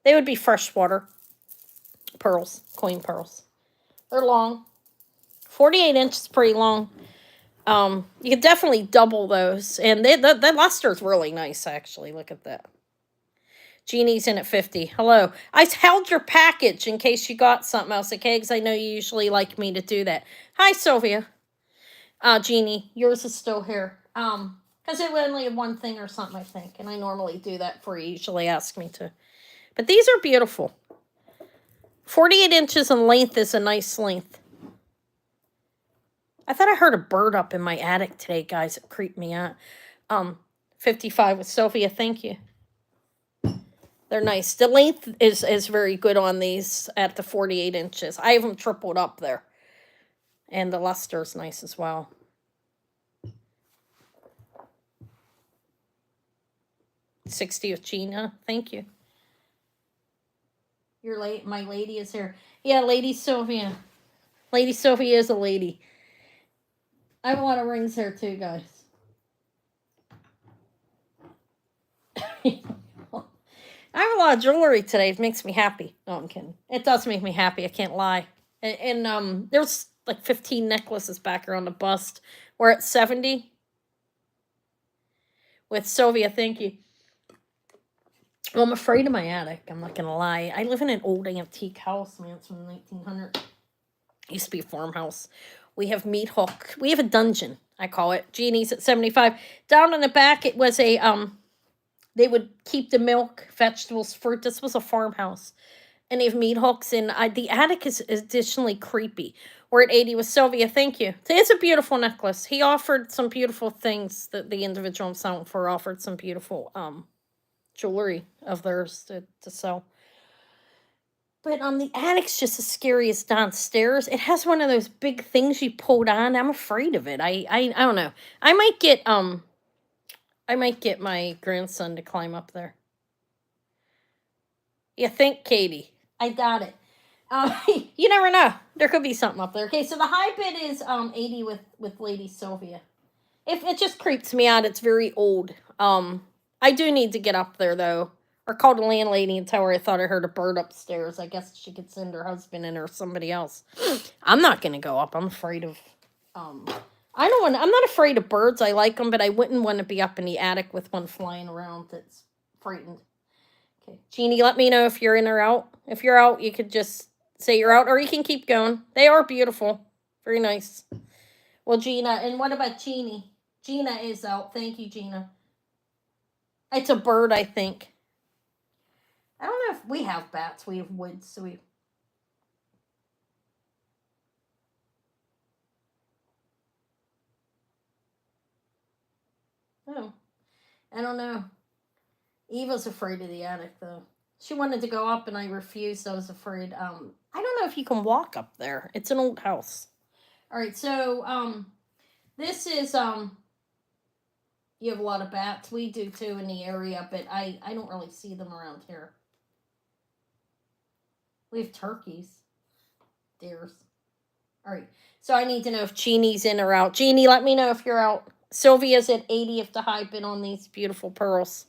Speaker 1: They would be freshwater pearls, coin pearls. They're long. 48 inches is pretty long. You could definitely double those, and the luster is really nice. Actually, look at that. Jeannie's in at 50. Hello. I held your package in case you got something else, okay? Because I know you usually like me to do that. Hi, Sylvia. Jeannie, yours is still here. Because it only had one thing or something, I think. And I normally do that for you. Usually ask me to. But these are beautiful. 48 inches in length is a nice length. I thought I heard a bird up in my attic today, guys. It creeped me out. 55 with Sophia. Thank you. They're nice. The length is very good on these at the 48 inches. I have them tripled up there. And the luster is nice as well. $60 with Gina. Thank you. My lady is here. Yeah, Lady Sylvia. Lady Sophia is a lady. I have a lot of rings here too, guys. I have a lot of jewelry today. It makes me happy. No, I'm kidding. It does make me happy. I can't lie. And there's like 15 necklaces back around the bust. We're at 70 with Sylvia. Thank you. Well, I'm afraid of my attic. I'm not gonna lie. I live in an old antique house, man. It's from the 1900s. It used to be a farmhouse. We have meat hook. We have a dungeon, I call it. Jeannie's at 75. Down in the back, it was a they would keep the milk, vegetables, fruit. This was a farmhouse. And they have meat hooks, and the attic is additionally creepy. We're at 80 with Sylvia. Thank you. It's a beautiful necklace. He offered some beautiful things that the individual I'm selling for offered some beautiful jewelry of theirs to sell. But the attic's just as scary as downstairs. It has one of those big things you pulled on. I'm afraid of it. I don't know. I might get my grandson to climb up there. You think, Katie? I doubt it. You never know. There could be something up there. Okay, so the high bid is 80 with Lady Sylvia. If it just creeps me out, it's very old. I do need to get up there though, or call the landlady and tell her I thought I heard a bird upstairs. I guess she could send her husband in or somebody else. I'm not gonna go up. I'm afraid of. I'm not afraid of birds. I like them, but I wouldn't want to be up in the attic with one flying around that's frightened. Okay, Jeannie, let me know if you're in or out. If you're out, you could just say you're out, or you can keep going. They are beautiful. Very nice. Well, Gina, and what about Jeannie? Gina is out. Thank you, Gina. It's a bird, I think. I don't know if we have bats. We have woods, so we... Oh, I don't know. Eva's afraid of the attic, though. She wanted to go up, and I refused. I was afraid. I don't know if you can walk up there. It's an old house. All right, so this is you have a lot of bats. We do too in the area, but I don't really see them around here. We have turkeys, deers. All right, so I need to know if Jeannie's in or out. Jeannie, let me know if you're out. Sylvia's at 80 if the high bid on these beautiful pearls.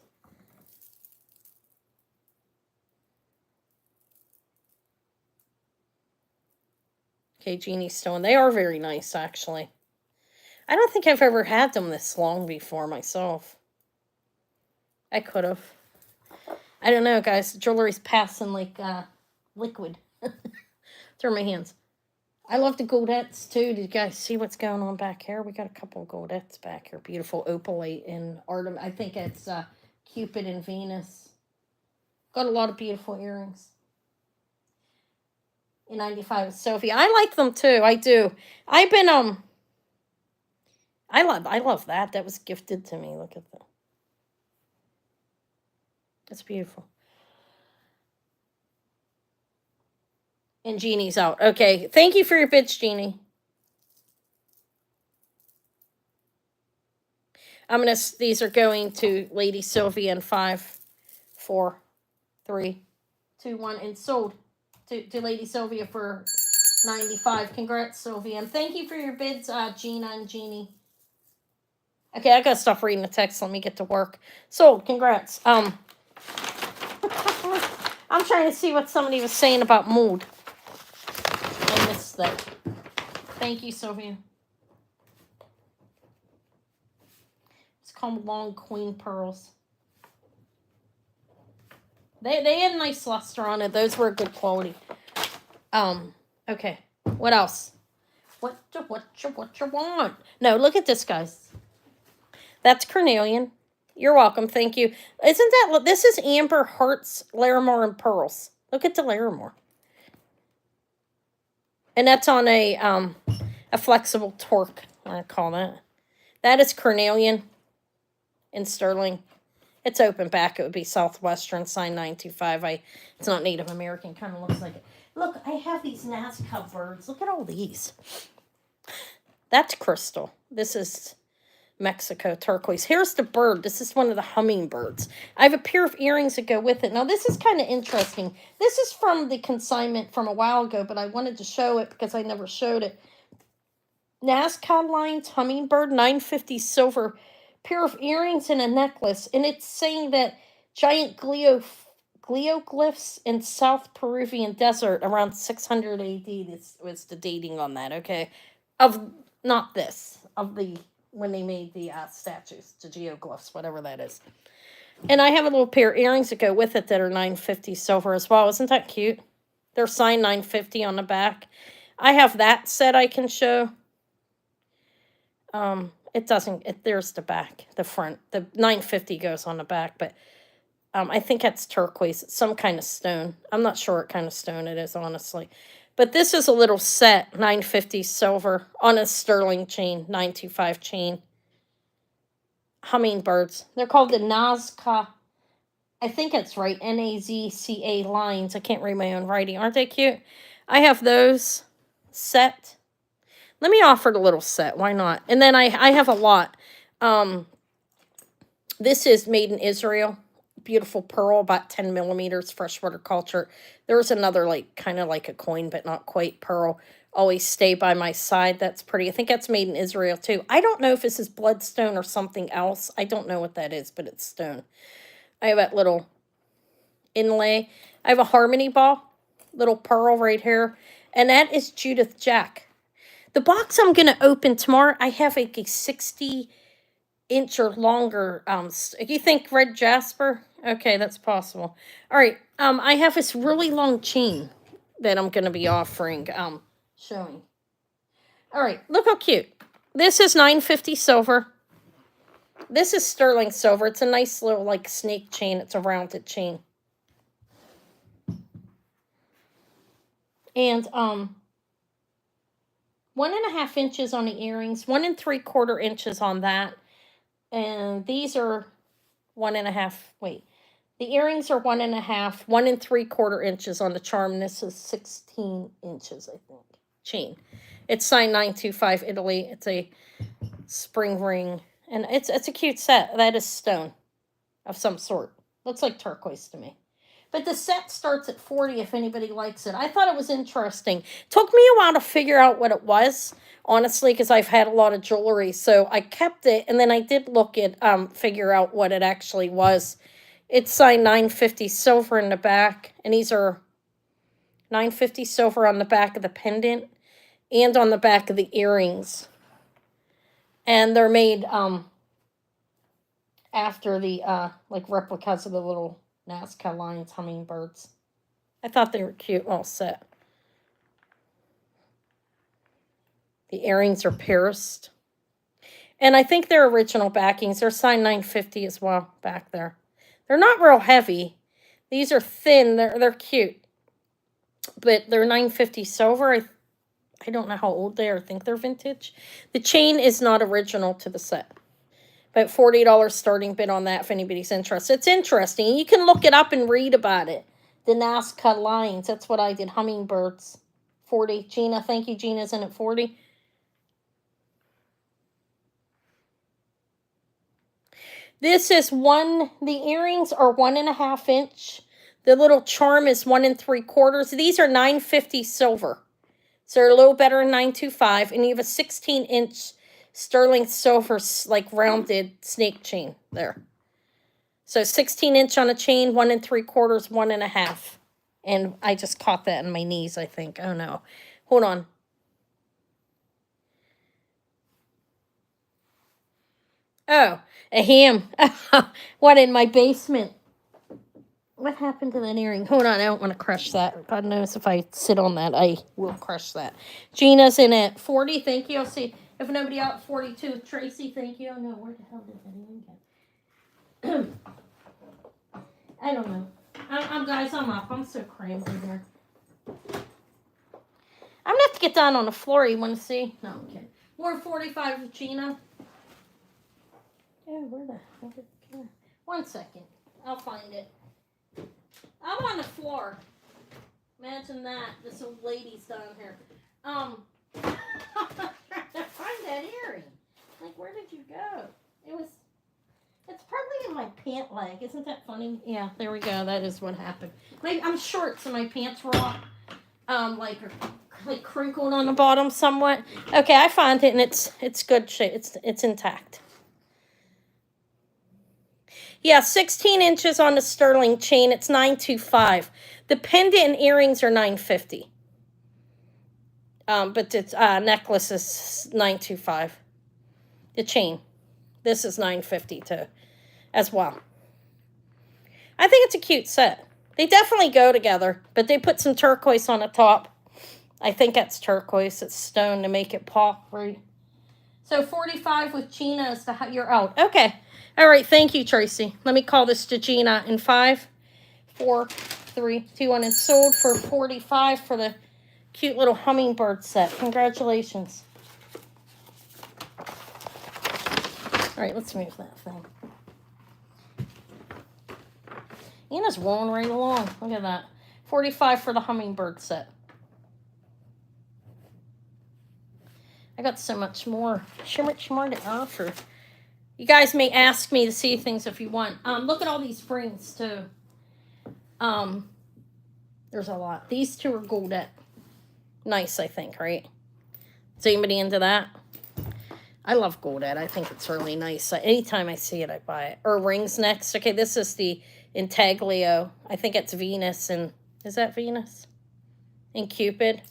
Speaker 1: Okay, Jeannie's still. They are very nice, actually. I don't think I've ever had them this long before myself. I could have. I don't know, guys. Jewelry's passing like liquid through my hands. I love the goldettes, too. Did you guys see what's going on back here? We got a couple of goldettes back here. Beautiful opalite and Artem. I think it's Cupid and Venus. Got a lot of beautiful earrings. In 95 with Sophie. I like them, too. I do. I've been, I love that. That was gifted to me. Look at that. That's beautiful. And Jeannie's out. Okay. Thank you for your bits, Jeannie. These are going to Lady Sylvia in 5, 4, 3, 2, 1, and sold to Lady Sylvia for 95. Congrats, Sylvia. And thank you for your bids, Gina and Jeannie. Okay, I gotta stop reading the text. Let me get to work. Sold. Congrats. I'm trying to see what somebody was saying about mold. I missed that. Thank you, Sylvia. It's called Long Queen Pearls. They had a nice luster on it. Those were good quality. Okay. What else? What you want? No, look at this, guys. That's Carnelian. You're welcome. Thank you. This is Amber Hearts, Larimore, and Pearls. Look at the Larimore. And that's on a flexible torque, I call that. That is Carnelian. in sterling. It's open back. It would be Southwestern, sign 925. It's not Native American. Kind of looks like it. Look, I have these Nazca birds. Look at all these. That's crystal. This is Mexico turquoise. Here's the bird. This is one of the hummingbirds. I have a pair of earrings that go with it. Now, this is kind of interesting. This is from the consignment from a while ago, but I wanted to show it because I never showed it. Nazca Lines hummingbird, 950 silver, pair of earrings and a necklace. And it's saying that giant glyoglyphs in South Peruvian desert around 600 AD. This was the dating on that, okay? Of, not this, of the, when they made the statues, the geoglyphs, whatever that is. And I have a little pair of earrings that go with it that are 950 silver as well. Isn't that cute? They're signed 950 on the back. I have that set I can show. It doesn't, there's the back, the front. The 950 goes on the back, but I think that's turquoise. It's some kind of stone. I'm not sure what kind of stone it is, honestly. But this is a little set, 950 silver, on a sterling chain, 925 chain. Hummingbirds. They're called the Nazca, I think it's right, Nazca lines. I can't read my own writing. Aren't they cute? I have those set. Let me offer the little set. Why not? And then I have a lot. This is made in Israel. Beautiful pearl, about 10 millimeters, freshwater culture. There's another, like, kind of like a coin, but not quite pearl. Always stay by my side. That's pretty. I think that's made in Israel, too. I don't know if this is bloodstone or something else. I don't know what that is, but it's stone. I have that little inlay. I have a harmony ball, little pearl right here. And that is Judith Jack. The box I'm going to open tomorrow, I have like a 60-inch or longer. You think red jasper? Okay, that's possible. All right, I have this really long chain that I'm going to be offering, showing. All right, look how cute. This is 950 silver. This is sterling silver. It's a nice little, like, snake chain. It's a rounded chain. And, 1.5 inches on the earrings, 1 3/4 inches on that. And these are 1.5, wait. The earrings are 1.5, 1 3/4 inches on the charm. This is 16 inches, I think. Chain. It's signed 925 Italy. It's a spring ring. And it's a cute set. That is stone of some sort. Looks like turquoise to me. But the set starts at 40 if anybody likes it. I thought it was interesting. Took me a while to figure out what it was, honestly, because I've had a lot of jewelry. So I kept it, and then I did look at, figure out what it actually was. It's signed 950 silver in the back, and these are 950 silver on the back of the pendant and on the back of the earrings. And they're made after the, like, replicas of the little Nazca Lines hummingbirds. I thought they were cute, all set. The earrings are pierced. And I think they're original backings. They're signed 950 as well, back there. They're not real heavy. These are thin. They're cute. But they're 950 silver. I don't know how old they are. I think they're vintage. The chain is not original to the set. But $40 starting bid on that if anybody's interested. It's interesting. You can look it up and read about it. The Nazca Lines. That's what I did. Hummingbirds. 40. Gina, thank you. Gina's in at 40. This is the earrings are 1.5 inch. The little charm is 1 3/4. These are 950 silver. So they're a little better than 925. And you have a 16-inch sterling silver, like, rounded snake chain there. So 16-inch on a chain, 1 3/4, 1.5. And I just caught that in my knees, I think. Oh, no. Hold on. Oh, a ham. What, in my basement? What happened to that earring? Hold on, I don't want to crush that. God knows if I sit on that, I will crush that. Gina's in at 40. Thank you. I'll see if nobody out at 42. Tracy, thank you. Oh, no, where the hell did that earring go? I don't know. Guys, I'm up. I'm so cramped in here. I'm going to have to get down on the floor. You want to see? No, I'm kidding. More 45 with Gina. Oh. where the heck did it go? 1 second. I'll find it. I'm on the floor. Imagine that. This old lady's down here. I'm trying to find that earring. Like, where did you go? It's probably in my pant leg. Isn't that funny? Yeah, there we go. That is what happened. I'm short, so my pants were all, like crinkled on the bottom somewhat. Okay, I found it, and it's good shape. It's intact. Yeah, 16 inches on the sterling chain. It's $925. The pendant and earrings are $950. But the necklace is $925. The chain. This is $950 too, as well. I think it's a cute set. They definitely go together, but they put some turquoise on the top. I think that's turquoise. It's stone to make it pop, right? So 45 with Gina is you're out. Okay. All right. Thank you, Tracy. Let me call this to Gina in 5, 4, 3, 2, 1, and sold for 45 for the cute little hummingbird set. Congratulations. All right, let's move that thing. Anna's rolling right along. Look at that. 45 for the hummingbird set. I got so much more. So much more to offer. You guys may ask me to see things if you want. Look at all these rings too. There's a lot. These two are goldette. Nice, I think, right? Is anybody into that? I love goldette. I think it's really nice. Anytime I see it, I buy it. Or rings next. Okay, this is the Intaglio. I think it's Venus and... Is that Venus? And Cupid.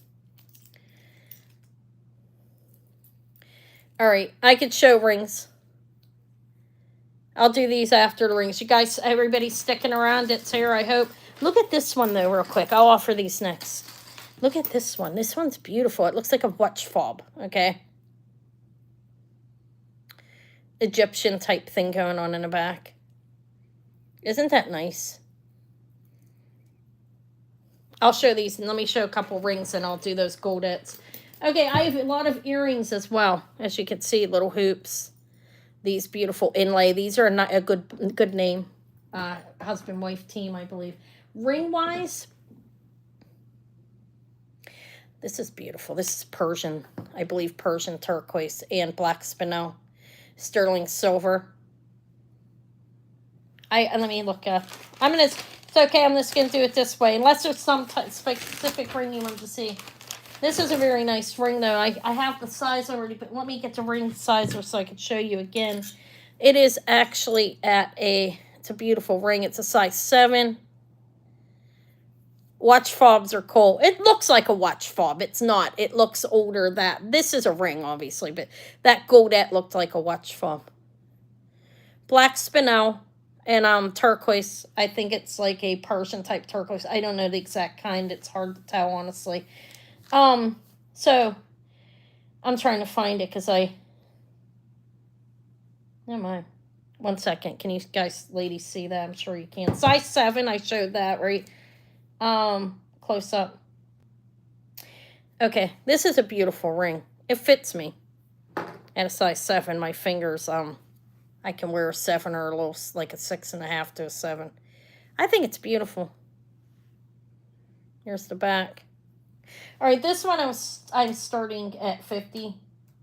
Speaker 1: All right, I could show rings. I'll do these after the rings. You guys, everybody's sticking around. It's here, I hope. Look at this one, though, real quick. I'll offer these next. Look at this one. This one's beautiful. It looks like a watch fob, okay? Egyptian type thing going on in the back. Isn't that nice? I'll show these, and let me show a couple rings, and I'll do those goldettes. Okay, I have a lot of earrings as well. As you can see, little hoops. These beautiful inlay. These are a good name. Husband-wife team, I believe. Ring-wise, this is beautiful. This is Persian. I believe Persian turquoise and black spinel. Sterling silver. Let me look up. It's okay, I'm just going to do it this way. Unless there's some specific ring you want to see. This is a very nice ring, though. I have the size already, but let me get the ring size so I can show you again. It is actually it's a beautiful ring. It's a size 7. Watch fobs are cool. It looks like a watch fob. It's not. It looks older. This is a ring, obviously, but that goldette looked like a watch fob. Black spinel and turquoise. I think it's like a Persian type turquoise. I don't know the exact kind. It's hard to tell, honestly. So I'm trying to find it because never mind. 1 second. Can you guys, ladies, see that? I'm sure you can. Size 7. I showed that, right? Close up. Okay, this is a beautiful ring. It fits me. At a size 7, my fingers, I can wear a 7 or a little, like a 6.5 to a 7. I think it's beautiful. Here's the back. All right, this one I'm starting at 50.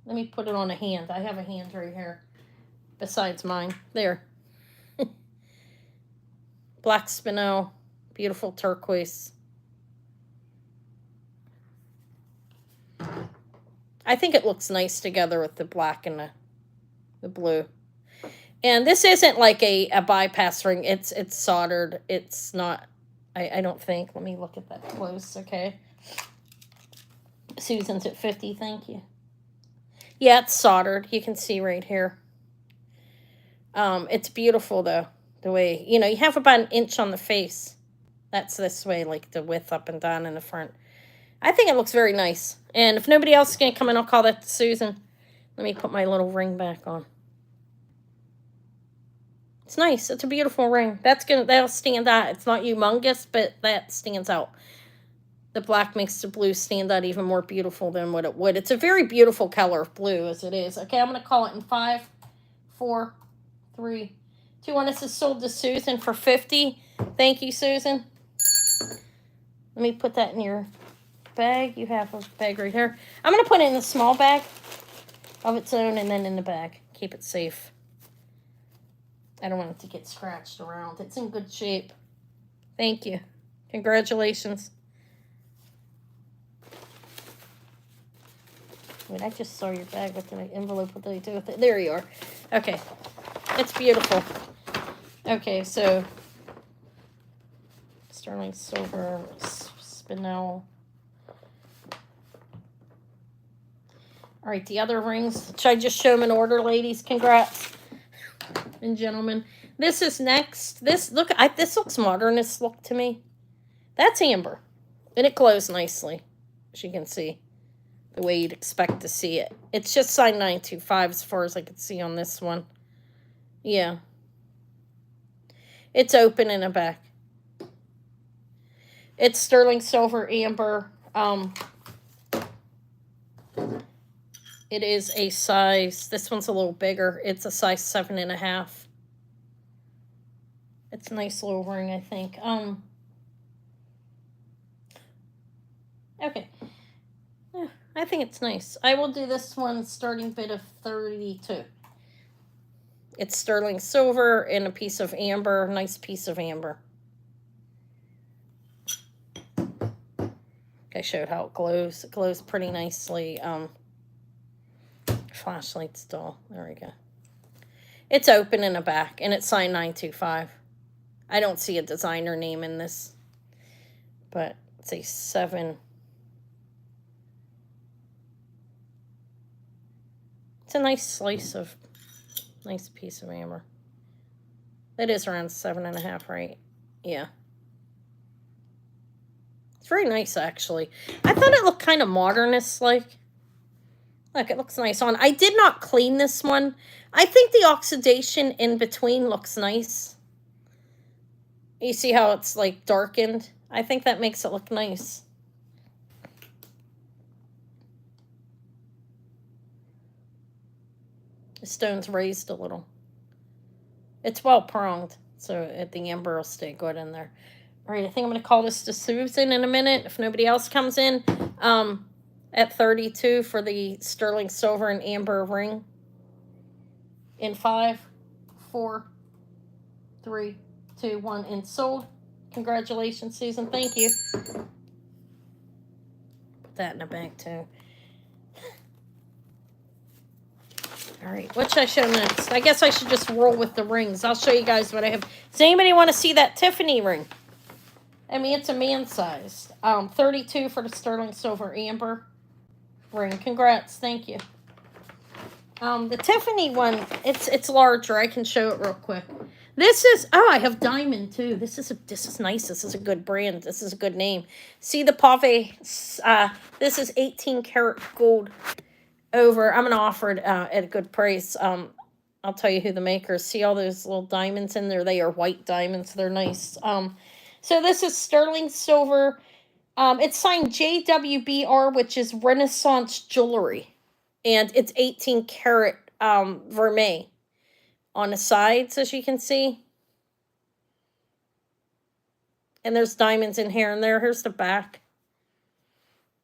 Speaker 1: Let me put it on a hand. I have a hand right here. Besides mine. There. Black spinel. Beautiful turquoise. I think it looks nice together with the black and the blue. And this isn't like a bypass ring. It's soldered. It's not, I don't think. Let me look at that close, okay? Susan's at 50, thank you. Yeah, it's soldered. You can see right here. It's beautiful, though. The way, you have about 1 inch on the face. That's this way, like the width up and down in the front. I think it looks very nice. And if nobody else is going to come in, I'll call that to Susan. Let me put my little ring back on. It's nice. It's a beautiful ring. That'll stand out. It's not humongous, but that stands out. The black makes the blue stand out even more beautiful than what it would. It's a very beautiful color of blue as it is. Okay, I'm going to call it in 5, 4, 3, 2, 1. This is sold to Susan for $50. Thank you, Susan. Let me put that in your bag. You have a bag right here. I'm going to put it in a small bag of its own and then in the bag. Keep it safe. I don't want it to get scratched around. It's in good shape. Thank you. Congratulations. Wait, I just saw your bag with the envelope. What did I do with it? There you are. Okay. It's beautiful. Okay, so sterling silver, spinel. All right, the other rings. Should I just show them in order, ladies? Congrats. And gentlemen, this is next. This looks modern. This look to me. That's amber, and it glows nicely, as you can see, the way you'd expect to see it. It's just signed 925 as far as I can see on this one. Yeah, it's open in the back. It's sterling silver amber. It is a size, this one's a little bigger. It's a size 7.5. It's a nice little ring, I think. Okay. Yeah, I think it's nice. I will do this one starting bid of 32. It's sterling silver and a piece of amber, nice piece of amber. I showed how it glows. It glows pretty nicely. Flashlight still. There we go. It's open in the back, and it's signed 925. I don't see a designer name in this, but it's a 7. It's a nice slice of, nice piece of amber. That is around 7.5, right? Yeah. It's very nice, actually. I thought it looked kind of modernist-like. Look, it looks nice on. I did not clean this one. I think the oxidation in between looks nice. You see how it's like darkened? I think that makes it look nice. The stone's raised a little. It's well pronged, so the amber will stay good in there. All right, I think I'm going to call this to Susan in a minute if nobody else comes in. At 32 for the sterling silver and amber ring. In 5, 4, 3, 2, 1, and sold. Congratulations, Susan. Thank you. Put that in the bag too. All right, what should I show next? I guess I should just roll with the rings. I'll show you guys what I have. Does anybody want to see that Tiffany ring? I mean, it's a man-sized. 32 for the sterling silver amber ring. Congrats. Thank you. The Tiffany one, it's larger. I can show it real quick. This is, oh, I have diamond too. This is nice. This is a good brand. This is a good name. See the pave. This is 18 karat gold over. I'm gonna offer it at a good price. I'll tell you who the maker is. See all those little diamonds in there? They are white diamonds. They're nice. So this is sterling silver. It's signed JWBR, which is Renaissance Jewelry. And it's 18 karat vermeil on the sides, as you can see. And there's diamonds in here and there. Here's the back.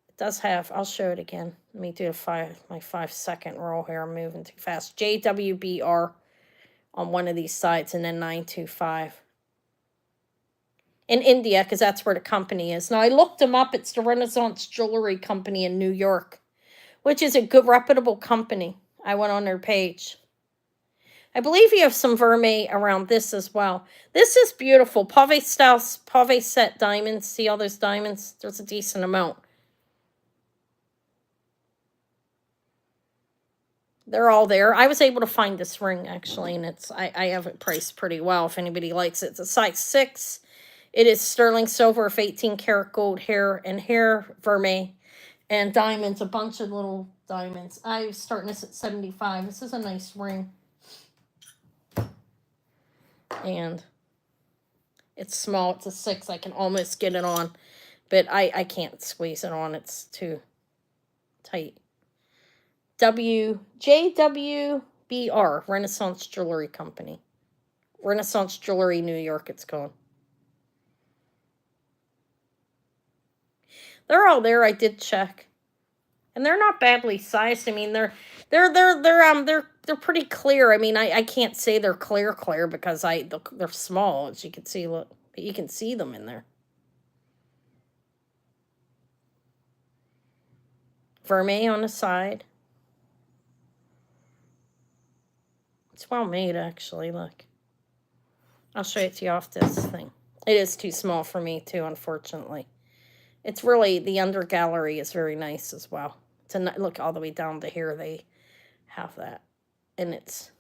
Speaker 1: It does have, I'll show it again. Let me do my 5-second roll here. I'm moving too fast. JWBR on one of these sides and then 925. In India, because that's where the company is. Now, I looked them up. It's the Renaissance Jewelry Company in New York, which is a good, reputable company. I went on their page. I believe you have some vermeil around this as well. This is beautiful. Pave style, pave set diamonds. See all those diamonds? There's a decent amount. They're all there. I was able to find this ring, actually, and I have it priced pretty well if anybody likes it. It's a size 6. It is sterling silver of 18 karat gold hair vermeil. And diamonds, a bunch of little diamonds. I was starting this at 75. This is a nice ring. And it's small. It's a 6. I can almost get it on. But I can't squeeze it on. It's too tight. JWBR BR, Renaissance Jewelry Company. Renaissance Jewelry, New York, it's called. They're all there. I did check, and they're not badly sized. I mean, they're pretty clear. I mean, I can't say they're clear because they're small, as you can see. Look, but you can see them in there. Vermeil on the side. It's well made, actually. Look, I'll show it to you off this thing. It is too small for me, too, unfortunately. It's really, the under gallery is very nice as well. To look all the way down to here, they have that. And it's...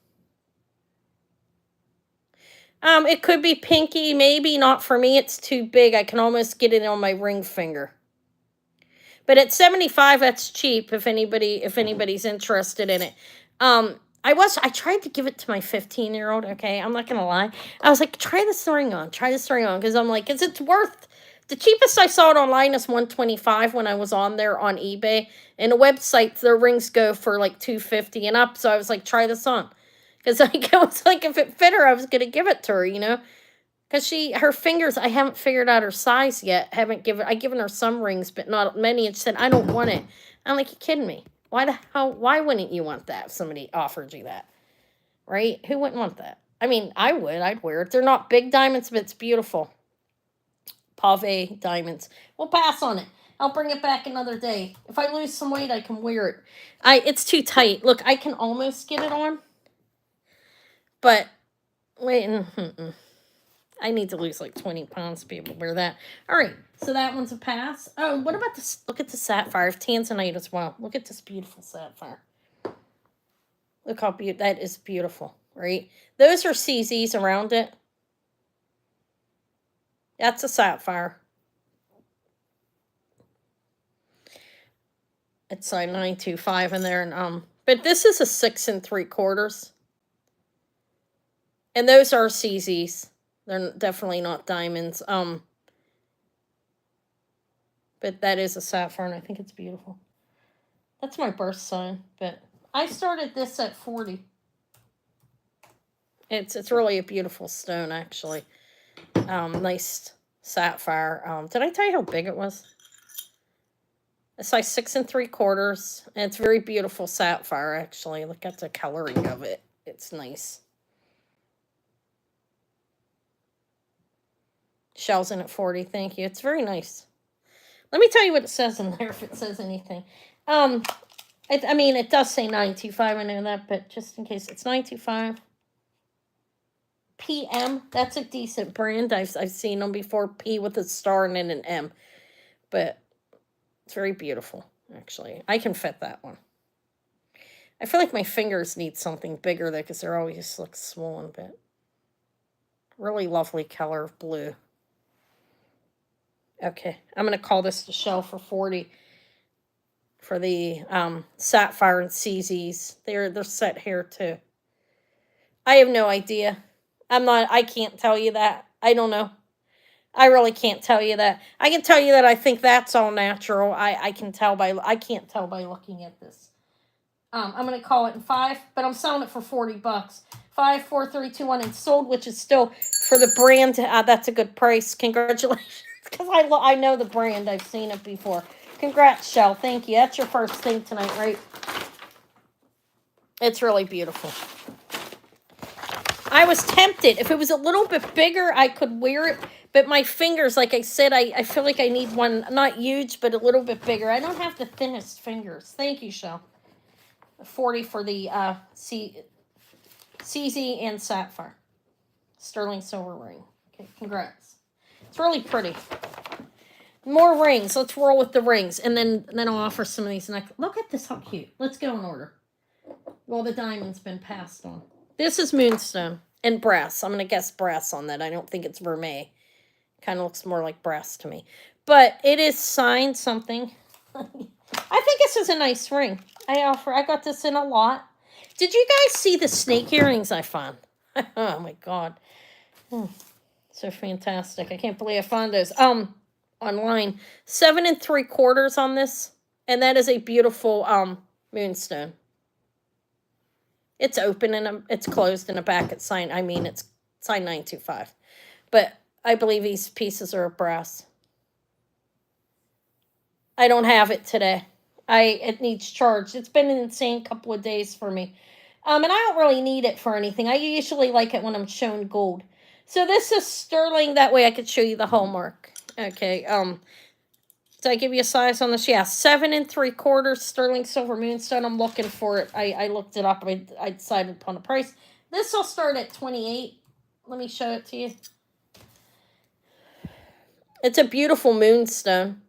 Speaker 1: it could be pinky, maybe. Not for me, it's too big. I can almost get it on my ring finger. But at $75, that's cheap if anybody's interested in it. I tried to give it to my 15-year-old, okay? I'm not gonna lie. I was like, try this ring on, because I'm like, it's worth... The cheapest I saw it online is $125 when I was on there on eBay. And the website, their rings go for like $250 and up. So I was like, try this on. Because like, I was like, if it fit her, I was going to give it to her, you know. Because her fingers, I haven't figured out her size yet. I've given her some rings, but not many. And she said, I don't want it. I'm like, you kidding me? Why wouldn't you want that if somebody offered you that? Right? Who wouldn't want that? I mean, I would. I'd wear it. They're not big diamonds, but it's beautiful. Pave diamonds. We'll pass on it. I'll bring it back another day. If I lose some weight, I can wear it. It's too tight. Look, I can almost get it on. But, wait. I need to lose like 20 pounds to be able to wear that. All right. So that one's a pass. Oh, what about this? Look at the sapphire. Tanzanite as well. Look at this beautiful sapphire. Look how beautiful. That is beautiful, right? Those are CZs around it. That's a sapphire. It's like 925 in there, and but this is a 6 3/4. And those are CZs. They're definitely not diamonds. But that is a sapphire, and I think it's beautiful. That's my birth sign, but I started this at 40. It's really a beautiful stone, actually. Nice sapphire. Did I tell you how big it was? It's like 6 3/4, and it's very beautiful sapphire, actually. Look at the coloring of it. It's nice. Shells in at 40, thank you. It's very nice. Let me tell you what it says in there, if it says anything. I mean, it does say 925, I know that, but just in case, it's 925. PM, that's a decent brand. I've seen them before. P with a star and then an M. But it's very beautiful, actually. I can fit that one. I feel like my fingers need something bigger, though, because they're always look swollen, but really lovely color of blue. Okay, I'm going to call this the shell for 40 for the sapphire and CZs. They're set here, too. I have no idea. I can't tell you that. I don't know. I really can't tell you that. I can tell you that I think that's all natural. I can't tell by looking at this. I'm gonna call it in 5, but I'm selling it for $40. 5, 4, 3, 2, 1, and sold, which is still for the brand. That's a good price. Congratulations, because I know the brand. I've seen it before. Congrats, Shell. Thank you. That's your first thing tonight, right? It's really beautiful. I was tempted. If it was a little bit bigger, I could wear it. But my fingers, like I said, I feel like I need one, not huge, but a little bit bigger. I don't have the thinnest fingers. Thank you, Shell. 40 for the CZ and sapphire. Sterling silver ring. Okay, congrats. It's really pretty. More rings. Let's roll with the rings. And then I'll offer some of these. Look at this, how cute. Let's go in order. Well, the diamond's been passed on. This is moonstone and brass. I'm going to guess brass on that. I don't think it's vermeil. Kind of looks more like brass to me. But it is signed something. I think this is a nice ring. I got this in a lot. Did you guys see the snake earrings I found? Oh, my God. So fantastic. I can't believe I found those. Online. 7 3/4 on this. And that is a beautiful moonstone. It's open and it's closed in the back. It's signed. I mean, it's signed 925. But I believe these pieces are brass. I don't have it today. It needs charged. It's been an insane couple of days for me. And I don't really need it for anything. I usually like it when I'm shown gold. So this is sterling. That way I could show you the hallmark. Okay. Did I give you a size on this? Yeah, 7 3/4 sterling silver moonstone. I'm looking for it. I looked it up. I decided upon a price. This will start at 28. Let me show it to you. It's a beautiful moonstone,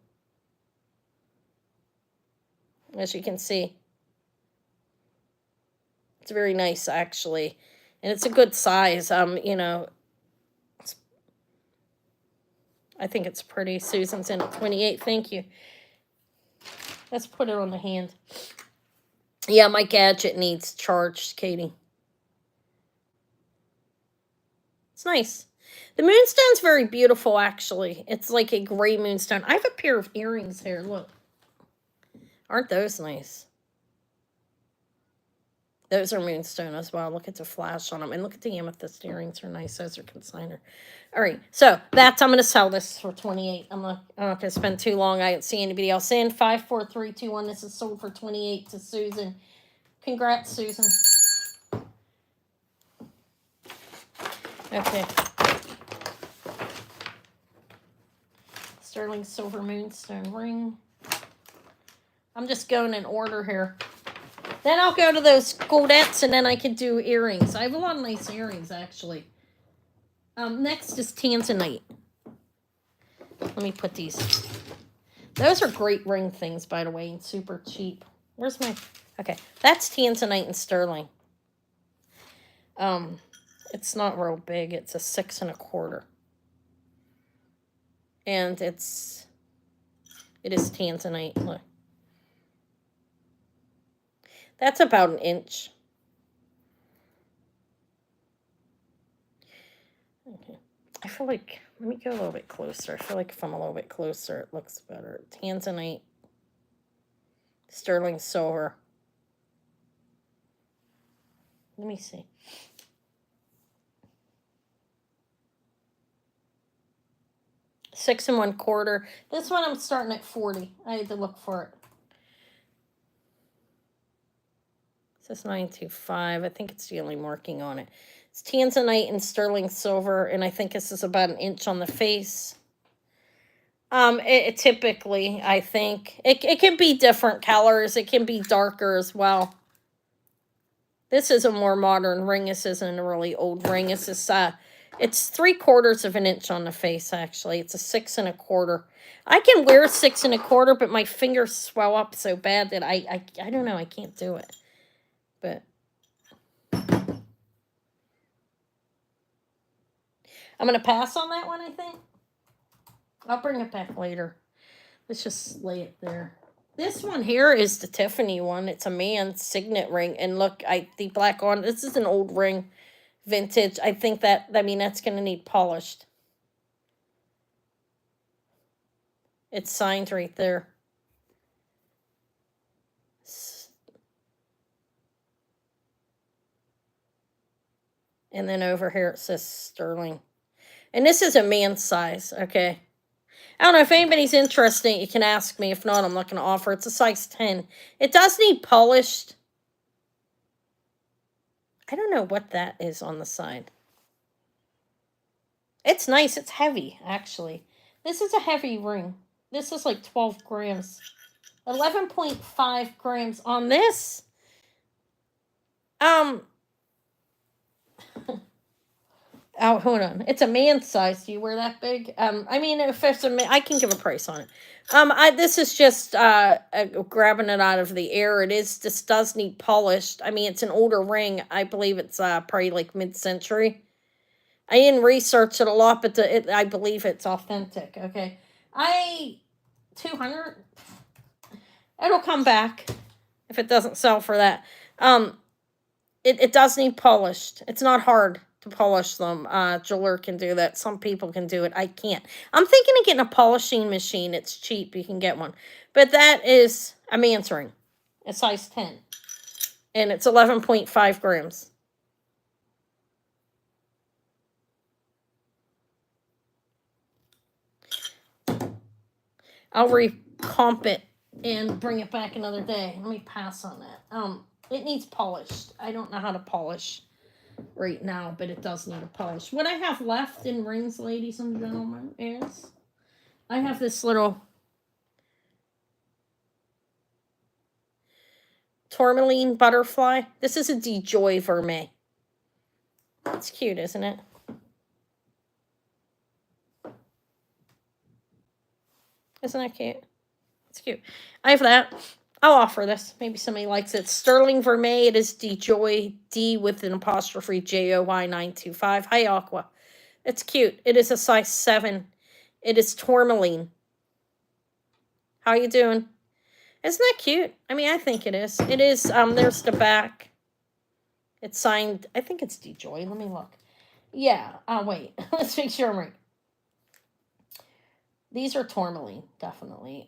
Speaker 1: as you can see. It's very nice, actually, and it's a good size. I think it's pretty. Susan's in at 28. Thank you. Let's put it on the hand. Yeah, my gadget needs charged, Katie. It's nice. The moonstone's very beautiful, actually. It's like a gray moonstone. I have a pair of earrings here. Look. Aren't those nice? Those are moonstone as well. Look at the flash on them. And look at the amethyst earrings are nice. Those are consignor. All right. So I'm going to sell this for 28. I'm not going to spend too long. I don't see anybody else in. 5, 4, 3, 2, 1. This is sold for 28 to Susan. Congrats, Susan. Okay. Sterling silver moonstone ring. I'm just going in order here. Then I'll go to those goldettes, and then I can do earrings. I have a lot of nice earrings, actually. Next is tanzanite. Let me put these. Those are great ring things, by the way, and super cheap. Where's my... Okay, that's tanzanite and sterling. It's not real big. It's a 6 1/4. And it is tanzanite. Look. That's about an inch. Okay. I feel like, let me go a little bit closer. I feel like if I'm a little bit closer, it looks better. Tanzanite, sterling silver. Let me see. $6 1/4. This one I'm starting at 40. I had to look for it. This is 925. I think it's the only marking on it. It's tanzanite and sterling silver, and I think this is about an inch on the face. It typically, I think it can be different colors. It can be darker as well. This is a more modern ring. This isn't a really old ring. This is it's 3/4 of an inch on the face. Actually, it's a 6 1/4. I can wear 6 1/4, but my fingers swell up so bad that I don't know. I can't do it. But I'm going to pass on that one, I think. I'll bring it back later. Let's just lay it there. This one here is the Tiffany one. It's a man's signet ring. And look, the black on. This is an old ring. Vintage. I think that's going to need polished. It's signed right there. And then over here it says sterling. And this is a man's size, okay? I don't know if anybody's interested, you can ask me. If not, I'm not going to offer. It's a size 10. It does need polished. I don't know what that is on the side. It's nice. It's heavy, actually. This is a heavy ring. This is like 12 grams. 11.5 grams on this. Oh, hold on. It's a man's size. Do you wear that big? I mean, if it's a man, I can give a price on it. This is just grabbing it out of the air. This does need polished. I mean, it's an older ring. I believe it's probably like mid-century. I didn't research it a lot, but I believe it's authentic. Okay. 200. It'll come back if it doesn't sell for that. It does need polished. It's not hard to polish them. Jeweler can do that. Some people can do it. I can't. I'm thinking of getting a polishing machine. It's cheap. You can get one. But that is a man's ring. A size 10. And it's 11.5 grams. I'll recomp it and bring it back another day. Let me pass on that. It needs polished. I don't know how to polish right now, but it does need a polish. What I have left in rings, ladies and gentlemen, is I have this little tourmaline butterfly. This is a DeJoy Vermeil. It's cute, isn't it? Isn't that cute? It's cute. I have that. I'll offer this. Maybe somebody likes it. Sterling Vermeil. It is DeJoy, D with an apostrophe, JOY 925. Hi, Aqua. It's cute. It is a size 7. It is tourmaline. How you doing? Isn't that cute? I mean, I think it is. It is. There's the back. It's signed. I think it's DeJoy. Let me look. Yeah. Wait. Let's make sure I'm right. These are tourmaline, definitely.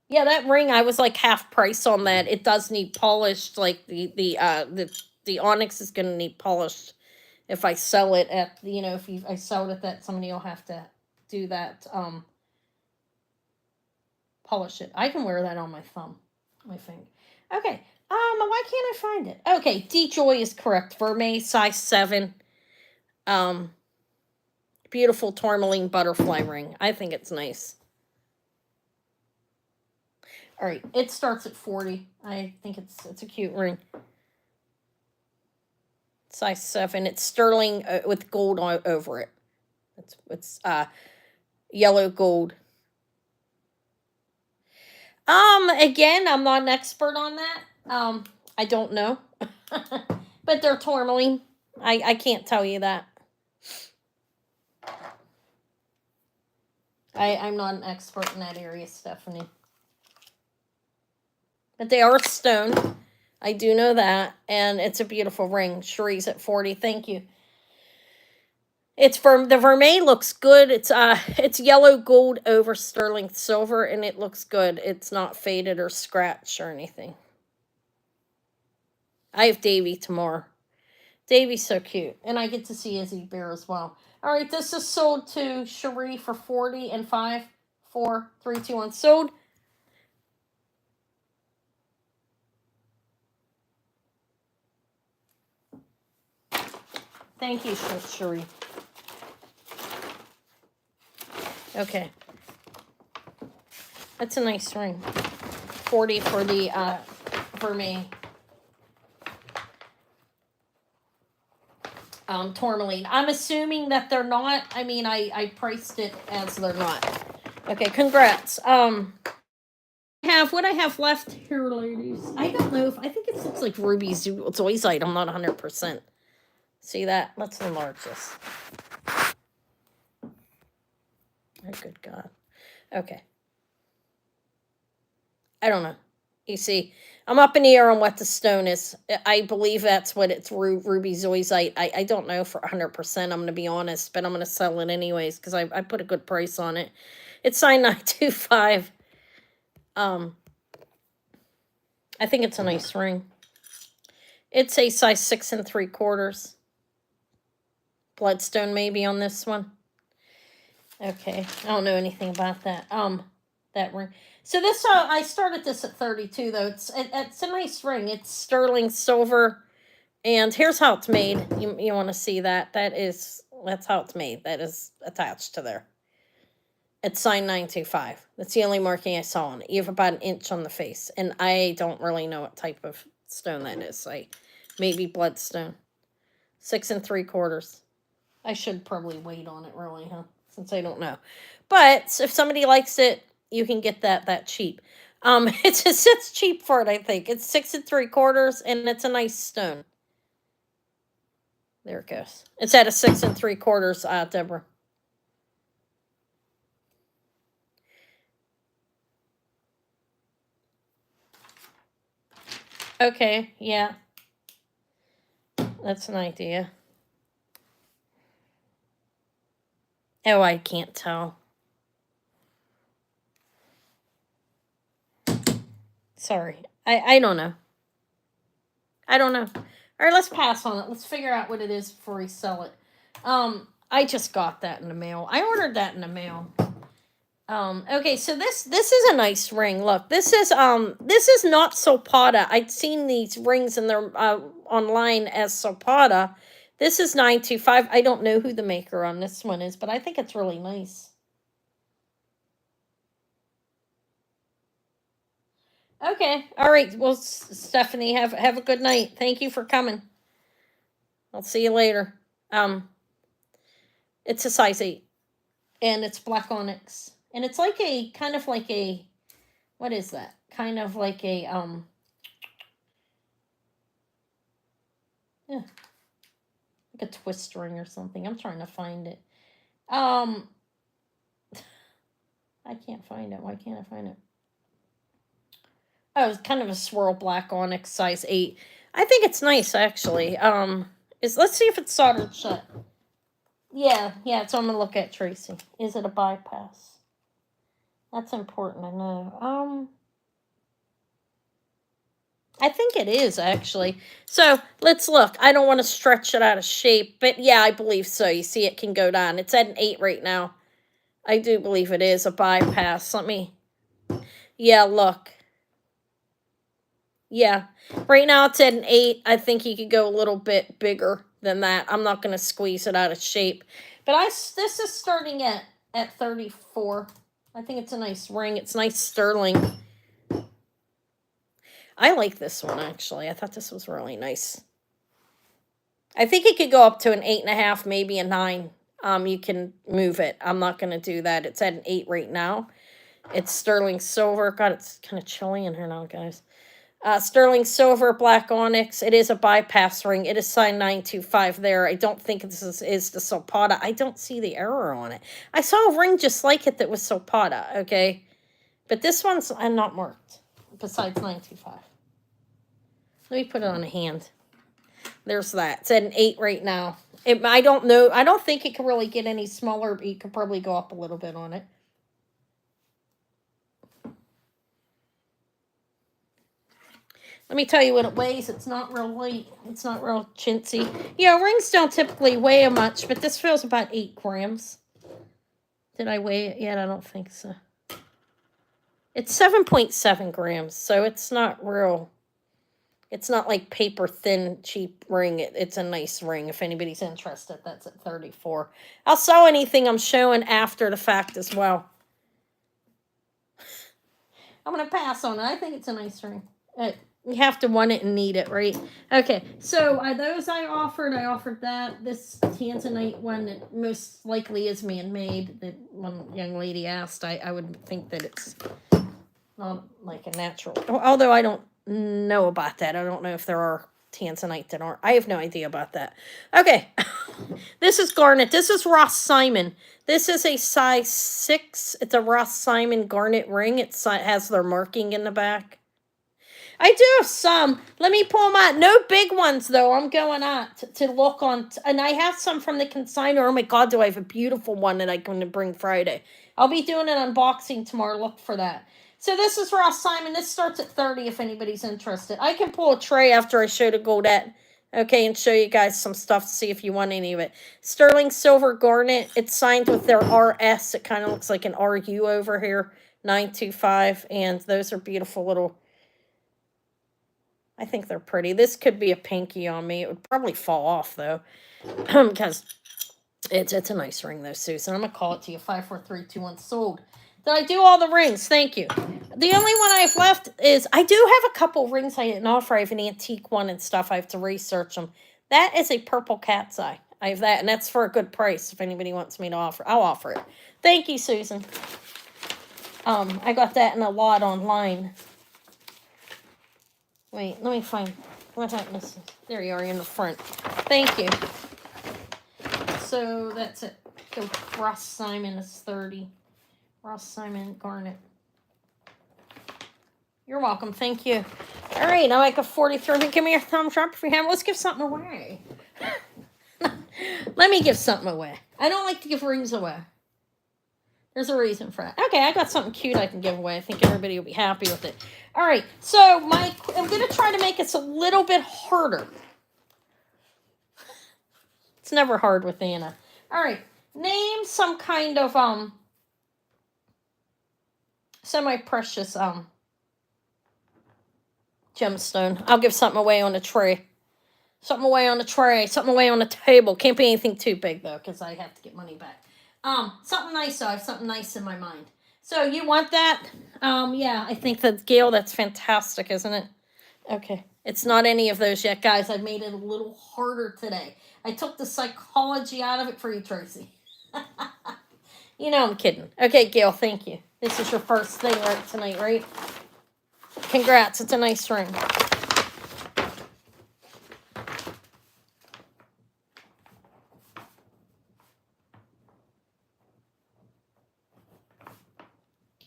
Speaker 1: Yeah, that ring, I was like half price on that. It does need polished. Like the onyx is gonna need polished if I sell it at if I sell it at that, somebody will have to do that. Polish it. I can wear that on my thumb, my finger. Okay. Why can't I find it? Okay, DeJoy is correct. Vermeil, size 7. Beautiful tourmaline butterfly ring. I think it's nice. All right, it starts at 40. I think it's a cute ring. Size 7. It's sterling with gold over it. It's yellow gold. Again, I'm not an expert on that. I don't know. But they're tourmaline. I can't tell you that. I'm not an expert in that area, Stephanie. But they are stone. I do know that. And it's a beautiful ring. Cherie's at 40. Thank you. It's the Vermeil looks good. It's yellow gold over sterling silver, and it looks good. It's not faded or scratched or anything. I have Davy tomorrow. Davy's so cute, and I get to see Izzy Bear as well. All right, this is sold to Cherie for 40 and 5, 4, 3, 2, 1. Sold. Thank you, Cherie. Okay. That's a nice ring. 40 for the Vermeil. Tourmaline. I'm assuming that they're not. I mean, I priced it as they're not. Okay, congrats. What I have left here, ladies. I don't know if I think it looks like Ruby Zoisite. I'm not 100%. See that? Let's enlarge this. Oh, good God. Okay. I don't know. You see, I'm up in the air on what the stone is. I believe that's what it's Ruby Zoisite. I don't know for 100%. I'm going to be honest, but I'm going to sell it anyways because I put a good price on it. It's signed 925. I think it's a nice ring. It's a size 6 3/4. Bloodstone maybe on this one. Okay, I don't know anything about that. That ring. So this I started this at 32 though. It's a nice ring. It's sterling silver, and here's how it's made. You want to see that? That's how it's made. That is attached to there. It's signed 925. That's the only marking I saw on it. You have about an inch on the face, and I don't really know what type of stone that is. Maybe bloodstone. 6 3/4. I should probably wait on it, really, huh? Since I don't know. But if somebody likes it, you can get that cheap. It's cheap for it, I think. It's 6 3/4, and it's a nice stone. There it goes. It's at a 6 3/4, Deborah. Okay, yeah. That's an idea. Oh, I can't tell. Sorry. I don't know. I don't know. All right, let's pass on it. Let's figure out what it is before we sell it. I just got that in the mail. I ordered that in the mail. Okay, so this is a nice ring. Look, this is not Sopata. I'd seen these rings in their online as Sopata. This is 925. I don't know who the maker on this one is, but I think it's really nice. Okay, all right. Well, Stephanie, have a good night. Thank you for coming. I'll see you later. It's a size 8, and it's black onyx, and it's like a kind of like a, what is that? Kind of like a yeah, like a twist ring or something. I'm trying to find it. I can't find it. Why can't I find it? Oh, it's kind of a swirl black onyx size 8. I think it's nice actually. Let's see if it's soldered shut. Yeah, so I'm gonna look at Tracy. Is it a bypass? That's important to know. I think it is actually. So let's look. I don't want to stretch it out of shape, but yeah, I believe so. You see, it can go down. It's at an 8 right now. I do believe it is a bypass. Yeah, look. Yeah, right now it's at an 8. I think you could go a little bit bigger than that. I'm not going to squeeze it out of shape, but this is starting at 34. I think it's a nice ring. It's nice sterling. I like this one actually. I thought this was really nice. I think it could go up to an 8.5, maybe a 9. You can move it. I'm not going to do that. It's at an 8 right now. It's sterling silver. God, it's kind of chilly in here now, guys. Sterling silver, black onyx. It is a bypass ring. It is signed 925 there. I don't think this is the Sopata. I don't see the error on it. I saw a ring just like it that was Sopata, okay? But this one's not marked, besides 925. Let me put it on a hand. There's that. It's at an 8 right now. I don't know. I don't think it can really get any smaller, but you could probably go up a little bit on it. Let me tell you what it weighs. It's not real light. It's not real chintzy. Yeah, rings don't typically weigh much, but this feels about 8 grams. Did I weigh it yet? I don't think so. It's 7.7 grams, so it's not real. It's not like paper thin, cheap ring. It's a nice ring. If anybody's interested, that's at 34. I'll sell anything I'm showing after the fact as well. I'm going to pass on it. I think it's a nice ring. You have to want it and need it, right? Okay, so those I offered that. This tanzanite one that most likely is man-made, that one young lady asked, I would think that it's not like a natural. Although I don't know about that. I don't know if there are tanzanite that aren't. I have no idea about that. Okay, this is garnet. This is Ross Simon. This is a size 6. It's a Ross Simon garnet ring. It has their marking in the back. I do have some. Let me pull them out. No big ones, though. I'm going out to look on. And I have some from the consignor. Oh, my God, do I have a beautiful one that I'm going to bring Friday. I'll be doing an unboxing tomorrow. Look for that. So this is Ross Simon. This starts at 30 if anybody's interested. I can pull a tray after I show the Goldette, okay, and show you guys some stuff to see if you want any of it. Sterling silver garnet. It's signed with their RS. It kind of looks like an RU over here. 925. And those are beautiful little... I think they're pretty. This could be a pinky on me. It would probably fall off, though, because it's a nice ring, though, Susan. I'm going to call it to you. 54321 sold. Did I do all the rings? Thank you. The only one I have left is, I do have a couple rings I didn't offer. I have an antique one and stuff. I have to research them. That is a purple cat's eye. I have that, and that's for a good price if anybody wants me to offer. I'll offer it. Thank you, Susan. I got that in a lot online. Wait, let me find what happened. There you are in the front. Thank you. So that's it. So Ross Simon is 30. Ross Simon garnet. You're welcome. Thank you. All right, I like a 43. Give me your thumbs up if you have. Let's give something away. Let me give something away. I don't like to give rings away. There's a reason for that. Okay, I got something cute I can give away. I think everybody will be happy with it. All right, so I'm going to try to make this a little bit harder. It's never hard with Anna. All right, name some kind of semi-precious gemstone. I'll give something away on a tray. Something away on a tray. Something away on a table. Can't be anything too big though, because I have to get money back. Something nice though. I have something nice in my mind. So you want that? Yeah, I think that Gail, that's fantastic, isn't it? Okay. It's not any of those yet, guys. I made it a little harder today. I took the psychology out of it for you, Tracy. You know I'm kidding. Okay, Gail, thank you. This is your first thing right tonight, right? Congrats. It's a nice ring.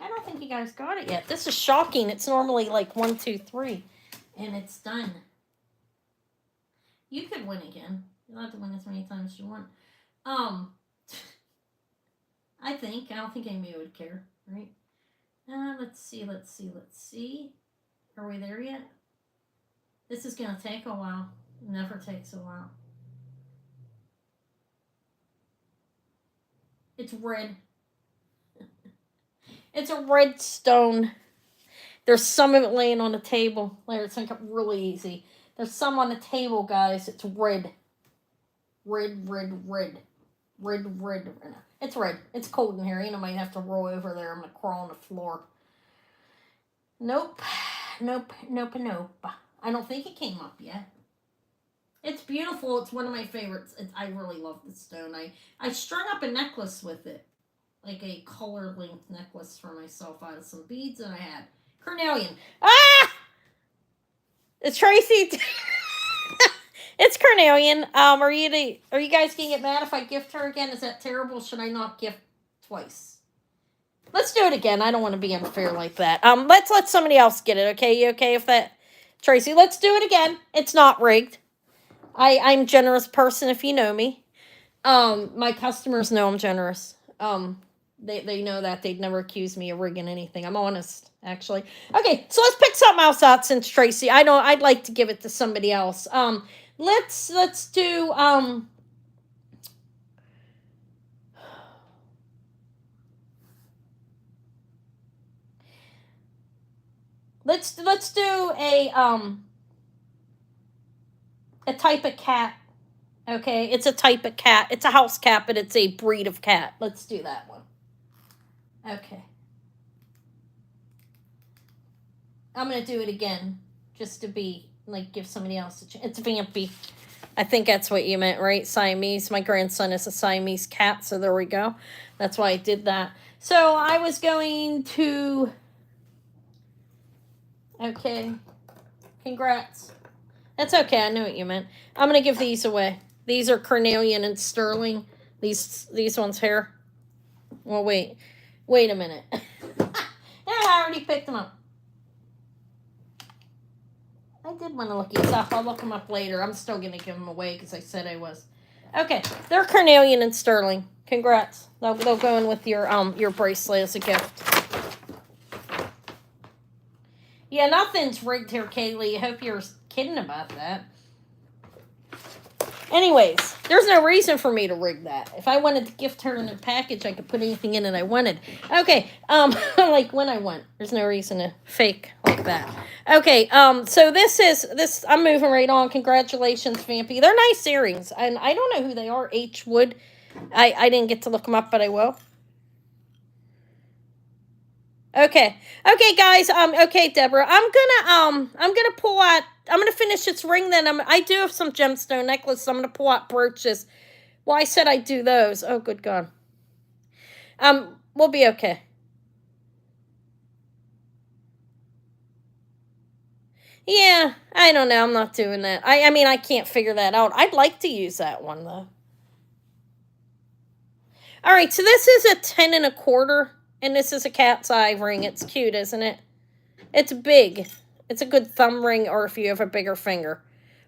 Speaker 1: I don't think you guys got it yet. This is shocking. It's normally like 1, 2, 3, and it's done. You could win again. You'll have to win as many times as you want. I don't think anybody would care, right? Let's see. Are we there yet? This is gonna take a while. It never takes a while. It's red. It's a red stone. There's some of it laying on the table. Let's make it really easy. There's some on the table, guys. It's red. Red. It's red. It's cold in here. I might have to roll over there. I'm going to crawl on the floor. Nope. I don't think it came up yet. It's beautiful. It's one of my favorites. I really love this stone. I strung up a necklace with it. Like a color-linked necklace for myself out of some beads that I had. Carnelian. Ah! It's Tracy. It's Carnelian. Are you guys gonna get mad if I gift her again? Is that terrible? Should I not gift twice? Let's do it again. I don't want to be unfair like that. Let's let somebody else get it. Okay, you okay if that, Tracy? Let's do it again. It's not rigged. I'm a generous person if you know me. My customers know I'm generous. They know that. They'd never accuse me of rigging anything. I'm honest, actually. Okay, so let's pick something else out since Tracy. I'd like to give it to somebody else. Let's do let's do a type of cat. Okay, it's a type of cat. It's a house cat, but it's a breed of cat. Let's do that one. Okay. I'm going to do it again, just to be, give somebody else a chance. It's Vampy. I think that's what you meant, right? Siamese. My grandson is a Siamese cat, so there we go. That's why I did that. So I was going to... Okay. Congrats. That's okay. I know what you meant. I'm going to give these away. These are Carnelian and Sterling. These ones here. Well, wait. Wait a minute. I already picked them up. I did want to look these up. I'll look them up later. I'm still going to give them away because I said I was. Okay. They're Carnelian and Sterling. Congrats. They'll go in with your bracelet as a gift. Yeah, nothing's rigged here, Kaylee. I hope you're kidding about that. Anyways, there's no reason for me to rig that. If I wanted to gift her in a package, I could put anything in it I wanted. Okay, like when I want. There's no reason to fake like that. Okay, so this, I'm moving right on. Congratulations, Vampy. They're nice earrings, and I don't know who they are. H. Wood. I didn't get to look them up, but I will. Okay, guys. Okay, Deborah. I'm gonna pull out. I'm gonna finish this ring. Then I do have some gemstone necklaces. I'm gonna pull out brooches. Well, I said I'd do those. Oh, good God. We'll be okay. Yeah, I don't know. I'm not doing that. I mean, I can't figure that out. I'd like to use that one though. All right, so this is a 10 1/4. And this is a cat's eye ring. It's cute, isn't it? It's big. It's a good thumb ring, or if you have a bigger finger.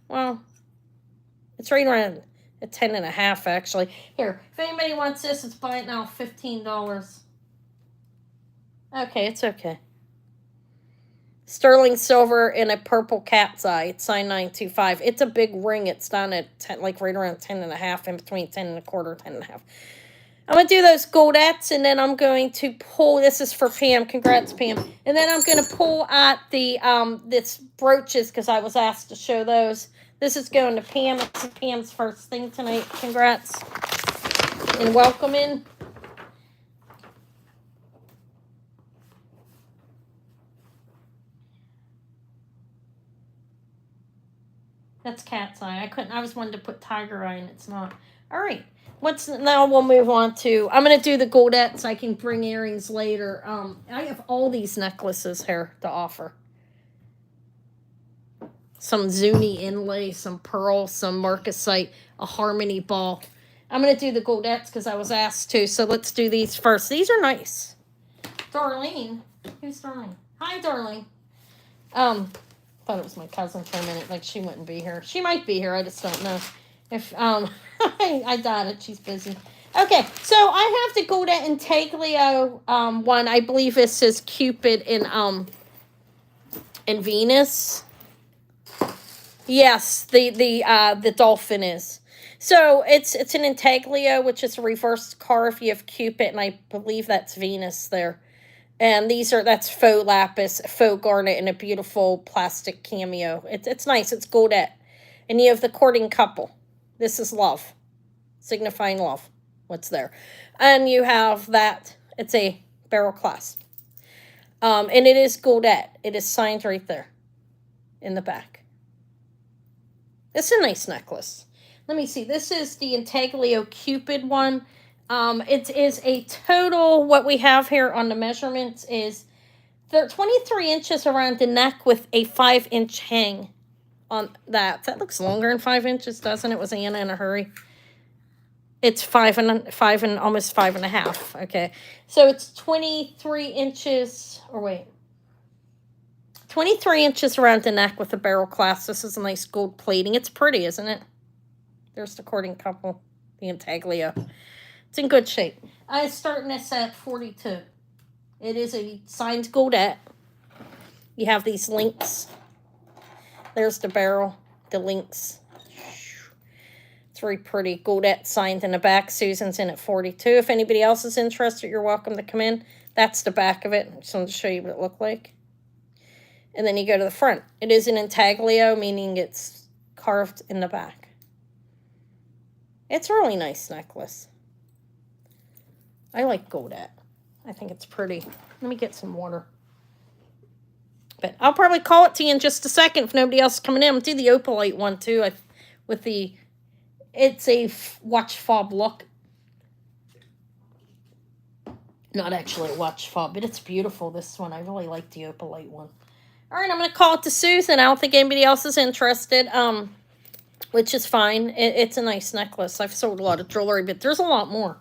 Speaker 1: Well, it's right around a 10 1/2, actually. Here, if anybody wants this, it's buy it now, $15. Okay, it's okay. Sterling silver in a purple cat's eye. It's signed 925. It's a big ring. It's done at 10, like right around 10 and a half, in between 10 and a quarter, 10 and a half. I'm going to do those goldettes, and then I'm going to pull, this is for Pam. Congrats, Pam. And then I'm going to pull at the, this brooches, because I was asked to show those. This is going to Pam. It's Pam's first thing tonight. Congrats. And welcome in. That's cat's eye. I was wanting to put tiger eye, and it's not. All right. Now we'll move on to, I'm going to do the goldettes. I can bring earrings later. I have all these necklaces here to offer. Some Zuni inlay, some pearl, some marcasite, a harmony ball. I'm going to do the goldettes because I was asked to, so let's do these first. These are nice. Darlene. Who's Darlene? Hi, Darlene. Thought it was my cousin for a minute, like she wouldn't be here. She might be here, I just don't know. If I doubt it, she's busy. Okay, so I have to go to Intaglio one. I believe this is Cupid in Venus. Yes, the dolphin is. So it's an Intaglio, which is a reversed carve. You have Cupid, and I believe that's Venus there. And that's faux lapis, faux garnet, and a beautiful plastic cameo. It's nice. It's goldette. And you have the courting couple. This is love, signifying love. What's there? And you have that. It's a barrel clasp. And it is goldette. It is signed right there in the back. It's a nice necklace. Let me see. This is the Intaglio Cupid one. It is a total, what we have here on the measurements is 23 inches around the neck with a 5-inch hang on that. That looks longer than 5 inches, doesn't it? Was Anna in a hurry? It's 5 and almost 5.5. Okay. So it's 23 inches, 23 inches around the neck with a barrel clasp. This is a nice gold plating. It's pretty, isn't it? There's the courting couple, the Intaglio. It's in good shape. I'm starting this at 42. It is a signed goldette. You have these links. There's the barrel, the links. It's very pretty. Goldette signed in the back. Susan's in at 42. If anybody else is interested, you're welcome to come in. That's the back of it. I just wanted to show you what it looked like. And then you go to the front. It is an Intaglio, meaning it's carved in the back. It's a really nice necklace. I like goldette. I think it's pretty. Let me get some water. But I'll probably call it to you in just a second if nobody else is coming in. I'll do the opalite one too. It's a watch fob look. Not actually a watch fob, but it's beautiful, this one. I really like the opalite one. All right, I'm going to call it to Susan. I don't think anybody else is interested, which is fine. It's a nice necklace. I've sold a lot of jewelry, but there's a lot more.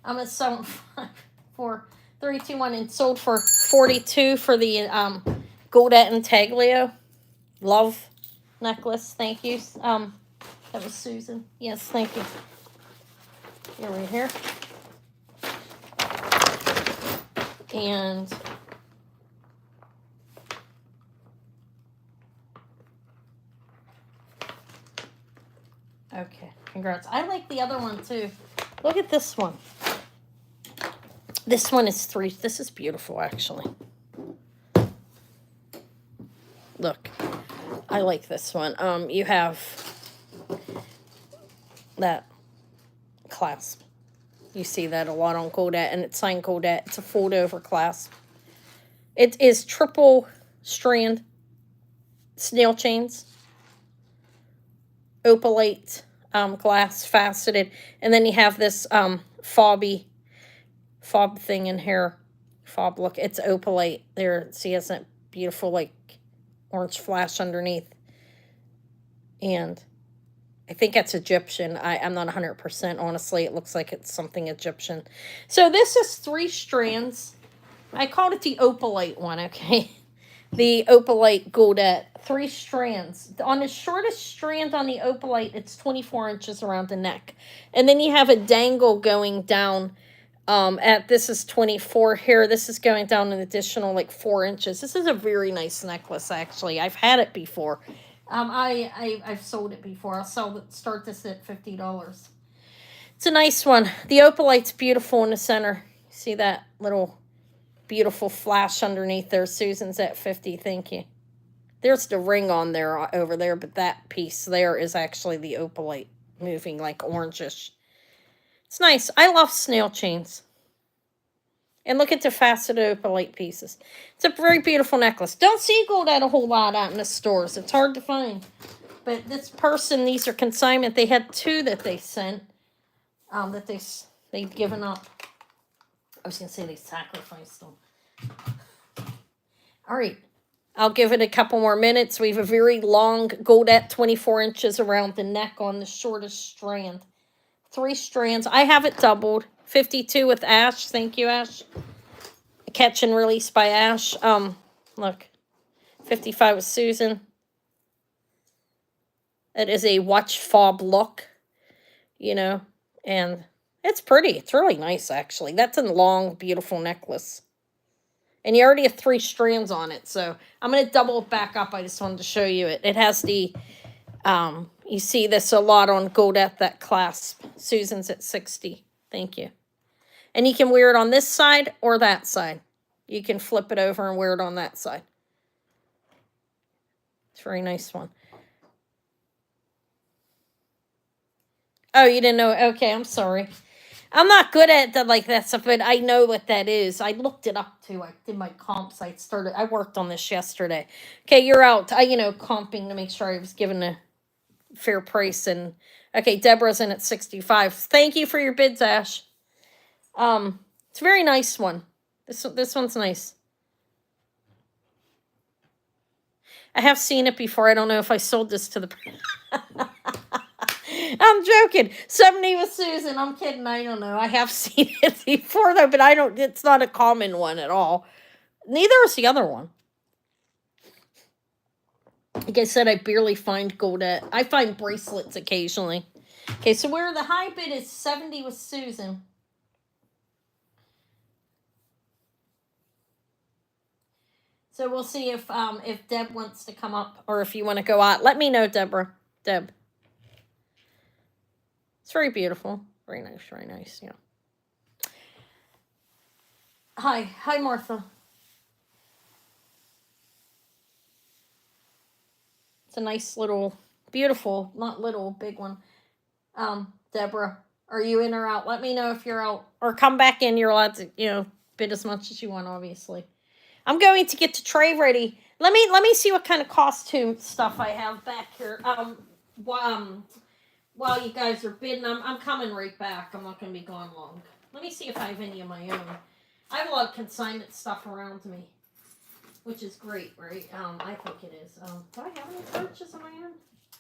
Speaker 1: I'm going to sell them for 3, 2, 1, and sold for 42 for the goldette Intaglio love necklace. Thank you. That was Susan. Yes, thank you. Here, right here. And okay, congrats. I like the other one too. Look at this one. This one is 3. This is beautiful, actually. Look, I like this one. You have that clasp. You see that a lot on goldette, and it's signed goldette. It's a fold over clasp. It is triple strand snail chains, opalite glass faceted, and then you have this fob thing in here. Fob look. It's opalite there. See, it's that beautiful like orange flash underneath, and I think that's Egyptian. I'm not 100%. Honestly, it looks like it's something Egyptian. So this is 3 strands. I called it the opalite one, okay? The opalite goldette. 3 strands. On the shortest strand on the opalite, it's 24 inches around the neck. And then you have a dangle going down This is 24 here. This is going down an additional like 4 inches. This is a very nice necklace, actually. I've had it before. I've sold it before. Start this at $50. It's a nice one. The opalite's beautiful in the center. See that little beautiful flash underneath there? Susan's at 50. Thank you. There's the ring on there over there, but that piece there is actually the opalite moving like orangish. It's nice. I love snail chains. And look at the faceted opalite pieces. It's a very beautiful necklace. Don't see gold at a whole lot out in the stores. It's hard to find. But this person, these are consignment. They had 2 that they sent. That they'd given up. I was going to say they sacrificed them. All right. I'll give it a couple more minutes. We have a very long goldette, 24 inches around the neck on the shortest strand. 3 strands. I have it doubled. 52 with Ash. Thank you, Ash. Catch and release by Ash. Look. 55 with Susan. It is a watch fob look. You know. And it's pretty. It's really nice, actually. That's a long, beautiful necklace. And you already have 3 strands on it. So I'm going to double it back up. I just wanted to show you it. It has the, you see this a lot on goldette, that clasp. Susan's at 60. Thank you. And you can wear it on this side or that side. You can flip it over and wear it on that side. It's a very nice one. Oh, you didn't know? Okay, I'm sorry. I'm not good at that stuff, but I know what that is. I looked it up too. I did my comps. I worked on this yesterday. Okay, you're out. Comping to make sure I was given a fair price. And okay, Deborah's in at 65. Thank you for your bids, Ash. It's a very nice one. This one's nice. I have seen it before. I don't know if I sold this to the. I'm joking. 70 with Susan. I'm kidding. I don't know. I have seen it before though, but it's not a common one at all. Neither is the other one. Like I said, I barely find goldette. I find bracelets occasionally. Okay, so where the high bid is 70 with Susan. So we'll see if Deb wants to come up or if you want to go out. Let me know, Deborah. Deb. It's very beautiful. Very nice, very nice, yeah. Hi, Martha. It's a nice little, beautiful, not little, big one. Deborah, are you in or out? Let me know if you're out. Or come back in. You're allowed to, bid as much as you want, obviously. I'm going to get the tray ready. Let me see what kind of costume stuff I have back here. While you guys are bidding, I'm coming right back. I'm not going to be gone long. Let me see if I have any of my own. I have a lot of consignment stuff around me, which is great, right? I think it is. Do I have any purchases of my own?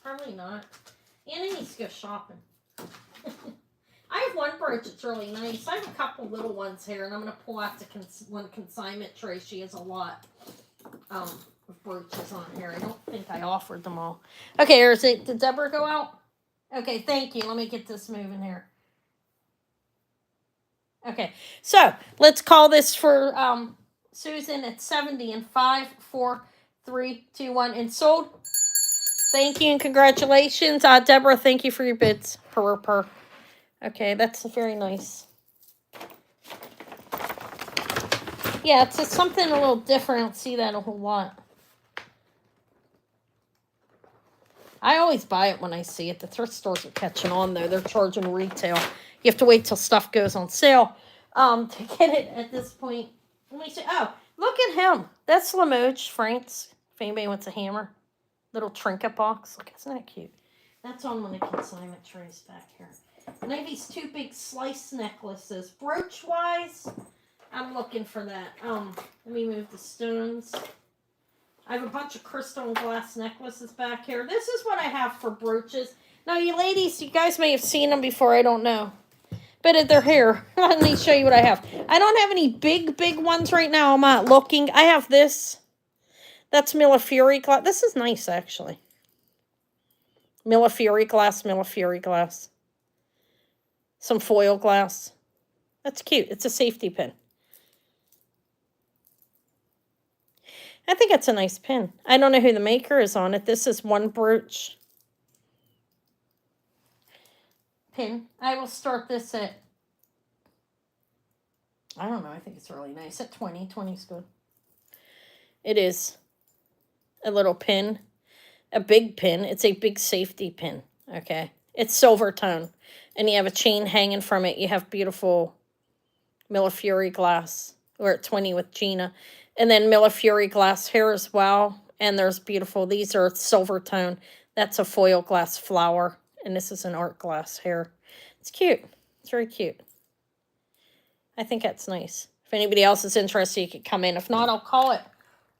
Speaker 1: Probably not. Anna needs to go shopping. I have one brooch that's really nice. I have a couple little ones here, and I'm going to pull out the one consignment tray. She has a lot of brooches on here. I don't think I offered them all. Okay, did Deborah go out? Okay, thank you. Let me get this moving here. Okay, so let's call this for Susan at 70 and 5, 4, 3, 2, 1, and sold. Thank you and congratulations. Deborah, thank you for your bids. Per. Okay, that's very nice. Yeah, it's just something a little different. I don't see that a whole lot. I always buy it when I see it. The thrift stores are catching on, though. They're charging retail. You have to wait till stuff goes on sale to get it at this point. Let me see. Oh, look at him. That's Limoges, France. If anybody wants a hammer. Little trinket box. Look, isn't that cute? That's on one of the consignment trays back here. And I have these 2 big slice necklaces. Brooch-wise, I'm looking for that. Let me move the stones. I have a bunch of crystal and glass necklaces back here. This is what I have for brooches. Now, you ladies, you guys may have seen them before. I don't know. But they're here. Let me show you what I have. I don't have any big ones right now. I'm not looking. I have this. That's Millefiori glass. This is nice, actually. Millefiori glass. Some foil glass. That's cute. It's a safety pin. I think it's a nice pin. I don't know who the maker is on it. This is one brooch pin. I will start this at, I don't know, I think it's really nice. At 20. 20 is good. It is a little pin, a big pin. It's a big safety pin, okay? It's silver tone, and you have a chain hanging from it. You have beautiful Millefiori glass. We're at 20 with Gina. And then Millefiori glass here as well. And there's beautiful, these are silver tone. That's a foil glass flower. And this is an art glass here. It's cute. It's very cute. I think that's nice. If anybody else is interested, you could come in. If not, I'll call it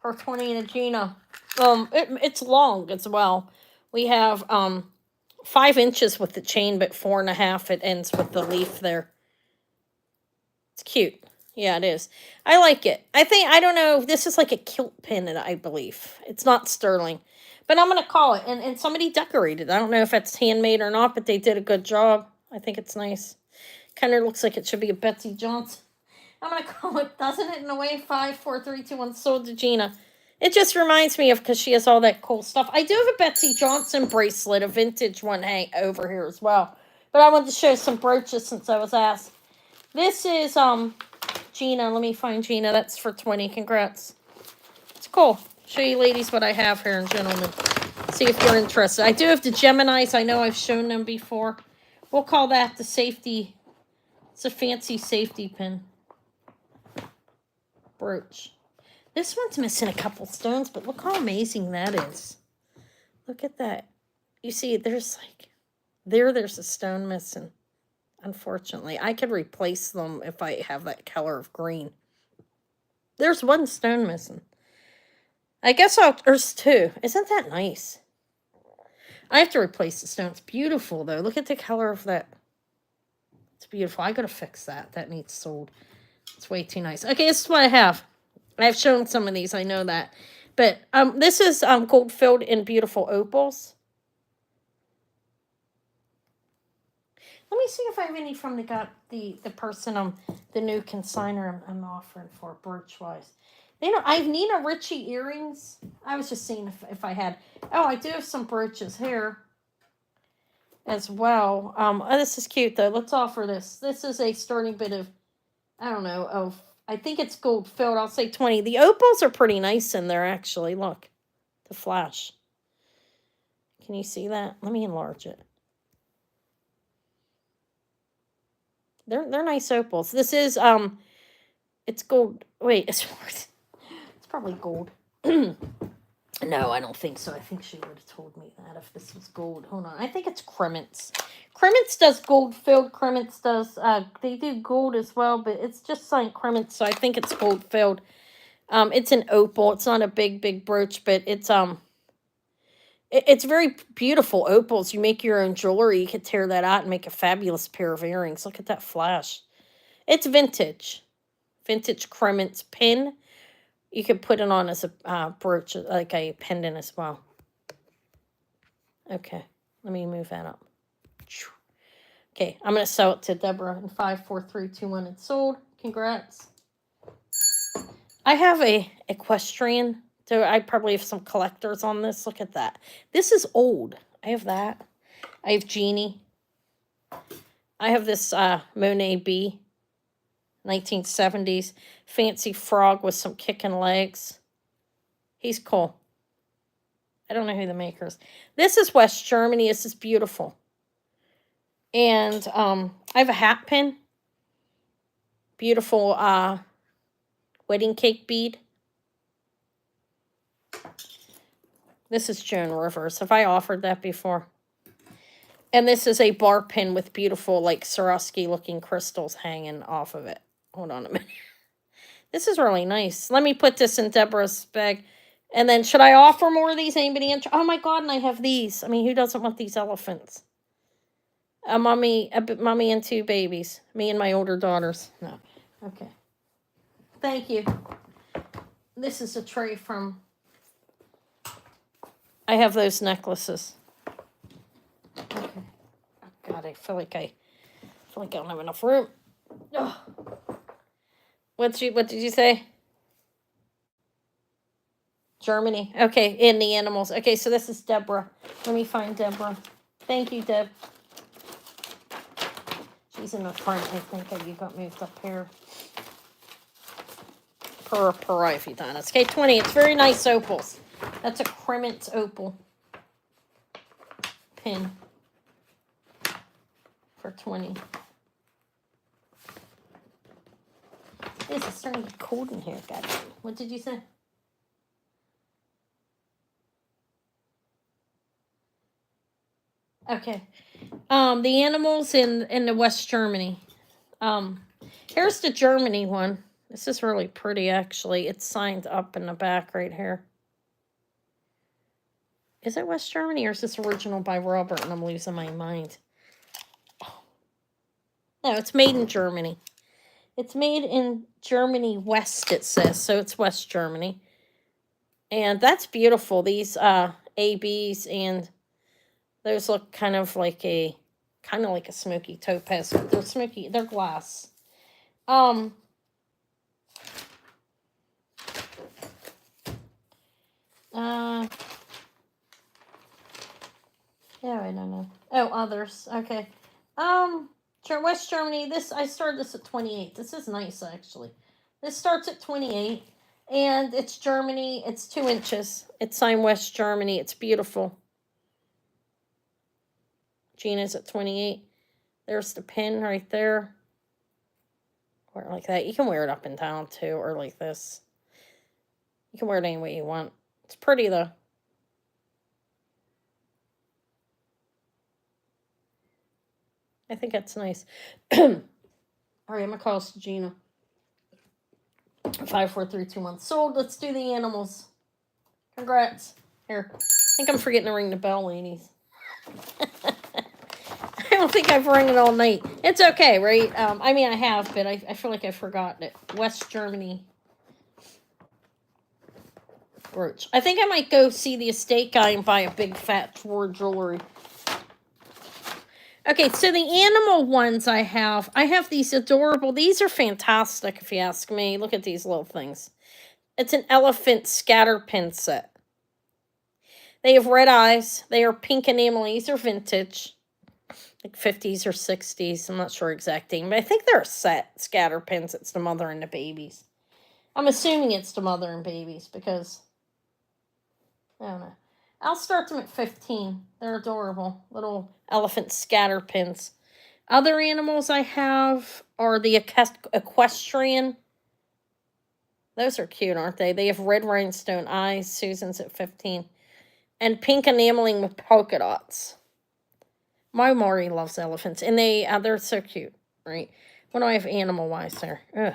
Speaker 1: for 20 to Gina. It's long as well. We have 5 inches with the chain, but 4.5. It ends with the leaf there. It's cute. Yeah, it is. I like it. I don't know, this is like a kilt pin, I believe. It's not sterling. But I'm going to call it. And somebody decorated. I don't know if it's handmade or not, but they did a good job. I think it's nice. Kind of looks like it should be a Betsy Johnson. I'm going to call it, doesn't it, in a way? 5, 4, 3, 2, 1, sold to Gina. It just reminds me of, because she has all that cool stuff. I do have a Betsy Johnson bracelet, a vintage one hang over here as well. But I wanted to show some brooches since I was asked. This is, Gina. Let me find Gina. That's for 20. Congrats. It's cool. Show you ladies what I have here and gentlemen. See if you're interested. I do have the Geminis. I know I've shown them before. We'll call that the safety. It's a fancy safety pin. Brooch. This one's missing a couple stones, but look how amazing that is. Look at that. You see, there's like, there's a stone missing. Unfortunately, I could replace them if I have that color of green. There's one stone missing. I guess there's 2. Isn't that nice? I have to replace the stone. It's beautiful, though. Look at the color of that. It's beautiful. I gotta fix that. That needs sold. It's way too nice. Okay, this is what I have. I've shown some of these. I know that. But this is gold filled in beautiful opals. Let me see if I have any from the person the new consigner I'm offering for brooch wise. They don't. I have Nina Ricci earrings. I was just seeing if I had. Oh, I do have some brooches here as well. Oh, this is cute though. Let's offer this. This is a starting bit of, I don't know, of, I think it's gold filled. I'll say 20. The opals are pretty nice in there actually. Look, the flash. Can you see that? Let me enlarge it. They're nice opals. This is it's gold. Wait, it's probably gold. No, I don't think so. I think she would have told me that if this was gold. Hold on. I think it's Kremens. Kremens does gold filled. Kremens does they do gold as well, but it's just signed Kremens, so I think it's gold filled. It's an opal. It's not a big brooch, but it's very beautiful opals. You make your own jewelry. You could tear that out and make a fabulous pair of earrings. Look at that flash. It's vintage. Vintage Kremens pin. You could put it on as a brooch, like a pendant as well. Okay, let me move that up. Okay, I'm going to sell it to Deborah in 5, 4, 3, 2, 1. It's sold. Congrats. I have a equestrian. So I probably have some collectors on this. Look at that. This is old. I have that. I have Genie. I have this Monet B. 1970s. Fancy frog with some kicking legs. He's cool. I don't know who the maker is. This is West Germany. This is beautiful. And I have a hat pin. Beautiful wedding cake bead. This is Joan Rivers. Have I offered that before? And this is a bar pin with beautiful, like, Swarovski-looking crystals hanging off of it. Hold on a minute. This is really nice. Let me put this in Deborah's bag. And then, should I offer more of these? Anybody interested? Oh, my God, and I have these. I mean, who doesn't want these elephants? A mommy and 2 babies. Me and my older daughters. No. Okay. Thank you. This is a tray from... I have those necklaces. Okay. Oh, God, I feel like I don't have enough room. Oh. What did you say? Germany. Okay, in the animals. Okay, so this is Deborah. Let me find Deborah. Thank you, Deb. She's in the front, I think. You got moved up here. Per Iphydanus. Okay, 20. It's very nice opals. That's a Cremant opal pin for 20. It's starting to get cold in here, guys. What did you say? Okay. The animals in the West Germany. Here's the Germany one. This is really pretty, actually. It's signed up in the back right here. Is it West Germany or is this original by Robert and I'm losing my mind? Oh. No, it's made in Germany. It's made in Germany West, it says. So it's West Germany. And that's beautiful. These ABs and those look kind of like a smoky topaz. They're smoky, they're glass. Yeah, I don't know. Oh, others. Okay. West Germany. I started this at 28. This is nice, actually. This starts at 28, and it's Germany. It's 2 inches. It's signed West Germany. It's beautiful. Gina's at 28. There's the pin right there. Wear it like that. You can wear it up and down too, or like this. You can wear it any way you want. It's pretty though. I think that's nice. All right, I'm gonna call Gina. 5, 4, 3, 2, 1. Sold. Let's do the animals. Congrats. Here. I think I'm forgetting to ring the bell, ladies. I don't think I've rung it all night. It's okay, right? I mean, I have, but I feel like I've forgotten it. West Germany brooch. I think I might go see the estate guy and buy a big fat Ford jewelry. Okay, so the animal ones I have these adorable, these are fantastic if you ask me. Look at these little things. It's an elephant scatter pin set. They have red eyes. They are pink enamel. These are vintage. Like 50s or 60s. I'm not sure exact thing, but I think they're a set scatter pins. It's the mother and the babies. I'm assuming it's the mother and babies because I don't know. I'll start them at 15. They're adorable. Little elephant scatter pins. Other animals I have are the equestrian. Those are cute, aren't they? They have red rhinestone eyes. Susan's at 15. And pink enameling with polka dots. My Maury loves elephants. And they're so cute, right? What do I have animal-wise there? Ugh.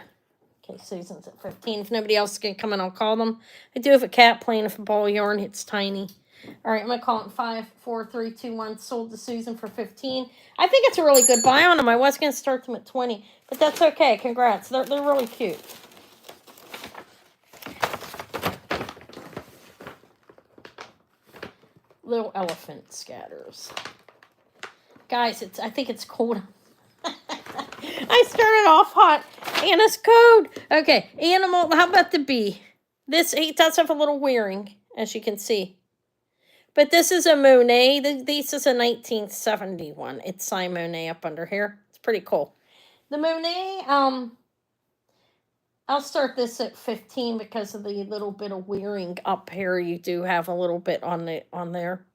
Speaker 1: Okay, Susan's at 15. If nobody else can come in, I'll call them. I do have a cat playing with a ball of yarn. It's tiny. All right, I'm going to call it 5, 4, 3, 2, 1. Sold to Susan for 15. I think it's a really good buy on them. I was going to start them at 20, but that's okay. Congrats. They're really cute. Little elephant scatters. Guys, I think it's cold. I started off hot. Anna's code. Okay, animal. How about the bee? He does have a little wearing, as you can see. But this is a Monet. This is a 1971. It's signed Monet up under here. It's pretty cool. The Monet, I'll start this at 15 because of the little bit of wearing up here. You do have a little bit on there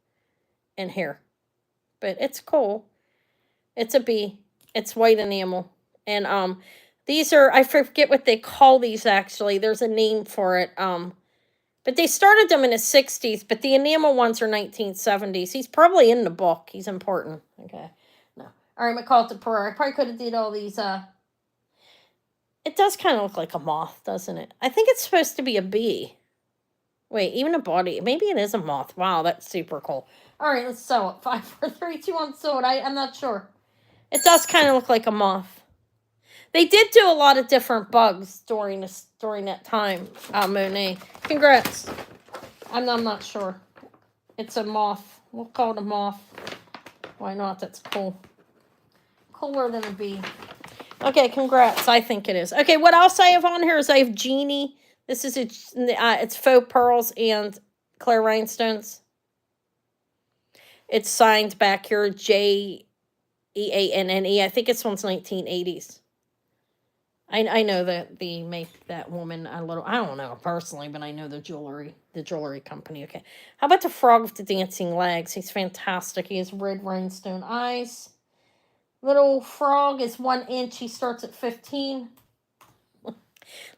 Speaker 1: and here. But it's cool. It's a bee. It's white enamel. And these are, I forget what they call these actually. There's a name for it. But they started them in the 60s, but the enamel ones are 1970s. He's probably in the book. He's important. Okay. No. All right, I'm going to call it the prayer. I probably could have did all these. It does kind of look like a moth, doesn't it? I think it's supposed to be a bee. Wait, even a body. Maybe it is a moth. Wow, that's super cool. All right, let's sew it. 5, 4, 3, 2, 1, sew it. I'm not sure. It does kind of look like a moth. They did do a lot of different bugs during that time, Monet. Congrats. I'm not sure. It's a moth. We'll call it a moth. Why not? That's cool. Cooler than a bee. Okay, congrats. I think it is. Okay, what else I have on here is I have Genie. This is it's faux pearls and clear rhinestones. It's signed back here JEANNE. I think this one's 1980s. I know that they make that woman a little. I don't know personally, but I know the jewelry company. Okay, how about the frog with the dancing legs? He's fantastic. He has red rhinestone eyes. Little frog is 1 inch. He starts at 15. Look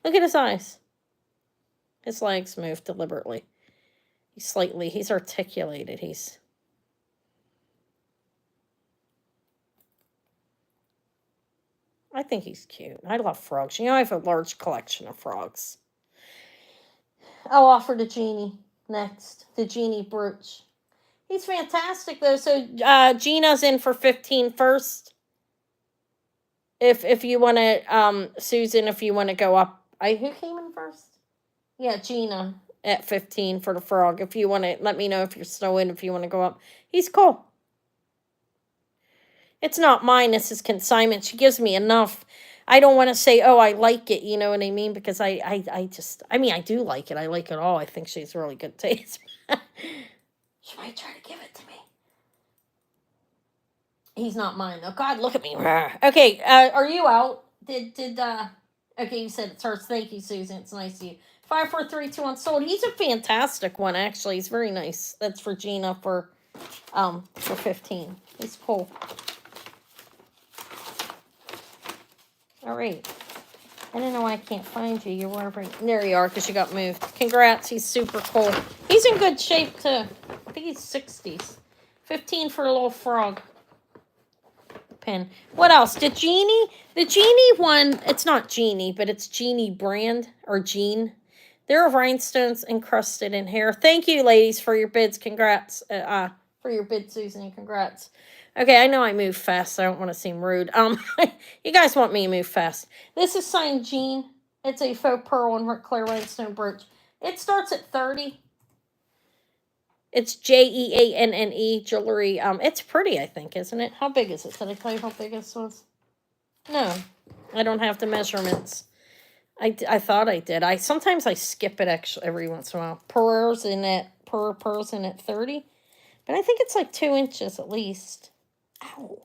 Speaker 1: at his eyes. His legs move deliberately. He's articulated. I think he's cute. I love frogs. You know, I have a large collection of frogs. I'll offer the Genie next. The Genie brooch. He's fantastic though. So Gina's in for 15 first. If you want to, Susan, if you want to go up, who came in first? Yeah, Gina at 15 for the frog. If you want to, let me know if you're still in. If you want to go up, he's cool. It's not mine. This is consignment. She gives me enough. I don't want to say, oh, I like it. You know what I mean? Because I mean, I do like it. I like it all. I think she's really good taste. She might try to give it to me. He's not mine though. God, look at me. Okay, are you out? Okay, you said it's hers. Thank you, Susan. It's nice of you. 54321 sold. He's a fantastic one, actually. He's very nice. That's for Gina for 15. He's cool. All right. I don't know why I can't find you. You're wherever. There you are, because you got moved. Congrats. He's super cool. He's in good shape, too. I think he's 60s. 15 for a little frog. Pen. What else? The Genie one, it's not Genie, but it's Genie brand, or Jean. There are rhinestones encrusted in here. Thank you, ladies, for your bids. Congrats. For your bid, Susan. Congrats. Okay, I know I move fast. I don't want to seem rude. You guys want me to move fast. This is signed Jean. It's a faux pearl and clear rhinestone brooch. It starts at 30. It's JEANNE jewelry. It's pretty, I think, isn't it? How big is it? Did I tell you how big this was? No, I don't have the measurements. I thought I did. Sometimes I skip it actually every once in a while. Pearls in at 30, but I think it's like 2 inches at least. Ow,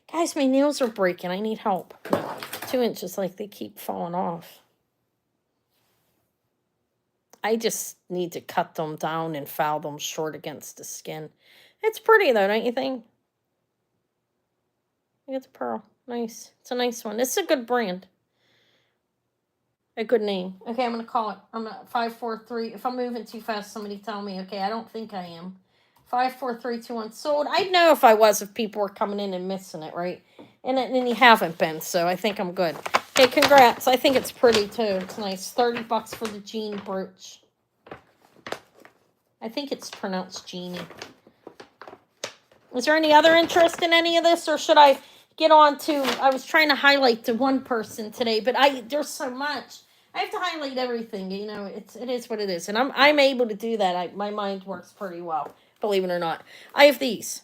Speaker 1: guys, my nails are breaking. I need help. 2 inches, like they keep falling off. I just need to cut them down and file them short against the skin. It's pretty though, don't you think? Look at the pearl. Nice. It's a nice one. It's a good brand. A good name. Okay, I'm going to call it. I'm at 543. If I'm moving too fast, somebody tell me. Okay, I don't think I am. 54321 sold. I'd know if I was, if people were coming in and missing it, right? And you haven't been, so I think I'm good. Okay, congrats. I think it's pretty too. It's nice. $30 for the Jean brooch. I think it's pronounced Genie. Is there any other interest in any of this, or should I get on to? I was trying to highlight to one person today, but there's so much. I have to highlight everything. You know, it is what it is, and I'm able to do that. My mind works pretty well, believe it or not. I have these.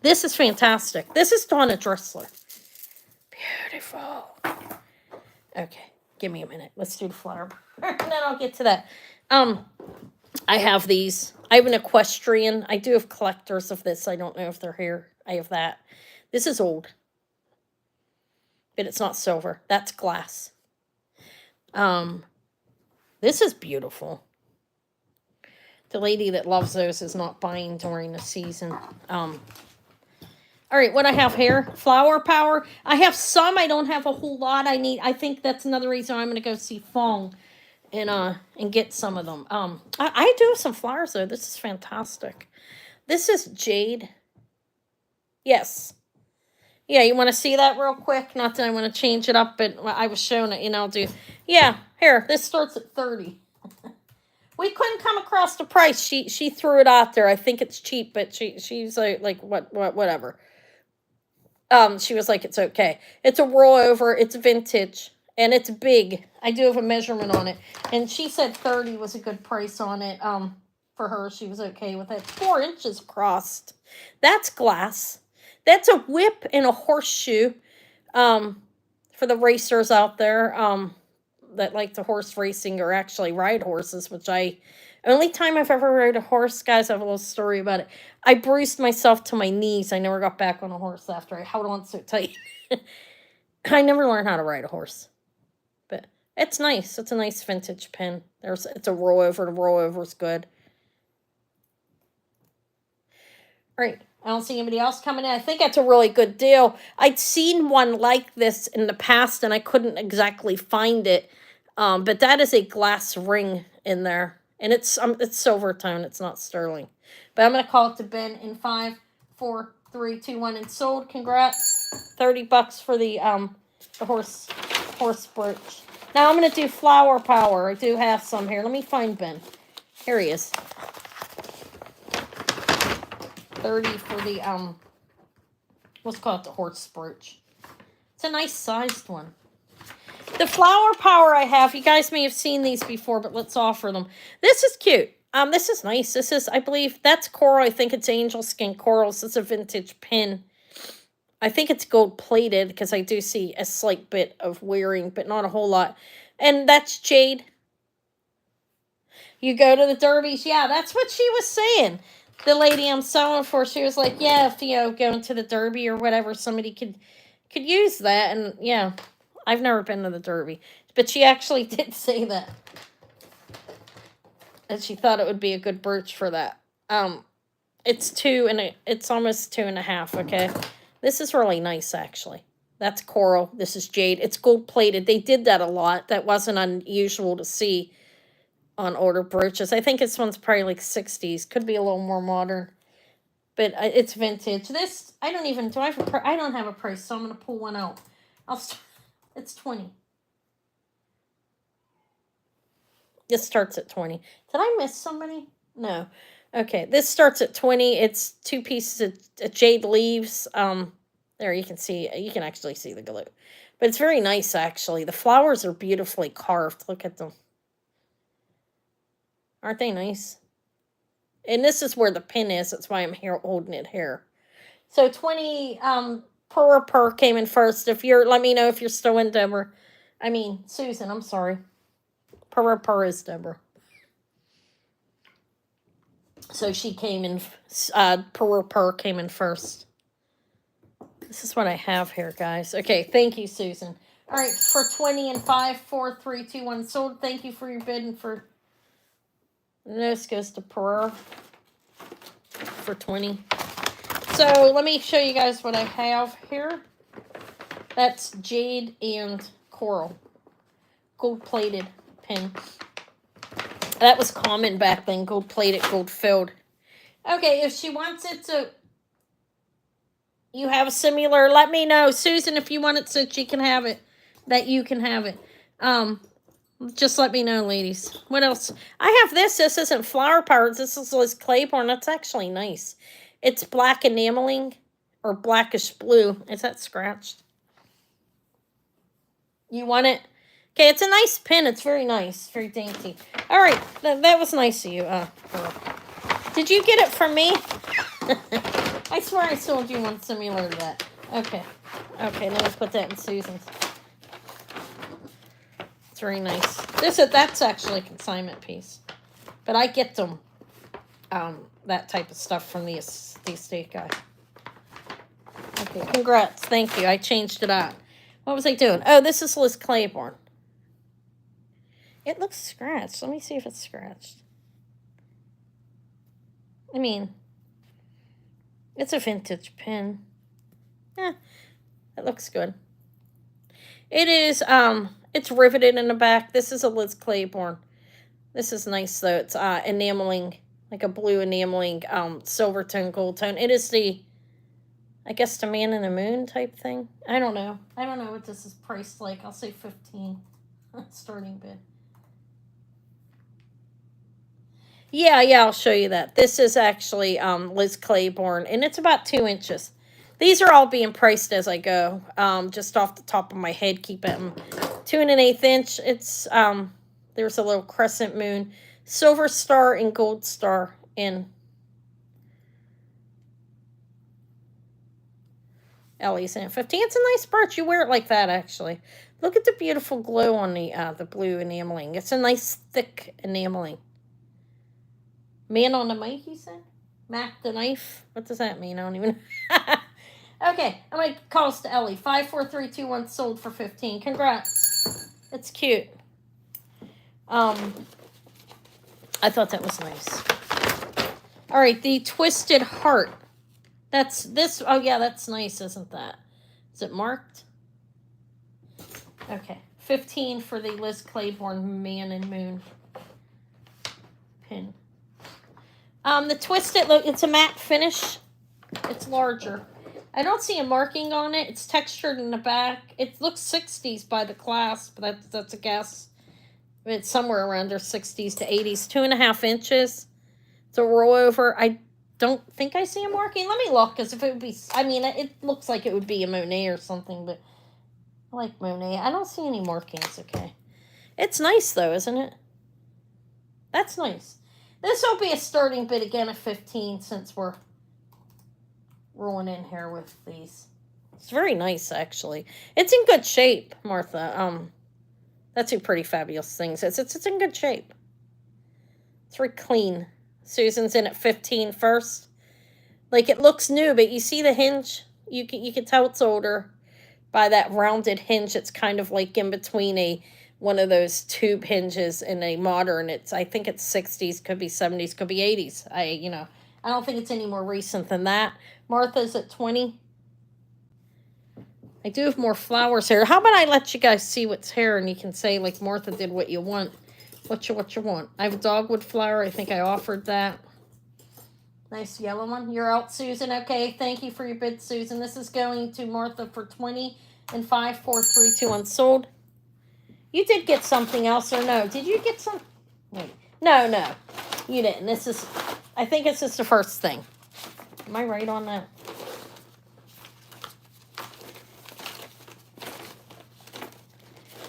Speaker 1: This is fantastic. This is Donna Dressler. Beautiful. Okay, give me a minute. Let's do the flower, and then I'll get to that. I have these. I have an equestrian. I do have collectors of this. I don't know if they're here. I have that. This is old, but it's not silver. That's glass. This is beautiful. The lady that loves those is not buying during the season. All right, what I have here, Flower Power. I have some. I don't have a whole lot. I think that's another reason I'm going to go see Fong and get some of them. I do have some flowers though. This is fantastic. This is jade. Yes. Yeah, you want to see that real quick? Not that I want to change it up, but I was showing it, I'll do. Yeah, here. This starts at 30. We couldn't come across the price. She threw it out there. I think it's cheap, but she's like whatever. She was like, it's okay. It's a rollover. It's vintage. And it's big. I do have a measurement on it. And she said 30 was a good price on it. For her, she was okay with it. 4 inches crossed. That's glass. That's a whip and a horseshoe. for the racers out there that like to horse racing or actually ride horses, which only time I've ever rode a horse, guys, I have a little story about it. I bruised myself to my knees. I never got back on a horse after I held on so tight. I never learned how to ride a horse. But it's nice. It's a nice vintage pin. It's a rollover. The rollover's good. All right. I don't see anybody else coming in. I think that's a really good deal. I'd seen one like this in the past and I couldn't exactly find it. But that is a glass ring in there. And it's silver tone. It's not sterling. But I'm gonna call it to Ben in 5, 4, 3, 2, 1, and sold. Congrats. $30 for the horse brooch. Now I'm gonna do flower power. I do have some here. Let me find Ben. Here he is. 30 for the let's call it the horse brooch. It's a nice sized one. The flower power I have, you guys may have seen these before, but let's offer them. This is cute. This is nice. This is, I believe, that's coral. I think it's angel skin corals. It's a vintage pin. I think it's gold plated because I do see a slight bit of wearing, but not a whole lot. And that's jade. You go to the derbies. Yeah, that's what she was saying. The lady I'm selling for, she was like, yeah, if, going to the derby or whatever, somebody could use that. And, yeah, I've never been to the derby. But she actually did say that. And she thought it would be a good brooch for that. It's it's almost 2.5, okay? This is really nice, actually. That's coral. This is jade. It's gold plated. They did that a lot. That wasn't unusual to see on older brooches. I think this one's probably like 60s. Could be a little more modern. But it's vintage. This, I don't even, do I have I don't have a price, so I'm going to pull one out. It's 20. This starts at 20. Did I miss somebody? No. Okay, this starts at 20. It's 2 pieces of jade leaves. There you can actually see the glue. But it's very nice, actually. The flowers are beautifully carved. Look at them. Aren't they nice? And this is where the pin is. That's why I'm here holding it here. So 20 per came in first. Let me know if you're still in, Deborah. I mean, Susan, I'm sorry. Per is Deborah. So she came in, per came in first. This is what I have here, guys. Okay, thank you, Susan. All right, for 20 and 5, 4, 3, 2, 1 sold. Thank you for your bid and for... This goes to Per for 20. So let me show you guys what I have here. That's jade and coral. Gold-plated pin. That was common back then. Gold-plated, gold-filled. Okay, if she wants it to... You have a similar... Let me know. Susan, if you want it so she can have it. That you can have it. Just let me know, ladies. What else? I have this. This isn't flower power. This is Liz Claiborne. That's actually nice. It's black enameling or blackish blue. Is that scratched? You want it? Okay, it's a nice pin. It's very nice. Very dainty. All right. That was nice of you. Pearl. Did you get it from me? I swear I sold you one similar to that. Okay. Okay, let me put that in Susan's. It's very nice. That's actually a consignment piece. But I get them, that type of stuff from the estate guy. Okay, congrats. Thank you. I changed it out. What was I doing? Oh, this is Liz Claiborne. It looks scratched. Let me see if it's scratched. I mean, it's a vintage pin. It looks good. It is, it's riveted in the back. This is a Liz Claiborne. This is nice, though. It's enameling, like a blue enameling, silver tone, gold tone. It is the, I guess, the Man in the Moon type thing. I don't know. I don't know what this is priced like. I'll say 15. Starting bid. Yeah, I'll show you that. This is actually Liz Claiborne, and it's about 2 inches. These are all being priced as I go, just off the top of my head. Keep it 2 1/8 inch. It's there's a little crescent moon, silver star and gold star in. Ellie's in 15. It's a nice birch. You wear it like that, actually. Look at the beautiful glow on the blue enameling. It's a nice thick enameling. Man on the mic, you said? Mac the knife? What does that mean? I don't even know. Okay, I'm going to call to Ellie. 54321 sold for 15. Congrats. It's cute. I thought that was nice. All right, the Twisted Heart. That's this. Oh, yeah, that's nice, isn't that? Is it marked? Okay, 15 for the Liz Claiborne Man and Moon pin. The Twisted, look, it's a matte finish. It's larger. I don't see a marking on it. It's textured in the back. It looks 60s by the clasp, but that's a guess. It's somewhere around their 60s to 80s. 2.5 inches. It's a rollover. I don't think I see a marking. Let me look, because if it would be, I mean, it looks like it would be a Monet or something, but I like Monet. I don't see any markings, okay. It's nice, though, isn't it? That's nice. This will be a starting bid again at 15, since we're rolling in here with these. It's very nice, actually. It's in good shape, Martha. That's two pretty fabulous things. It's in good shape. It's very clean. Susan's in at 15 first. Like, it looks new, but you see the hinge? You can tell it's older by that rounded hinge. It's kind of like in between one of those tube hinges and a modern. I think it's 60s, could be 70s, could be 80s. I don't think it's any more recent than that. Martha's at 20. I do have more flowers here. How about I let you guys see what's here, and you can say, like, Martha did what you want. What you want. I have a dogwood flower. I think I offered that. Nice yellow one. You're out, Susan. Okay, thank you for your bid, Susan. This is going to Martha for 20 and 54321 sold. You did get something else, or no? Did you get some? Wait. No. You didn't. I think this is the first thing. Am I right on that?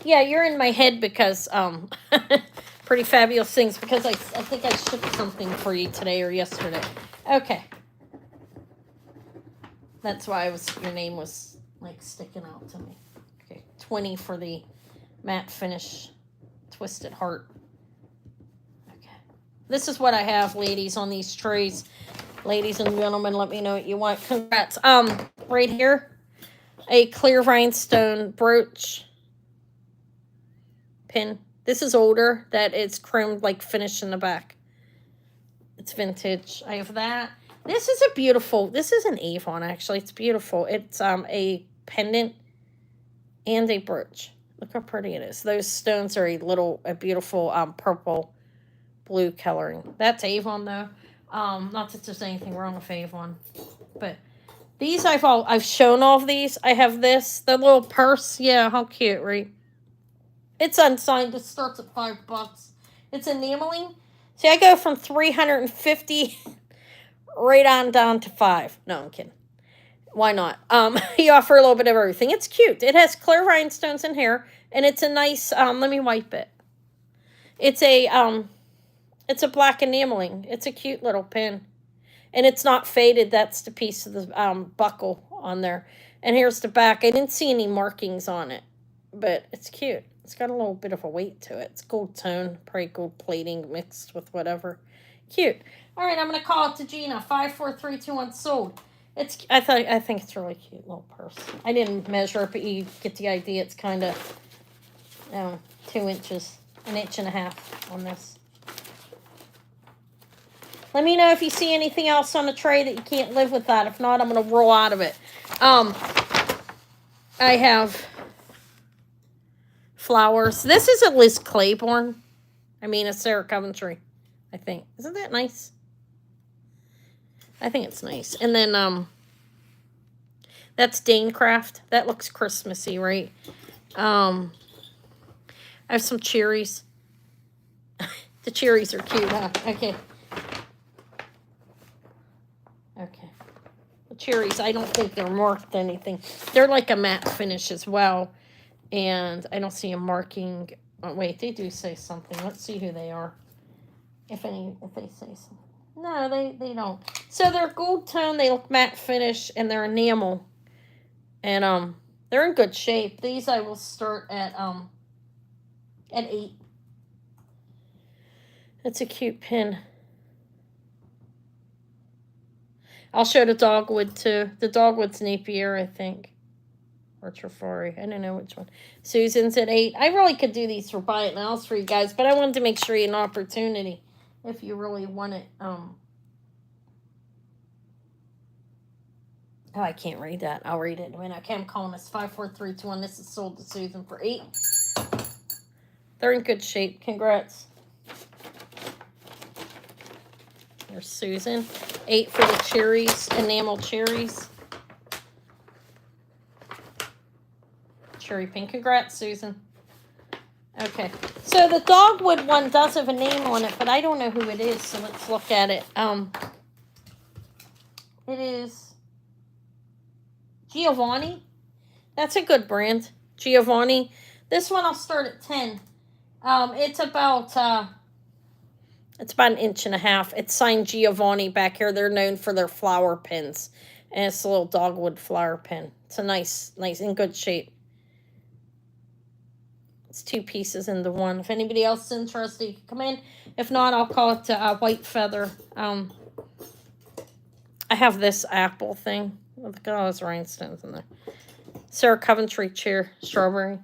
Speaker 1: Yeah, you're in my head because, pretty fabulous things, because I think I shipped something for you today or yesterday. Okay. That's why your name was, like, sticking out to me. Okay, 20 for the matte finish Twisted Heart. Okay. This is what I have, ladies, on these trays. Ladies and gentlemen, let me know what you want. Congrats. Right here, a clear rhinestone brooch pin. This is older. That is chromed, like, finish in the back. It's vintage. I have that. This is an Avon, actually. It's beautiful. It's a pendant and a brooch. Look how pretty it is. Those stones are a beautiful purple blue coloring. That's Avon, though. Not that there's anything wrong with Avon, but these I've shown all of these. I have this, the little purse. Yeah, how cute, right? It's unsigned. It starts at $5. It's enameling. See, I go from 350 right on down to 5. No, I'm kidding. Why not? You offer a little bit of everything. It's cute. It has clear rhinestones in here, and it's a nice. Let me wipe it. It's a black enameling. It's a cute little pin, and it's not faded. That's the piece of the buckle on there. And here's the back. I didn't see any markings on it, but it's cute. It's got a little bit of a weight to it. It's gold tone, probably gold plating mixed with whatever. Cute. All right, I'm gonna call it to Gina. 54321 sold. I think it's a really cute little purse. I didn't measure it, but you get the idea. It's kind of 2 inches, 1.5 inches on this. Let me know if you see anything else on the tray that you can't live with that. If not, I'm gonna roll out of it. I have flowers. This is a Liz Claiborne. A Sarah Coventry, I think. Isn't that nice? I think it's nice. And then, that's Danecraft. That looks Christmassy, right? I have some cherries. The cherries are cute, huh? Okay. The cherries, I don't think they're marked anything. They're like a matte finish as well. And I don't see a marking. Oh, wait, they do say something. Let's see who they are. If they say something. No, they don't. So they're gold tone. They look matte finish, and they're enamel. And they're in good shape. These I will start at 8. It's a cute pin. I'll show the dogwood too. The dogwood's Napier, I think. Or Trifari. I don't know which one. Susan's at 8. I really could do these for buy it now for you guys, but I wanted to make sure you had an opportunity if you really want it. Oh, I can't read that. I'll read it. Okay, I'm calling this 54321. This is sold to Susan for 8. They're in good shape. Congrats. There's Susan. 8 for the cherries, enamel cherries. Cherry pink. Congrats, Susan. Okay. So the dogwood one does have a name on it, but I don't know who it is, so let's look at it. It is Giovanni. That's a good brand. Giovanni. This one I'll start at 10. It's about an 1.5 inches. It's signed Giovanni back here. They're known for their flower pins. And it's a little dogwood flower pin. It's a nice, in good shape. It's 2 pieces into one. If anybody else is interested, you can come in. If not, I'll call it white feather. I have this apple thing. Look at all those rhinestones in there. Sarah Coventry chair, strawberry.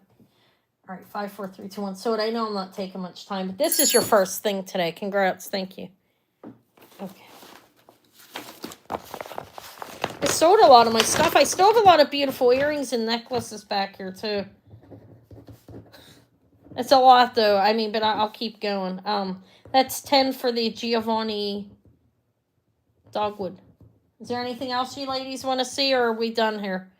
Speaker 1: All right, 5, 4, 3, 2, 1. So I know I'm not taking much time, but this is your first thing today. Congrats. Thank you. Okay. I sold a lot of my stuff. I still have a lot of beautiful earrings and necklaces back here, too. It's a lot, though. I mean, but I'll keep going. That's 10 for the Giovanni dogwood. Is there anything else you ladies want to see, or are we done here?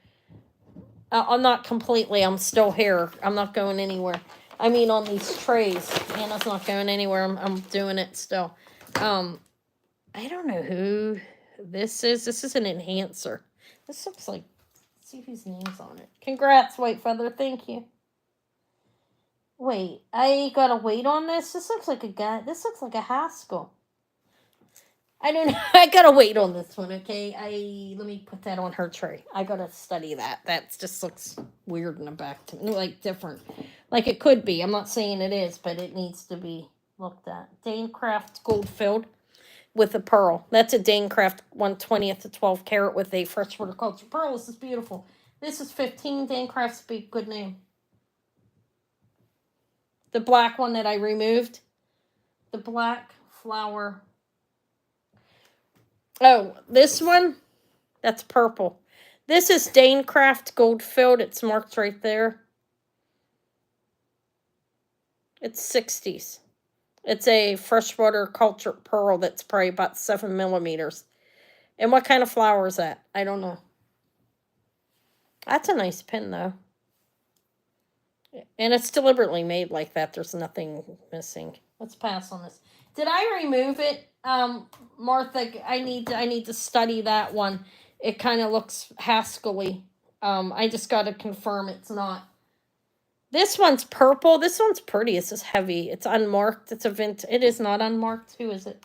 Speaker 1: I'm not completely. I'm still here. I'm not going anywhere. I mean, on these trays. Anna's not going anywhere. I'm doing it still. I don't know who this is. This is an enhancer. This looks like, let's see whose name's on it. Congrats, White Feather. Thank you. Wait, I gotta wait on this? This looks like a guy. This looks like a Haskell. I don't know. I gotta wait on this one, okay? Let me put that on her tray. I gotta study that. That just looks weird in the back to me, like different. Like it could be. I'm not saying it is, but it needs to be looked at. Danecraft gold filled with a pearl. That's a Danecraft 1/20th to 12 karat with a fresh horticulture pearl. This is beautiful. This is 15. Danecraft's a good name. The black one that I removed. The black flower. Oh, this one? That's purple. This is Danecraft Gold Filled. It's marked right there. It's 60s. It's a freshwater cultured pearl that's probably about 7 millimeters. And what kind of flower is that? I don't know. That's a nice pin, though. And it's deliberately made like that. There's nothing missing. Let's pass on this. Did I remove it? Martha, I need to study that one. It kind of looks Haskell-y. I just got to confirm it's not. This one's purple. This one's pretty. This is heavy. It's unmarked. It's a vintage. It is not unmarked. Who is it?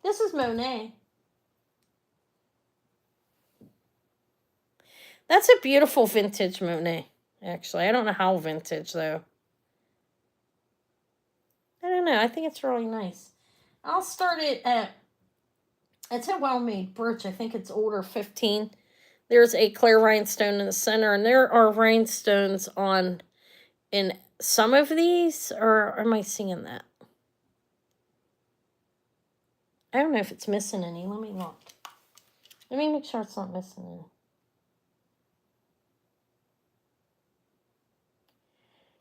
Speaker 1: This is Monet. That's a beautiful vintage Monet, actually. I don't know how vintage, though. I don't know. I think it's really nice. I'll start it at, it's a well-made brooch. I think it's older 15. There's a clear rhinestone in the center, and there are rhinestones on in some of these, or am I seeing that? I don't know if it's missing any. Let me look. Let me make sure it's not missing any.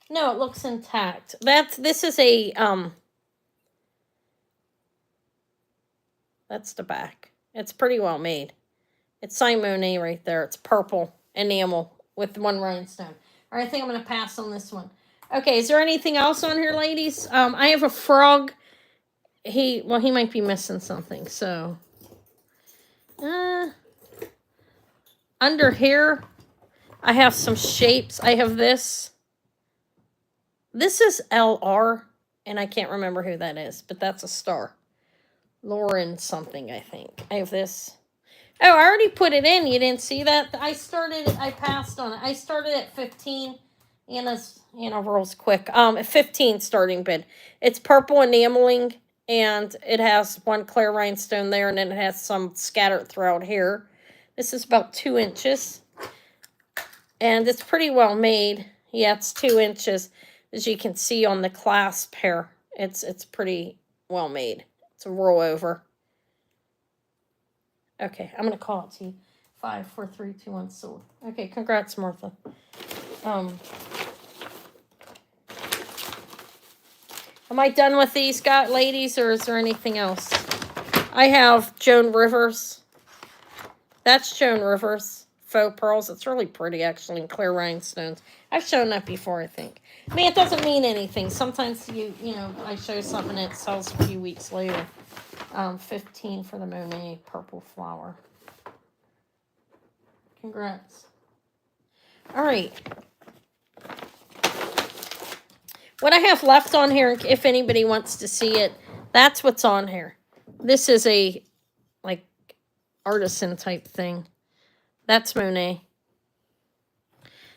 Speaker 1: No, it looks intact. This is a, that's the back. It's pretty well made. It's signed Monet right there. It's purple enamel with 1 rhinestone. All right, I think I'm going to pass on this one. Okay, is there anything else on here, ladies? I have a frog. He might be missing something, so. Under here, I have some shapes. I have this. This is LR, and I can't remember who that is, but that's a star. Lauren something, I think. I have this. Oh, I already put it in. You didn't see that? I passed on it. I started at 15. Anna rolls quick. 15 starting bid. It's purple enameling, and it has one clear rhinestone there, and then it has some scattered throughout here. This is about 2 inches, and it's pretty well made. Yeah, it's 2 inches, as you can see on the clasp here. It's pretty well made. It's a roll over. Okay, I'm gonna call it to you. 5, 4, 3, 2, 1, sold. Okay, congrats, Martha. Um, am I done with these ladies, or is there anything else? I have Joan Rivers. That's Joan Rivers. Faux pearls. It's really pretty, actually, in clear rhinestones. I've shown that before, I think. I mean, it doesn't mean anything. Sometimes I show something and it sells a few weeks later. 15 for the Monet purple flower. Congrats. All right. What I have left on here, if anybody wants to see it, that's what's on here. This is a, like, artisan type thing. That's Monet.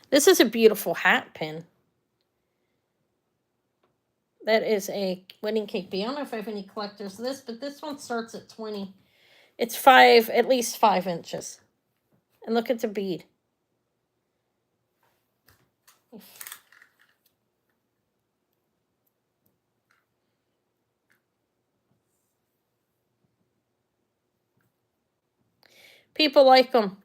Speaker 1: This is a beautiful hat pin. That is a wedding cake bee. I don't know if I have any collectors of this, but this one starts at 20. It's at least 5 inches. And look at the bead. People like them.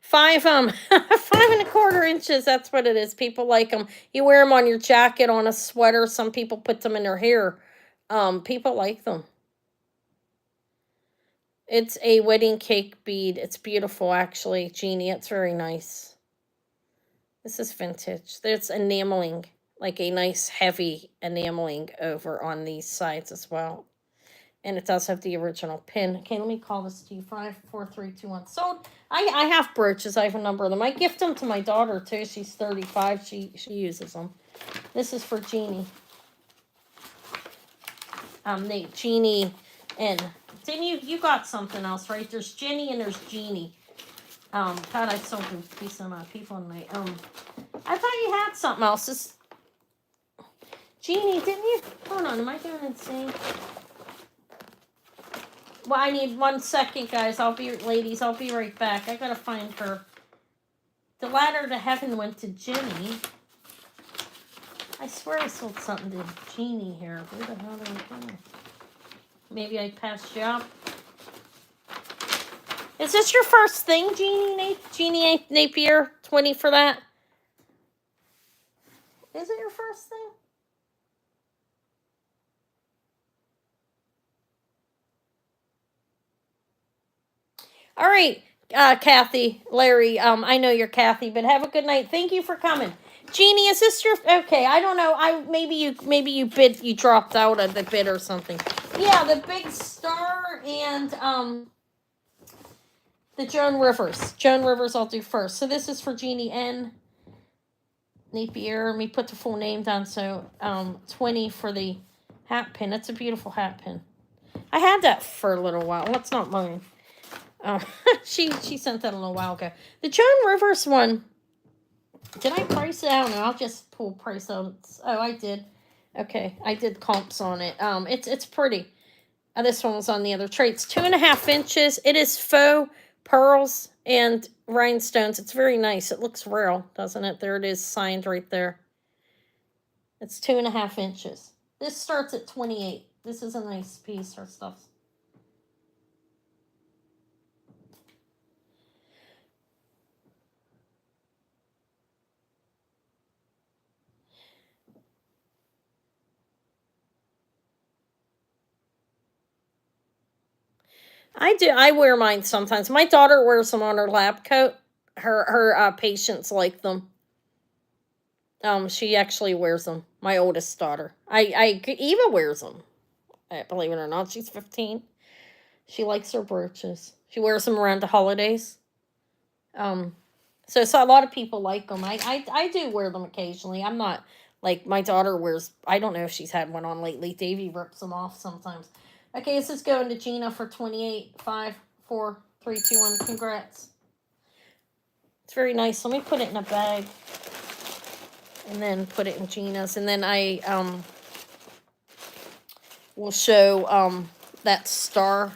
Speaker 1: 5 5¼ inches. That's what it is. People like them. You wear them on your jacket, on a sweater. Some people put them in their hair. People like them. It's a wedding cake bead. It's beautiful, actually, Jeannie. It's very nice. This is vintage. There's enameling, like a nice heavy enameling over on these sides as well. And it does have the original pin. Okay, let me call this to you. 5, 4, 3, 2, 1. Sold. I have brooches. I have a number of them. I gift them to my daughter, too. She's 35. She uses them. This is for Jeannie. Jeannie and... Didn't you got something else, right? There's Jenny and there's Jeannie. God, I sold a piece of my people in my... I thought you had something else. This... Jeannie, didn't you... Hold on, am I doing insane? Well, I need 1 second, guys. Ladies, I'll be right back. I gotta find her. The ladder to heaven went to Jenny. I swear I sold something to Jeannie here. Where the hell did I go? Maybe I passed you up. Is this your first thing, Jeannie Napier? 20 for that? Is it your first thing? All right, Kathy, Larry. I know you're Kathy, but have a good night. Thank you for coming. Jeannie, is this your... Okay, I don't know. Maybe you dropped out of the bid or something. Yeah, the big star and the Joan Rivers. Joan Rivers I'll do first. So this is for Jeannie N. Napier. Let me put the full name down. So 20 for the hat pin. That's a beautiful hat pin. I had that for a little while. That's not mine. She sent that a little while ago. The Joan Rivers one. Did I price it? I don't know. I'll just pull price out. Oh, I did. Okay, I did comps on it. It's pretty. This one was on the other tray. It's 2.5 inches. It is faux pearls and rhinestones. It's very nice. It looks real, doesn't it? There it is, signed right there. It's 2.5 inches. This starts at 28. This is a nice piece. Her stuff. I do. I wear mine sometimes. My daughter wears them on her lab coat. Her patients like them. She actually wears them. My oldest daughter. Eva wears them. Believe it or not, she's 15. She likes her brooches. She wears them around the holidays. So a lot of people like them. I do wear them occasionally. I'm not like my daughter wears. I don't know if she's had one on lately. Davy rips them off sometimes. Okay, this is going to Gina for 28. 5, 4, 3, 2, 1. Congrats. It's very nice. Let me put it in a bag. And then put it in Gina's. And then I will show that star.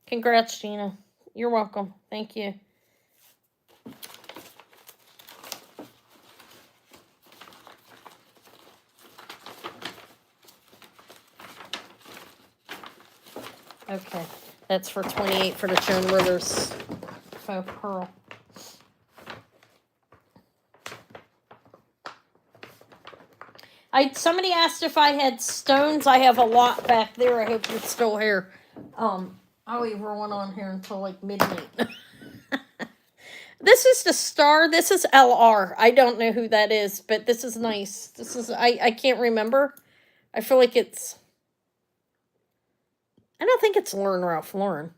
Speaker 1: Congrats, Gina. You're welcome. Thank you. Okay, that's for 28 for the Joan Rivers faux pearl. Somebody asked if I had stones. I have a lot back there. I hope you're still here. I'll leave one on here until like midnight. This is the star. This is LR. I don't know who that is, but this is nice. This is I can't remember. I feel like it's. I don't think it's Lauren Ralph Lauren.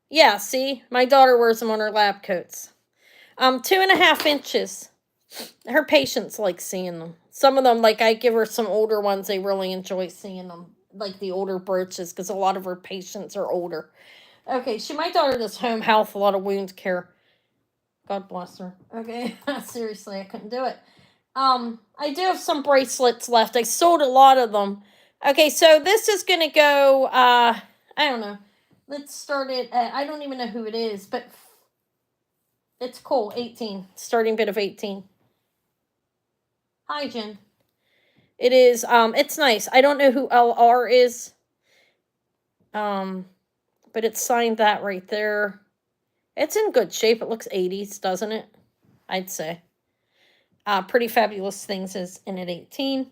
Speaker 1: Yeah, see? My daughter wears them on her lab coats. 2.5 inches. Her patients like seeing them. Some of them, like I give her some older ones, they really enjoy seeing them. Like the older brooches, because a lot of her patients are older. Okay, my daughter does home health, a lot of wound care. God bless her. Okay, seriously, I couldn't do it. I do have some bracelets left. I sold a lot of them. Okay, so this is going to go, I don't know. Let's start it at, I don't even know who it is, but it's cool, 18. Starting bid of 18. Hi, Jen. It is, it's nice. I don't know who LR is. But it's signed that right there. It's in good shape. It looks 80s, doesn't it? I'd say. Pretty Fabulous Things is in at 18.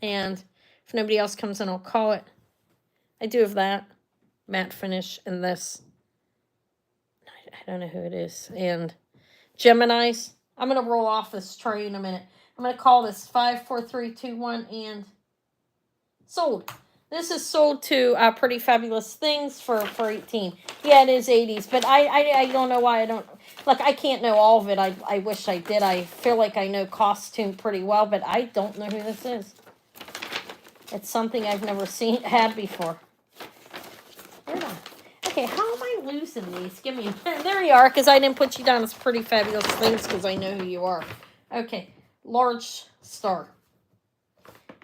Speaker 1: And if nobody else comes in, I'll call it. I do have that. Matte finish and this. I don't know who it is. And Gemini's. I'm going to roll off this tray in a minute. I'm going to call this 5, 4, 3, 2, 1, and sold. This is sold to Pretty Fabulous Things for 18. Yeah, it is 80s, but I don't know why I don't. Look, I can't know all of it. I wish I did. I feel like I know costume pretty well, but I don't know who this is. It's something I've never had before. Okay, how am I losing these? Give me. There you are, because I didn't put you down as Pretty Fabulous Things because I know who you are. Okay, large star.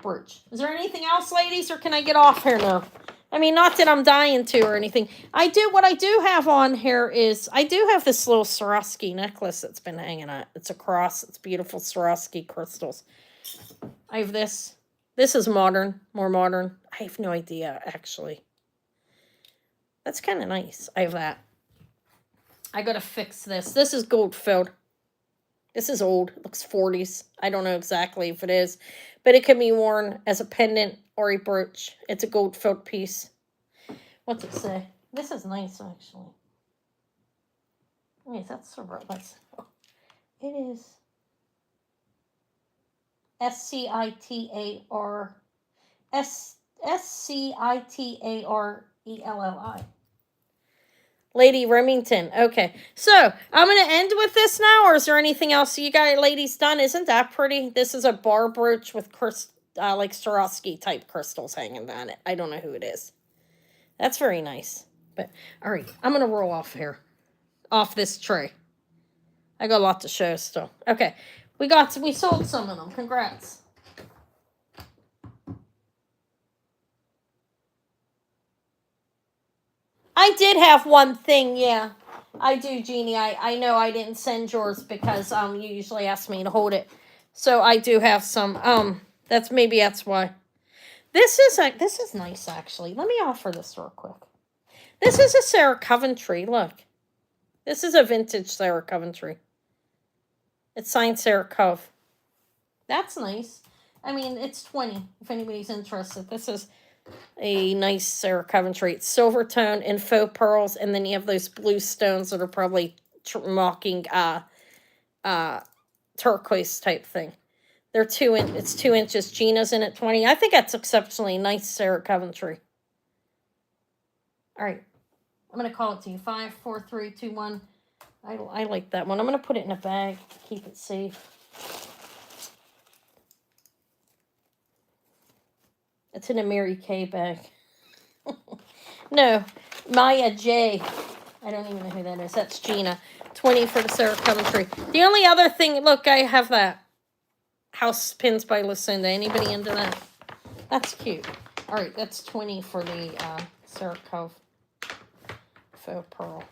Speaker 1: Brooch. Is there anything else, ladies, or can I get off here now? I mean, not that I'm dying to or anything. What I do have on here is, I do have this little Swarovski necklace that's been hanging out. It's a cross. It's beautiful Swarovski crystals. I have this. This is modern, more modern. I have no idea, actually. That's kind of nice. I have that. I gotta fix this. This is gold filled. This is old. It looks 40s. I don't know exactly if it is. But it can be worn as a pendant or a brooch. It's a gold-filled piece. What's it say? This is nice, actually. Wait, that's so nice. It is SCITARELLI. Lady Remington. Okay. So, I'm going to end with this now, or is there anything else you guys, ladies, done? Isn't that pretty? This is a bar brooch with like Swarovski type crystals hanging on it. I don't know who it is. That's very nice. But, all right. I'm going to roll off here. Off this tray. I got a lot to show still. Okay. We sold some of them. Congrats. I did have one thing, yeah. I do, Jeannie. I know I didn't send yours because you usually ask me to hold it. So I do have some. That's why. This is nice, actually. Let me offer this real quick. This is a Sarah Coventry. Look. This is a vintage Sarah Coventry. It's signed Sarah Cove. That's nice. I mean, it's 20 if anybody's interested. This is a nice Sarah Coventry. It's silver tone and faux pearls, and then you have those blue stones that are probably mocking turquoise type thing. They're 2 inch. It's 2 inches. Gina's in at 20. I think that's exceptionally nice, Sarah Coventry. All right, I'm gonna call it to you. 5, 4, 3, 2, 1. I like that one. I'm gonna put it in a bag to keep it safe. It's in a Mary Kay bag. No, Maya J. I don't even know who that is. That's Gina. 20 for the Sarah Coventry. The only other thing, look, I have that House Pins by Lucinda. Anybody into that? That's cute. All right, that's 20 for the Sarah Cove faux pearl.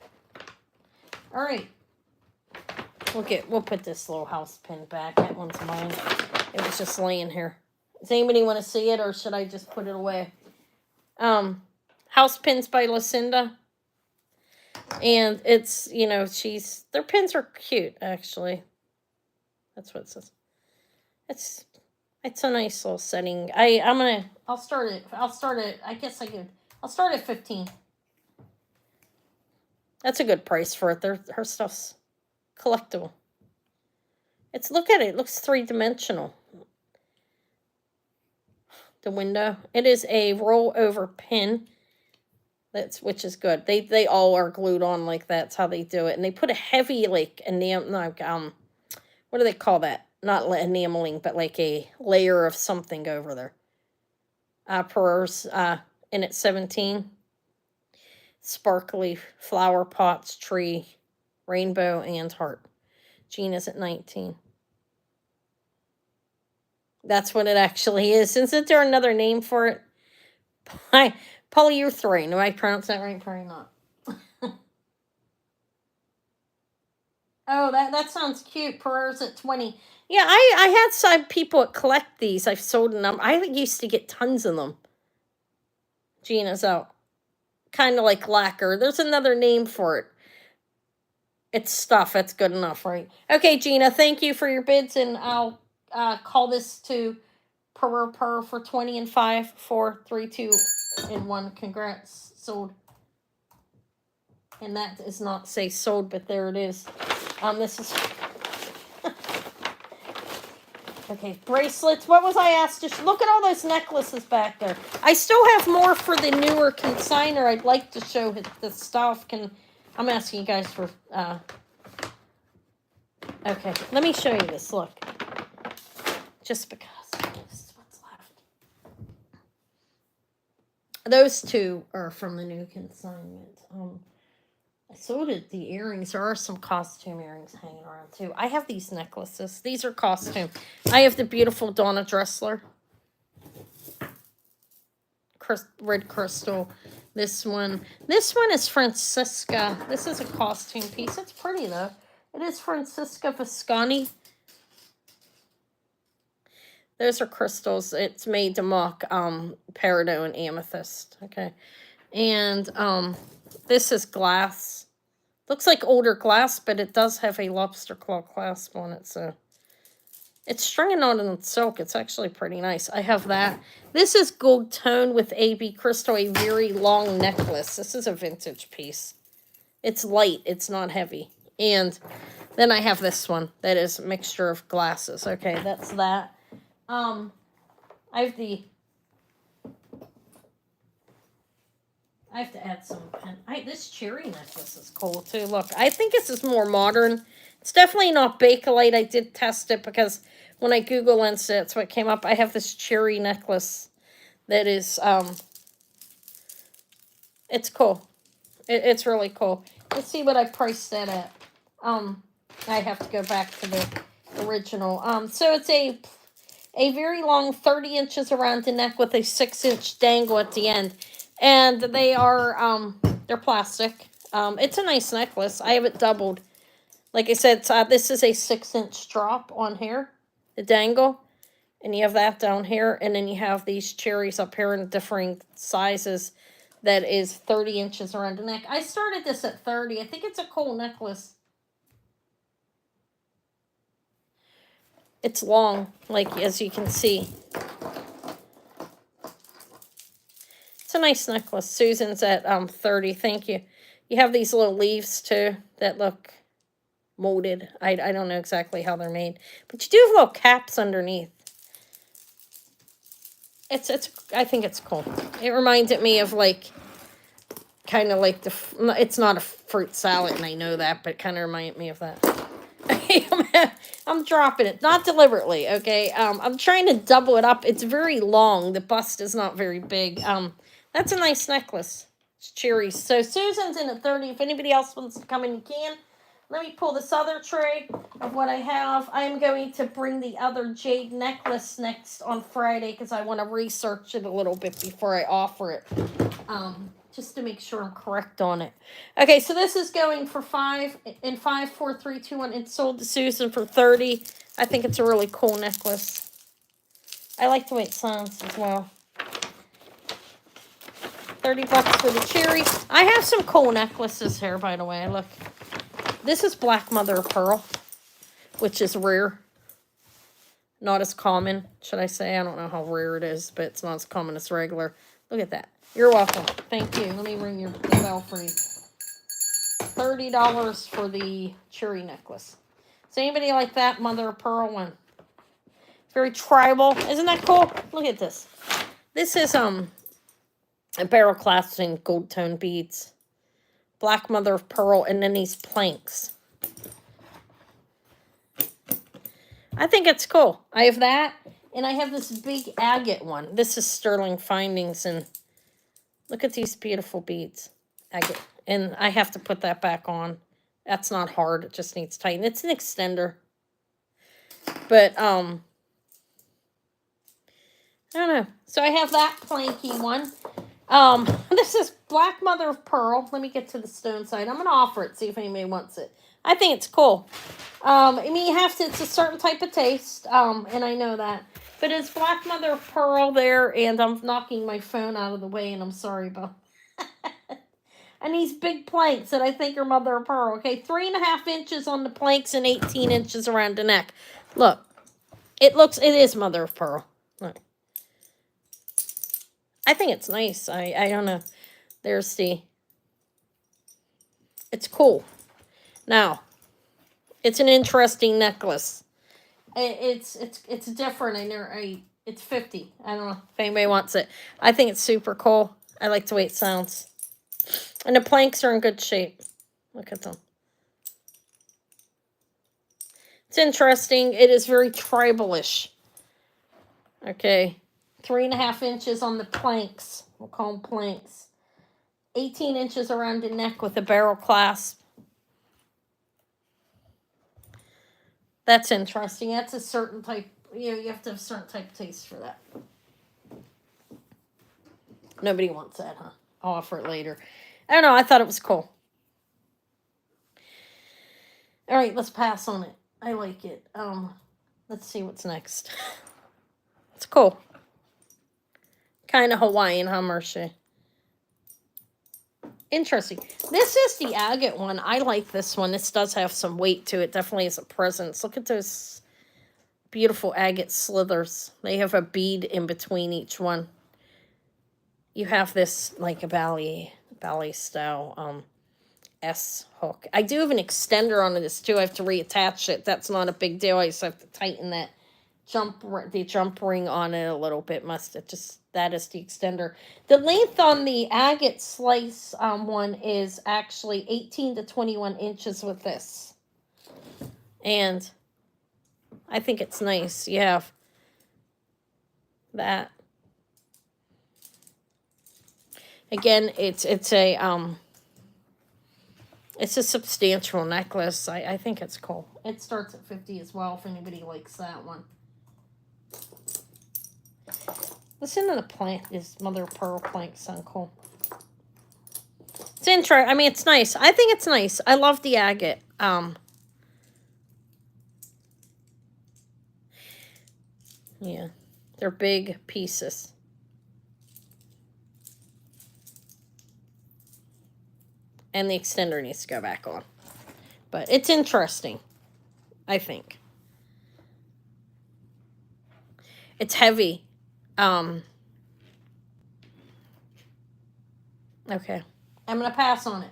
Speaker 1: All right. We'll put this little house pin back. That one's mine. It was just laying here. Does anybody want to see it, or should I just put it away? House Pins by Lucinda. And it's, you know, their pins are cute, actually. That's what it says. It's a nice little setting. I'll start it. I'll start at 15. That's a good price for it. Her stuff's collectible. Look at it. It looks three-dimensional. The window. It is a roll-over pin. Which is good. They all are glued on like that. That's how they do it. And they put a heavy, like, what do they call that? Not enameling, but like a layer of something over there. Purrs, in at 17. Sparkly flower pots, tree, rainbow, and heart. Gina's at 19. That's what it actually is. Isn't there another name for it? Polyurethane. Am I pronouncing that right? Probably not. Oh, that sounds cute. Purrs at 20. Yeah, I had some people that collect these. I've sold them. I used to get tons of them. Gina's out. Kind of like lacquer. There's another name for it. It's stuff. That's good enough, right? Okay, Gina, thank you for your bids, and I'll call this to per for 20 and 5, 4, 3, 2, and 1. Congrats. Sold. And that does not say sold, but there it is. This is... Okay, bracelets. What was I asked? Just look at all those necklaces back there. I still have more for the newer consignor. I'd like to show the stuff. I'm asking you guys for... Okay, let me show you this. Look. Just because. This is what's left. Those two are from the new consignment. So did the earrings. There are some costume earrings hanging around too. I have these necklaces. These are costume. I have the beautiful Donna Dressler. Red crystal. This one is Francisca. This is a costume piece. It's pretty though. It is Francisca Visconti. Those are crystals. It's made to mock peridot and amethyst. Okay. And this is glass. Looks like older glass, but it does have a lobster claw clasp on it, so it's stringing on in silk. It's actually pretty nice. I have that. This is gold tone with AB crystal, a very long necklace. This is a vintage piece. It's light. It's not heavy. And then I have this one that is a mixture of glasses. Okay, that's that. I have to add some pen. This cherry necklace is cool too. Look, I think this is more modern. It's definitely not Bakelite. I did test it because when I Google lensed it, that's what came up. I have this cherry necklace that is, it's cool. It's really cool. Let's see what I priced that at. I have to go back to the original. So it's a very long 30 inches around the neck with a 6-inch dangle at the end. And they are, they're plastic. It's a nice necklace. I have it doubled. Like I said, this is a 6-inch drop on here, the dangle. And you have that down here. And then you have these cherries up here in differing sizes. That is 30 inches around the neck. I started this at 30. I think it's a cool necklace. It's long, like as you can see. It's a nice necklace. Susan's at 30. Thank you. You have these little leaves too that look molded. I don't know exactly how they're made, but you do have little caps underneath. I think it's cool. It reminded me of like kind of like it's not a fruit salad, and I know that, but it kind of reminded me of that. I'm dropping it, not deliberately, okay? I'm trying to double it up. It's very long. The bust is not very big. That's a nice necklace. It's cherries. So Susan's in at 30. If anybody else wants to come in, you can. Let me pull this other tray of what I have. I'm going to bring the other jade necklace next on Friday because I want to research it a little bit before I offer it. Just to make sure I'm correct on it. Okay, so this is going for 5 in 5, 4, 3, 2, 1. It's sold to Susan for 30. I think it's a really cool necklace. I like the way it sounds as well. 30 bucks for the cherry. I have some cool necklaces here, by the way. Look. This is black mother of pearl, which is rare. Not as common, should I say. I don't know how rare it is, but it's not as common as regular. Look at that. You're welcome. Thank you. Let me ring the bell for you. $30 for the cherry necklace. Does anybody like that mother of pearl one? Very tribal. Isn't that cool? Look at this. This is a barrel clasped in gold tone beads. Black mother of pearl, and then these planks. I think it's cool. I have that, and I have this big agate one. This is Sterling Findings, and look at these beautiful beads. Agate. And I have to put that back on. That's not hard. It just needs tighten. It's an extender. But, I don't know. So I have that planky one. This is black mother of pearl. Let me get to the stone side. I'm going to offer it, see if anybody wants it. I think it's cool. I mean, you have to, it's a certain type of taste, and I know that. But it's black mother of pearl there, and I'm knocking my phone out of the way, and I'm sorry about and these big planks that I think are mother of pearl. Okay, 3.5 inches on the planks and 18 inches around the neck. Look, it is mother of pearl. Look. I think it's nice. I don't know. There's it's cool. Now, it's an interesting necklace. It's different. It's 50. I don't know if anybody wants it. I think it's super cool. I like the way it sounds. And the planks are in good shape. Look at them. It's interesting. It is very tribal-ish. Okay. 3.5 inches on the planks. We'll call them planks. 18 inches around the neck with a barrel clasp. That's interesting. That's a certain type, you have to have a certain type of taste for that. Nobody wants that, huh? I'll offer it later. I don't know. I thought it was cool. All right, let's pass on it. I like it. Let's see what's next. It's cool. Kind of Hawaiian, huh, Marcia? Interesting. This is the agate one. I like this one. This does have some weight to it. Definitely has a presence. Look at those beautiful agate slithers. They have a bead in between each one. You have this like a ballet style S hook. I do have an extender on this too. I have to reattach it. That's not a big deal. I just have to tighten that jump ring on it a little bit. That is the extender. The length on the agate slice one is actually 18 to 21 inches with this. And I think it's nice. You have that. Again, it's a substantial necklace. I think it's cool. It starts at 50 as well if anybody likes that one. Listen to the plant. This mother of pearl plank sound cool. It's interesting. I mean, it's nice. I think it's nice. I love the agate. Yeah, they're big pieces. And the extender needs to go back on. But it's interesting, I think. It's heavy. Okay. I'm going to pass on it.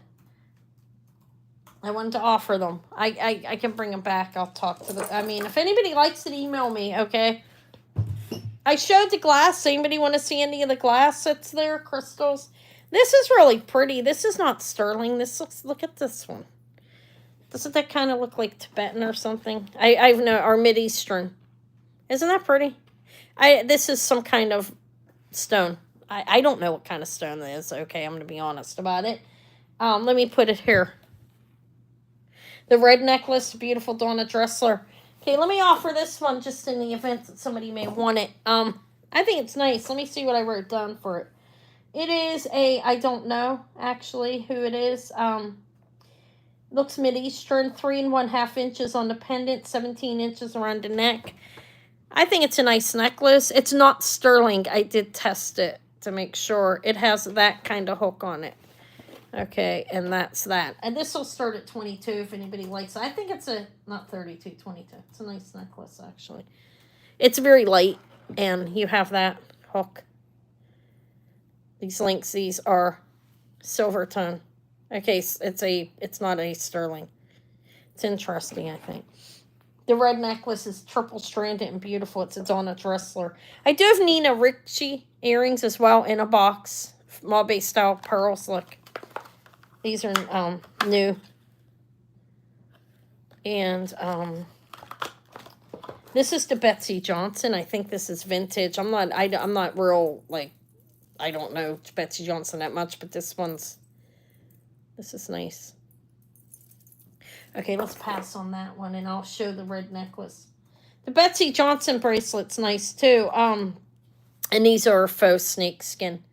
Speaker 1: I wanted to offer them. I can bring them back. I'll talk to them. I mean, if anybody likes it, email me, okay? I showed the glass. Anybody want to see any of the glass that's there? Crystals? This is really pretty. This is not sterling. Look at this one. Doesn't that kind of look like Tibetan or something? I've no, or Mideastern. Isn't that pretty? This is some kind of stone. I don't know what kind of stone it is. Okay, I'm going to be honest about it. Let me put it here. The red necklace, beautiful Donna Dressler. Okay, let me offer this one just in the event that somebody may want it. I think it's nice. Let me see what I wrote down for it. It is I don't know, actually, who it is. Looks mid-eastern, 3 1/2 inches on the pendant, 17 inches around the neck. I think it's a nice necklace. It's not sterling. I did test it to make sure. It has that kind of hook on it. Okay, and that's that. And this will start at 22 if anybody likes it. I think it's not 32, 22. It's a nice necklace, actually. It's very light, and you have that hook. These links, these are silver tone. Okay, it's not a sterling. It's interesting, I think. The red necklace is triple stranded and beautiful. It's a Donna Dressler. I do have Nina Ricci earrings as well in a box. Mabe style pearls. Look. These are new. And this is the Betsey Johnson. I think this is vintage. I'm not real, like, I don't know Betsey Johnson that much, but this is nice. Okay, let's pass on that one, and I'll show the red necklace. The Betsey Johnson bracelet's nice, too. And these are faux snakeskin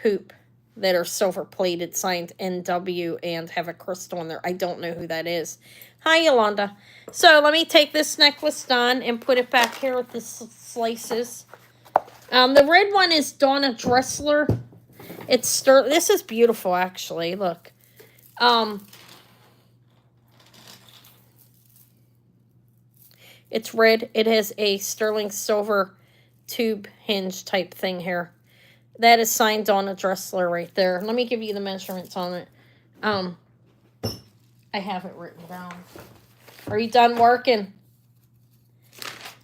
Speaker 1: hoop that are silver-plated, signed NW, and have a crystal in there. I don't know who that is. Hi, Yolanda. So, let me take this necklace down and put it back here with the slices. The red one is Donna Dressler. This is beautiful, actually. Look. It's red. It has a sterling silver tube hinge type thing here. That is signed Donna Dressler right there. Let me give you the measurements on it. I have it written down. Are you done working?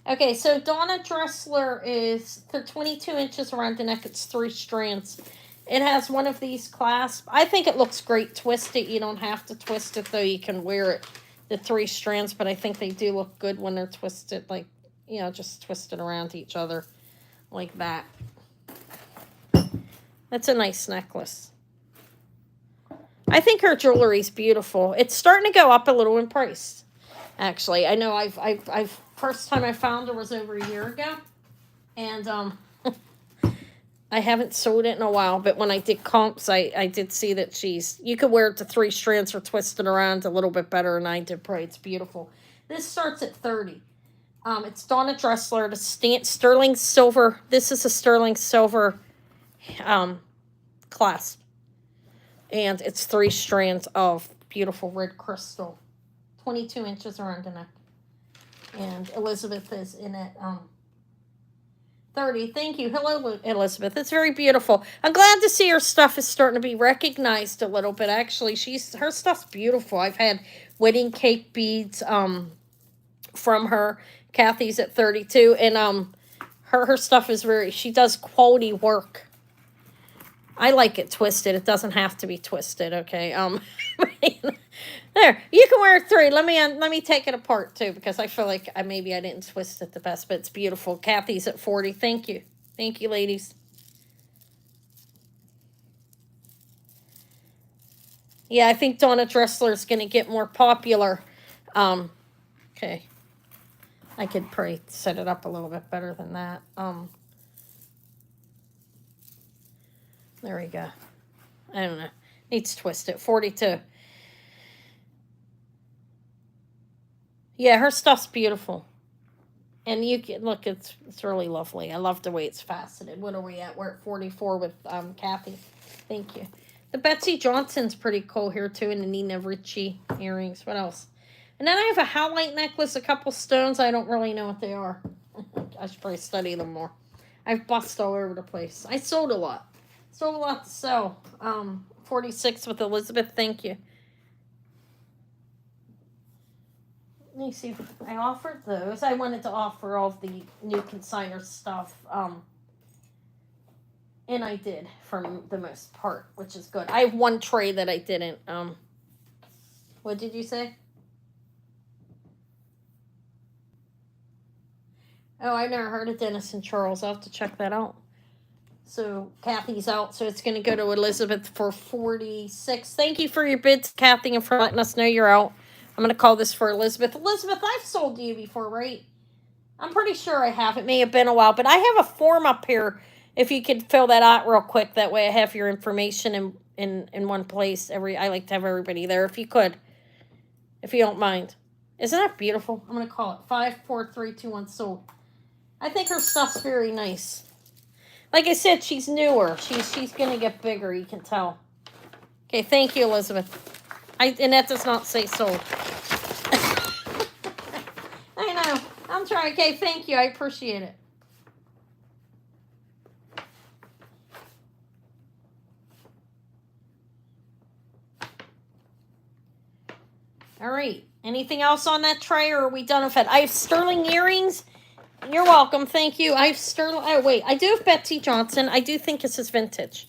Speaker 1: Okay, so Donna Dressler is 22 inches around the neck. It's 3 strands. It has one of these clasps. I think it looks great twisted. You don't have to twist it, though. You can wear it, the 3 strands, but I think they do look good when they're twisted, like, you know, just twisted around each other like that. That's a nice necklace. I think her jewelry's beautiful. It's starting to go up a little in price, actually. I know I've first time I found her was over a year ago, and I haven't sold it in a while, but when I did comps, I did see that you could wear it to 3 strands or twist it around a little bit better than I did. It's beautiful. This starts at 30. It's Donna Dressler, the sterling silver. This is a sterling silver clasp. And it's 3 strands of beautiful red crystal. 22 inches around the neck. And Elizabeth is in it 30. Thank you. Hello, Elizabeth. It's very beautiful. I'm glad to see her stuff is starting to be recognized a little bit. Actually, her stuff's beautiful. I've had wedding cake beads from her. Kathy's at 32, and her stuff is she does quality work. I like it twisted. It doesn't have to be twisted, okay? There, you can wear 3. Let me take it apart too, because I feel like maybe I didn't twist it the best, but it's beautiful. Kathy's at 40. Thank you, ladies. Yeah, I think Donna Dressler is going to get more popular. Okay, I could probably set it up a little bit better than that. There we go. I don't know. Needs twisted. 42. Yeah, her stuff's beautiful. And you can look, it's really lovely. I love the way it's faceted. What are we at? We're at 44 with Kathy. Thank you. The Betsey Johnson's pretty cool here too, and the Nina Ricci earrings. What else? And then I have a howlite necklace, a couple stones. I don't really know what they are. I should probably study them more. I've bust all over the place. I sold a lot. Sold a lot to sell. 46 with Elizabeth. Thank you. Let me see if I offered those. I wanted to offer all of the new consignor stuff. And I did for the most part, which is good. I have one tray that I didn't. What did you say? Oh, I never heard of Dennis and Charles. I'll have to check that out. So Kathy's out, so it's going to go to Elizabeth for 46. Thank you for your bids, Kathy, and for letting us know you're out. I'm going to call this for Elizabeth. Elizabeth, I've sold to you before, right? I'm pretty sure I have. It may have been a while, but I have a form up here. If you could fill that out real quick, that way I have your information in one place. I like to have everybody there. If you could, if you don't mind. Isn't that beautiful? I'm going to call it 54321 sold. I think her stuff's very nice. Like I said, she's newer. She's gonna get bigger. You can tell. Okay, thank you, Elizabeth. And that does not say sold. I know. I'm trying. Okay, thank you. I appreciate it. All right. Anything else on that tray, or are we done with it? I have sterling earrings. You're welcome. Thank you. I have sterling. Oh, wait. I do have Betsey Johnson. I do think this is vintage.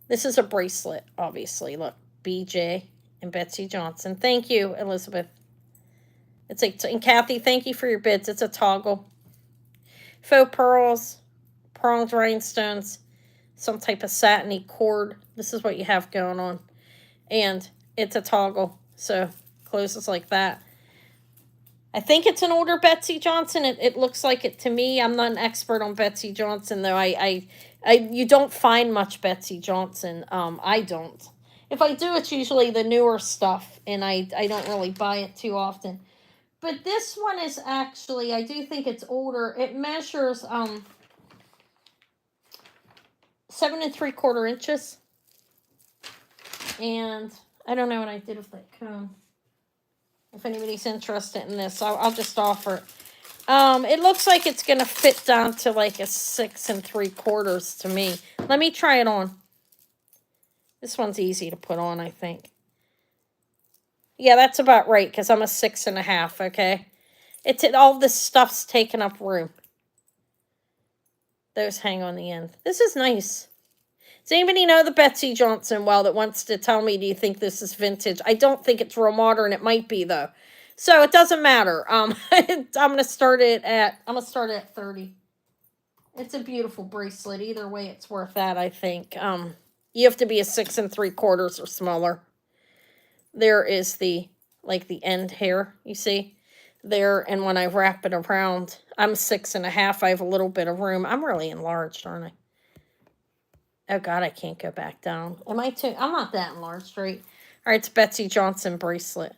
Speaker 1: This is a bracelet, obviously. Look, BJ and Betsey Johnson. Thank you, Elizabeth. It's and Kathy, thank you for your bids. It's a toggle. Faux pearls, pronged rhinestones, some type of satiny cord. This is what you have going on. And it's a toggle. So closes like that. I think it's an older Betsey Johnson. It looks like it to me. I'm not an expert on Betsey Johnson, though. You don't find much Betsey Johnson. I don't. If I do, it's usually the newer stuff, and I don't really buy it too often. But this one is actually, I do think it's older. It measures 7 3/4 inches, and I don't know what I did with that cone. If anybody's interested in this, I'll just offer it. It looks like it's gonna fit down to like a 6 3/4 to me. Let me try it on. This one's easy to put on, I think. Yeah, that's about right, because I'm a 6 1/2, okay? All this stuff's taking up room. Those hang on the end. This is nice. Does anybody know the Betsey Johnson well that wants to tell me, do you think this is vintage? I don't think it's real modern. It might be, though. So it doesn't matter. I'm gonna start it at 30. It's a beautiful bracelet. Either way, it's worth that, I think. You have to be a 6 3/4 or smaller. There is the end hair, you see? There, and when I wrap it around, I'm 6 1/2. I have a little bit of room. I'm really enlarged, aren't I? Oh, God, I can't go back down. Am I too? I'm not that enlarged, right? All right, it's Betsey Johnson bracelet.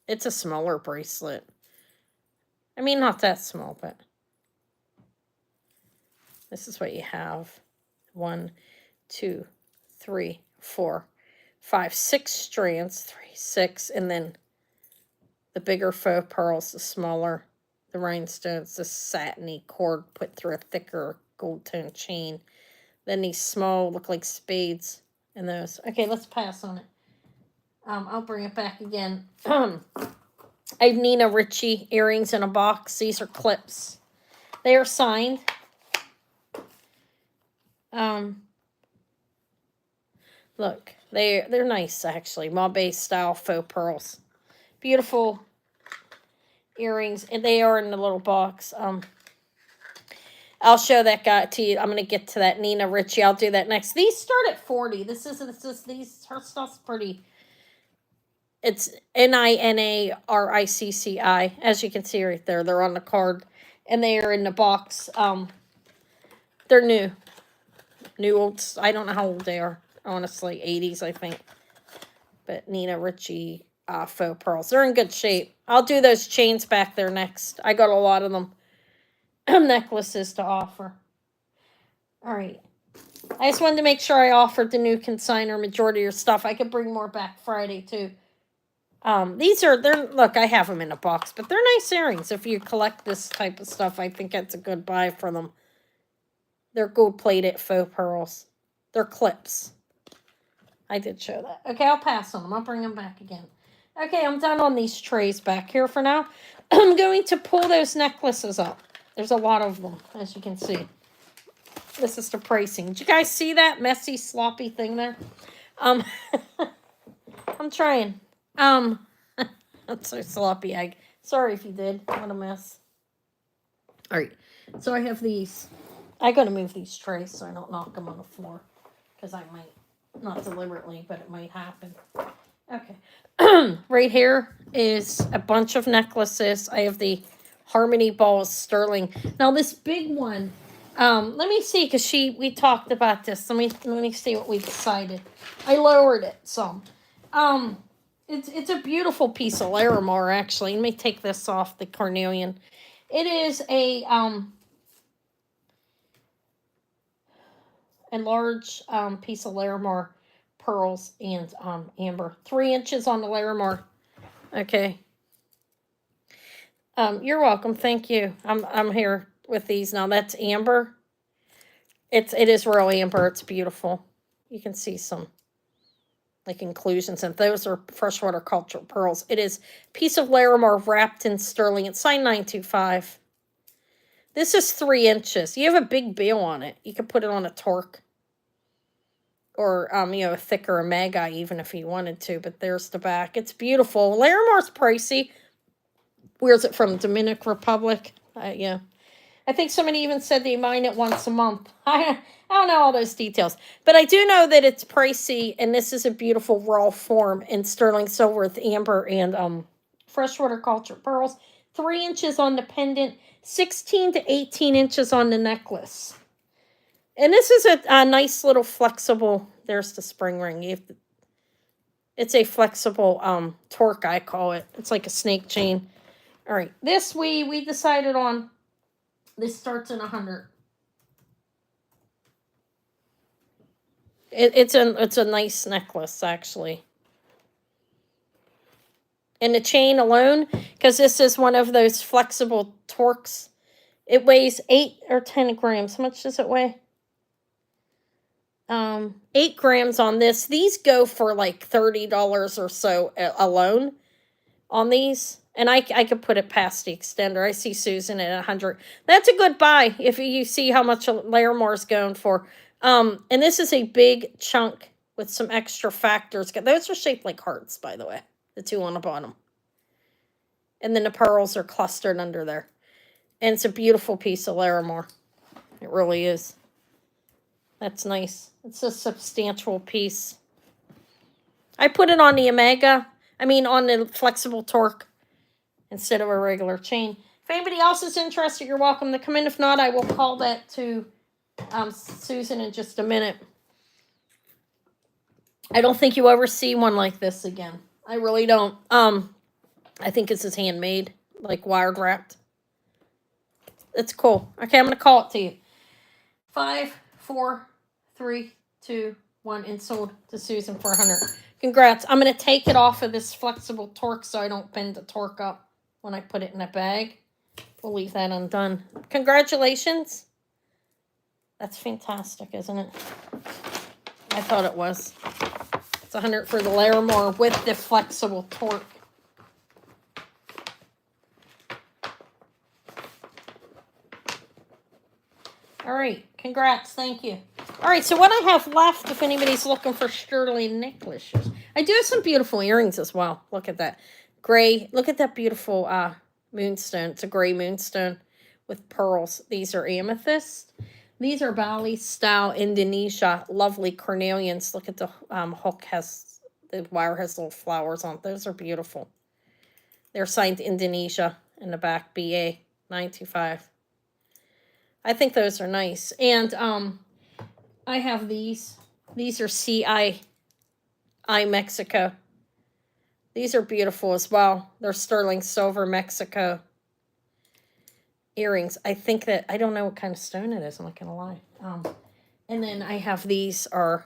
Speaker 1: It's a smaller bracelet. I mean, not that small, but this is what you have. 1, 2, 3, 4, 5, 6 strands. 3, 6, and then the bigger faux pearls, the smaller. The rhinestones, the satiny cord put through a thicker gold tone chain. Then these small look like spades in those. Okay, let's pass on it. I'll bring it back again. I have Nina Ricci earrings in a box. These are clips. They are signed. Look, they're nice actually. Mabe style faux pearls. Beautiful earrings, and they are in the little box. I'll show that guy to you. I'm gonna get to that Nina Ricci. I'll do that next. These start at 40. Her stuff's pretty. It's NINARICCI, as you can see right there. They're on the card, and they are in the box. They're new old. I don't know how old they are. Honestly, 80s, I think. But Nina Ricci faux pearls. They're in good shape. I'll do those chains back there next. I got a lot of them. Necklaces to offer. All right. I just wanted to make sure I offered the new consignor majority of your stuff. I could bring more back Friday, too. Look, I have them in a box, but they're nice earrings. If you collect this type of stuff, I think that's a good buy for them. They're gold-plated faux pearls. They're clips. I did show that. Okay, I'll pass on them. I'll bring them back again. Okay, I'm done on these trays back here for now. I'm going to pull those necklaces up. There's a lot of them, as you can see. This is the pricing. Did you guys see that messy, sloppy thing there? I'm trying. That's so sloppy. I Sorry if you did. What a mess. All right. So I have these. I got to move these trays so I don't knock them on the floor. Because I might. Not deliberately, but it might happen. Okay. Right here is a bunch of necklaces. I have the Harmony Balls Sterling. Now this big one, let me see, because we talked about this. Let me see what we decided. I lowered it some. It's a beautiful piece of Larimar, actually. Let me take this off the carnelian. It is a large piece of Larimar pearls and amber. 3 inches on the Larimar. Okay. You're welcome. Thank you. I'm here with these now. That's amber. It is real amber. It's beautiful. You can see some like inclusions, and those are freshwater culture pearls. It is a piece of Larimar wrapped in sterling. It's signed 925. This is 3 inches. You have a big bill on it. You could put it on a torque. Or, a thicker magi even if you wanted to. But there's the back. It's beautiful. Larimar's pricey. Where's it from? Dominican Republic? Yeah. I think somebody even said they mine it once a month. I don't know all those details. But I do know that it's pricey. And this is a beautiful raw form in sterling silver with amber and freshwater culture pearls. 3 inches on the pendant. 16 to 18 inches on the necklace. And this is a nice little flexible, there's the spring ring. It's a flexible torque, I call it. It's like a snake chain. All right, this we decided on. This starts in 100. It's a nice necklace, actually. And the chain alone, because this is one of those flexible torques, it weighs 8 or 10 grams. How much does it weigh? 8 grams on this. These go for like $30 or so alone on these. And I could put it past the extender. I see Susan at 100. That's a good buy if you see how much Larimar's going for. And this is a big chunk with some extra factors. Those are shaped like hearts, by the way. The two on the bottom. And then the pearls are clustered under there. And it's a beautiful piece of Larimar. It really is. That's nice. It's a substantial piece. I put it on the Omega. On the flexible torque instead of a regular chain. If anybody else is interested, you're welcome to come in. If not, I will call that to Susan in just a minute. I don't think you ever see one like this again. I really don't. I think this is handmade, like wired wrapped. It's cool. Okay, I'm going to call it to you. 5, 4, 3, 2, 1, and sold to Susan for 100. Congrats. I'm going to take it off of this flexible torque so I don't bend the torque up when I put it in a bag. We'll leave that undone. Congratulations. That's fantastic, isn't it? I thought it was. It's 100 for the Larimar with the flexible torque. All right. Congrats. Thank you. All right. So what I have left, if anybody's looking for sterling necklaces, I do have some beautiful earrings as well. Look at that. Gray. Look at that beautiful moonstone. It's a gray moonstone with pearls. These are amethyst. These are Bali style Indonesia. Lovely carnelians. Look at the hook the wire has little flowers on it. Those are beautiful. They're signed Indonesia in the back, BA 925. I think those are nice. And I have these. These are CI Mexico. These are beautiful as well. They're sterling silver Mexico earrings. I think that, I don't know what kind of stone it is. I'm not going to lie. And then I have these are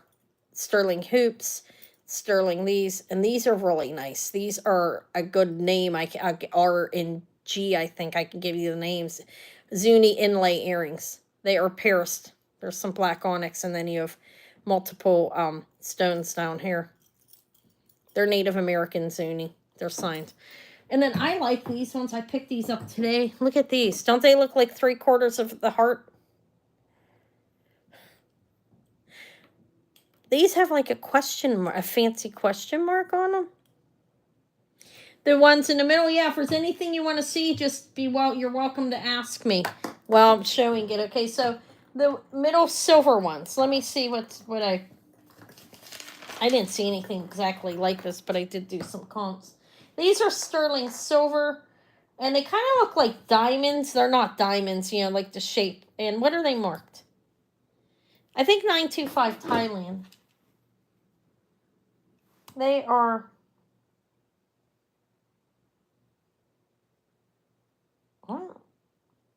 Speaker 1: sterling hoops, sterling these, and these are really nice. These are a good name. R and G, I think I can give you the names. Zuni inlay earrings. They are pierced. There's some black onyx, and then you have multiple stones down here. They're Native American Zuni. They're signed. And then I like these ones. I picked these up today. Look at these. Don't they look like 3/4 of the heart? These have like a fancy question mark on them. The ones in the middle, yeah, if there's anything you want to see, just you're welcome to ask me while I'm showing it. Okay, so the middle silver ones. Let me see what I didn't see anything exactly like this, but I did do some comps. These are sterling silver, and they kind of look like diamonds. They're not diamonds, like the shape. And what are they marked? I think 925 Thailand. They are. Oh,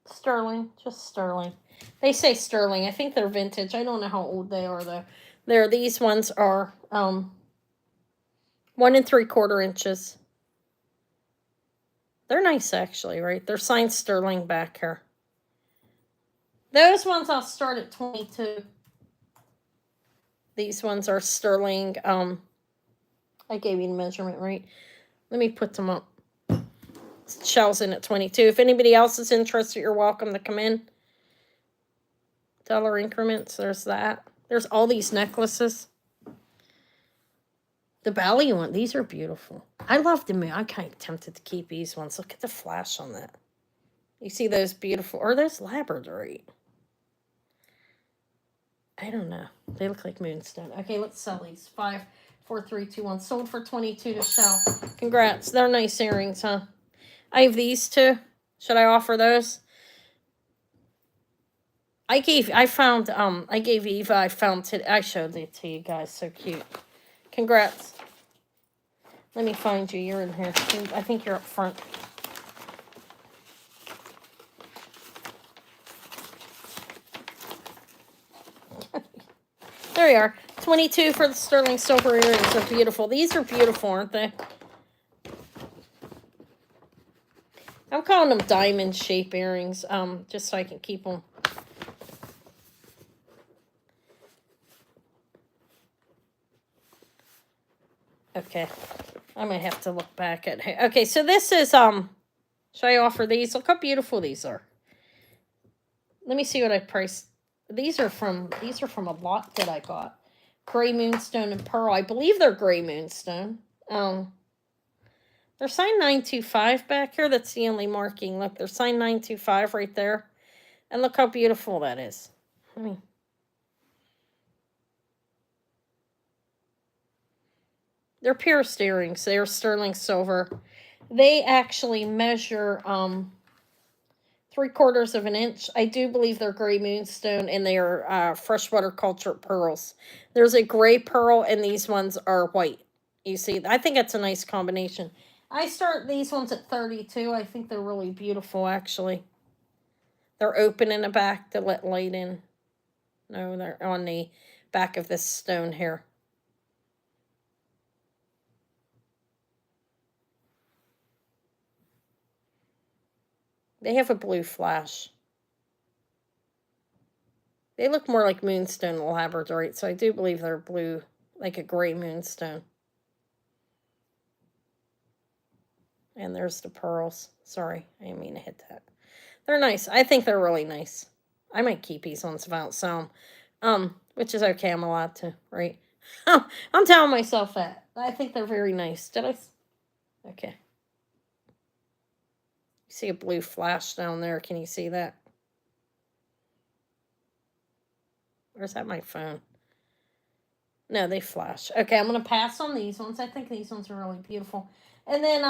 Speaker 1: sterling, just sterling. They say sterling. I think they're vintage. I don't know how old they are though. These ones are 1 3/4 inches. They're nice actually, right? They're signed sterling back here. Those ones I'll start at 22. These ones are sterling. I gave you the measurement, right? Let me put them up. Shells in at 22. If anybody else is interested, you're welcome to come in. Dollar increments. There's that. There's all these necklaces. The Bali one. These are beautiful. I love the moon. I'm kind of tempted to keep these ones. Look at the flash on that. You see those beautiful, or those labradorite? I don't know. They look like moonstone. Okay, let's sell these. 5, 4, 3, 2, 1. Sold for 22 to Shell. Congrats. They're nice earrings, huh? I have these two. Should I offer those? I gave Eva, I found today. I showed it to you guys. So cute. Congrats. Let me find you. You're in here. I think you're up front. There you are. 22 for the sterling silver earrings. They're beautiful. These are beautiful, aren't they? I'm calling them diamond shape earrings, just so I can keep them. Okay. I might have to look back at it. Okay, so this is, should I offer these? Look how beautiful these are. Let me see what I priced. These are from a lot that I got. Gray moonstone and pearl. I believe they're gray moonstone. They're signed 925 back here. That's the only marking. Look, they're signed 925 right there. And look how beautiful that is. They're pierced earrings. They are sterling silver. They actually measure 3/4 of an inch. I do believe they're gray moonstone, and they are freshwater cultured pearls. There's a gray pearl, and these ones are white. You see, I think that's a nice combination. I start these ones at 32. I think they're really beautiful, actually. They're open in the back to let light in. No, they're on the back of this stone here. They have a blue flash. They look more like moonstone labradorite, so I do believe they're blue, like a gray moonstone. And there's the pearls. Sorry, I didn't mean to hit that. They're nice. I think they're really nice. I might keep these ones if I don't sell them. Which is okay. I'm allowed to, right? I'm telling myself that. I think they're very nice. Did I? Okay. You see a blue flash down there. Can you see that? Or is that my phone? No, they flash. Okay, I'm going to pass on these ones. I think these ones are really beautiful. And then,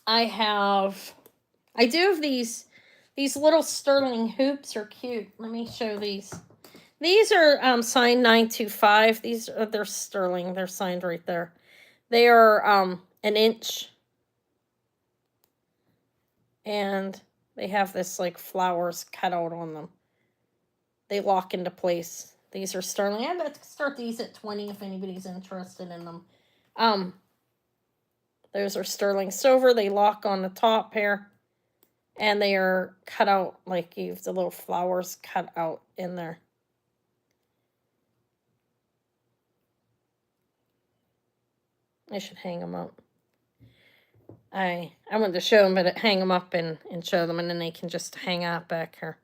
Speaker 1: I do have these little sterling hoops are cute. Let me show these. These are signed 925. They're sterling. They're signed right there. They are an inch. And they have this like flowers cut out on them. They lock into place. These are sterling. I'm about to start these at 20 if anybody's interested in them. Those are sterling silver. They lock on the top here. And they are cut out like you have the little flowers cut out in there. I should hang them up. I wanted to show them, but hang them up and show them, and then they can just hang out back here.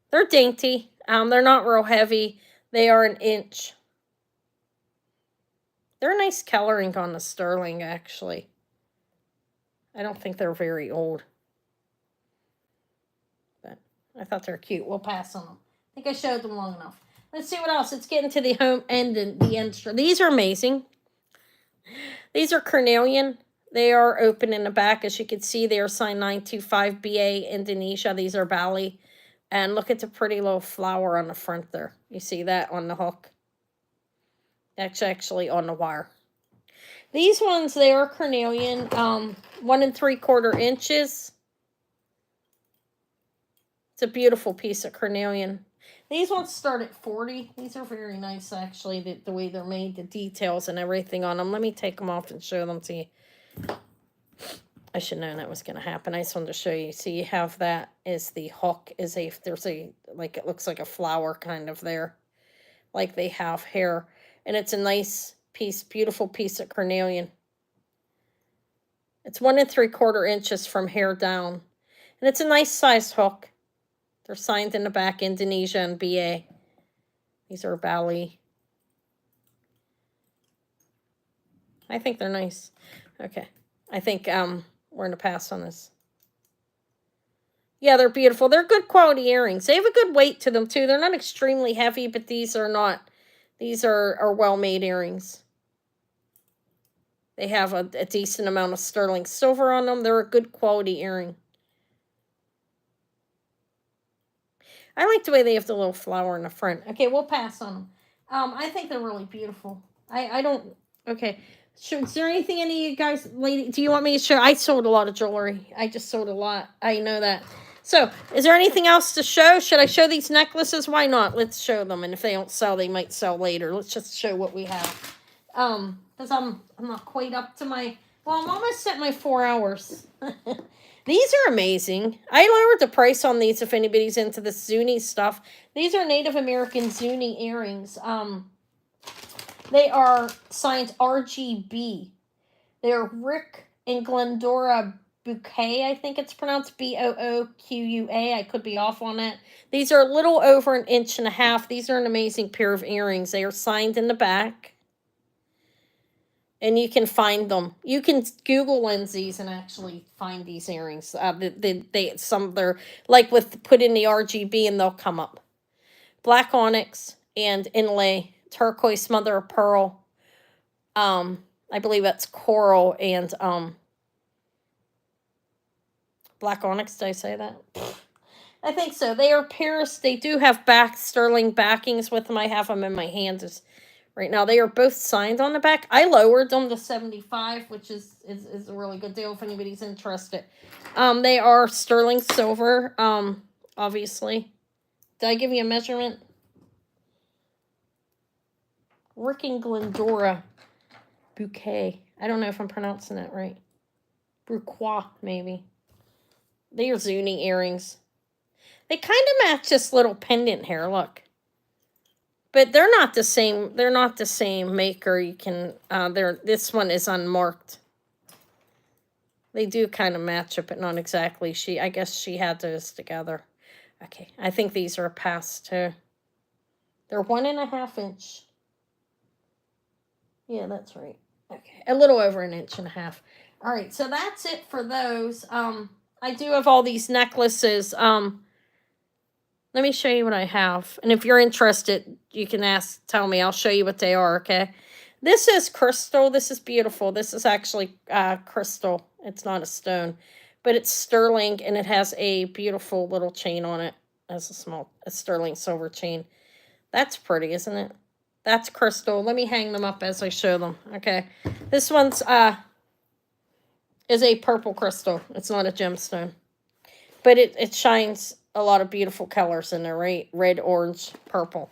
Speaker 1: They're dainty. They're not real heavy. They are an inch. They're a nice coloring on the sterling, actually. I don't think they're very old. But I thought they're cute. We'll pass on them. I think I showed them long enough. Let's see what else. Let's get into the home end and the end. These are amazing. These are Carnelian. They are open in the back. As you can see, they are signed 925 BA Indonesia. These are Bali. And look at the pretty little flower on the front there. You see that on the hook? That's actually on the wire. These ones, they are Carnelian. 1 3/4 inches. It's a beautiful piece of Carnelian. These ones start at 40. These are very nice, actually, the way they're made, the details and everything on them. Let me take them off and show them to you. I should have known that was going to happen. I just wanted to show you. So you have that is the hook. There's a, like, it looks like a flower kind of there. Like they have hair. And it's a nice piece, beautiful piece of Carnelian. It's 1 3/4 inches from hair down. And it's a nice size hook. They're signed in the back, Indonesia and BA. These are Bali. I think they're nice. Okay. I think we're going to pass on this. Yeah, they're beautiful. They're good quality earrings. They have a good weight to them, too. They're not extremely heavy, but these are not. These are well-made earrings. They have a decent amount of sterling silver on them. They're a good quality earring. I like the way they have the little flower in the front. Okay, we'll pass on them. I think they're really beautiful. I don't... Okay. Sure, is there anything any of you guys... Lady, do you want me to show... I sold a lot of jewelry. I just sold a lot. I know that. So, is there anything else to show? Should I show these necklaces? Why not? Let's show them. And if they don't sell, they might sell later. Let's just show what we have. Because I'm not quite up to my... Well, I'm almost at my 4 hours. These are amazing. I lowered the price on these if anybody's into the Zuni stuff. These are Native American Zuni earrings. They are signed RGB. They're Rick and Glendora Bouquet, I think it's pronounced Booqua. I could be off on it. These are a little over 1.5 inches. These are an amazing pair of earrings. They are signed in the back. And you can find them. You can Google Lindsay's and actually find these earrings. They're like with put in the RGB and they'll come up. Black onyx and inlay, turquoise mother of pearl. I believe that's coral and black onyx. Did I say that? I think so. They are Paris. They do have sterling backings with them. I have them in my hands right now. They are both signed on the back. I lowered them to $75, which is a really good deal if anybody's interested. They are sterling silver, obviously. Did I give you a measurement? Rick and Glendora Bouquet. I don't know if I'm pronouncing that right. Bouquois, maybe. They are Zuni earrings. They kind of match this little pendant here, look. But they're not the same. They're not the same maker. You can this one is unmarked. They do kind of match it, but not exactly. I guess she had those together. Okay. I think these are a pass too. They're 1.5 inch. Yeah, that's right. Okay. A little over 1.5 inches. All right, so that's it for those. I do have all these necklaces. Let me show you what I have. And if you're interested, you can tell me. I'll show you what they are, okay? This is crystal. This is beautiful. This is actually crystal. It's not a stone. But it's sterling, and it has a beautiful little chain on it. It has a sterling silver chain. That's pretty, isn't it? That's crystal. Let me hang them up as I show them, okay? This one's is a purple crystal. It's not a gemstone. But it shines a lot of beautiful colors in there, right? Red, orange, purple.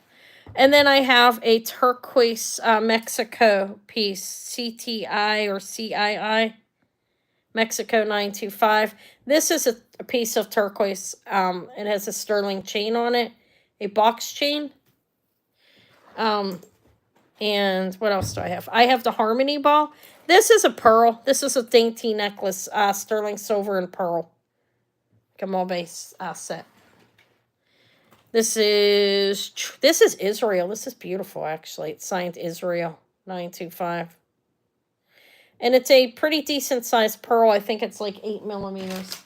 Speaker 1: And then I have a turquoise Mexico piece, CTI or CII, Mexico 925. This is a piece of turquoise. It has a sterling chain on it, a box chain. And what else do I have? I have the Harmony Ball. This is a pearl. This is a dainty necklace, sterling silver and pearl. Gamal base set. This is Israel. This is beautiful, actually. It's signed Israel 925. And it's a pretty decent sized pearl. I think it's like 8 millimeters.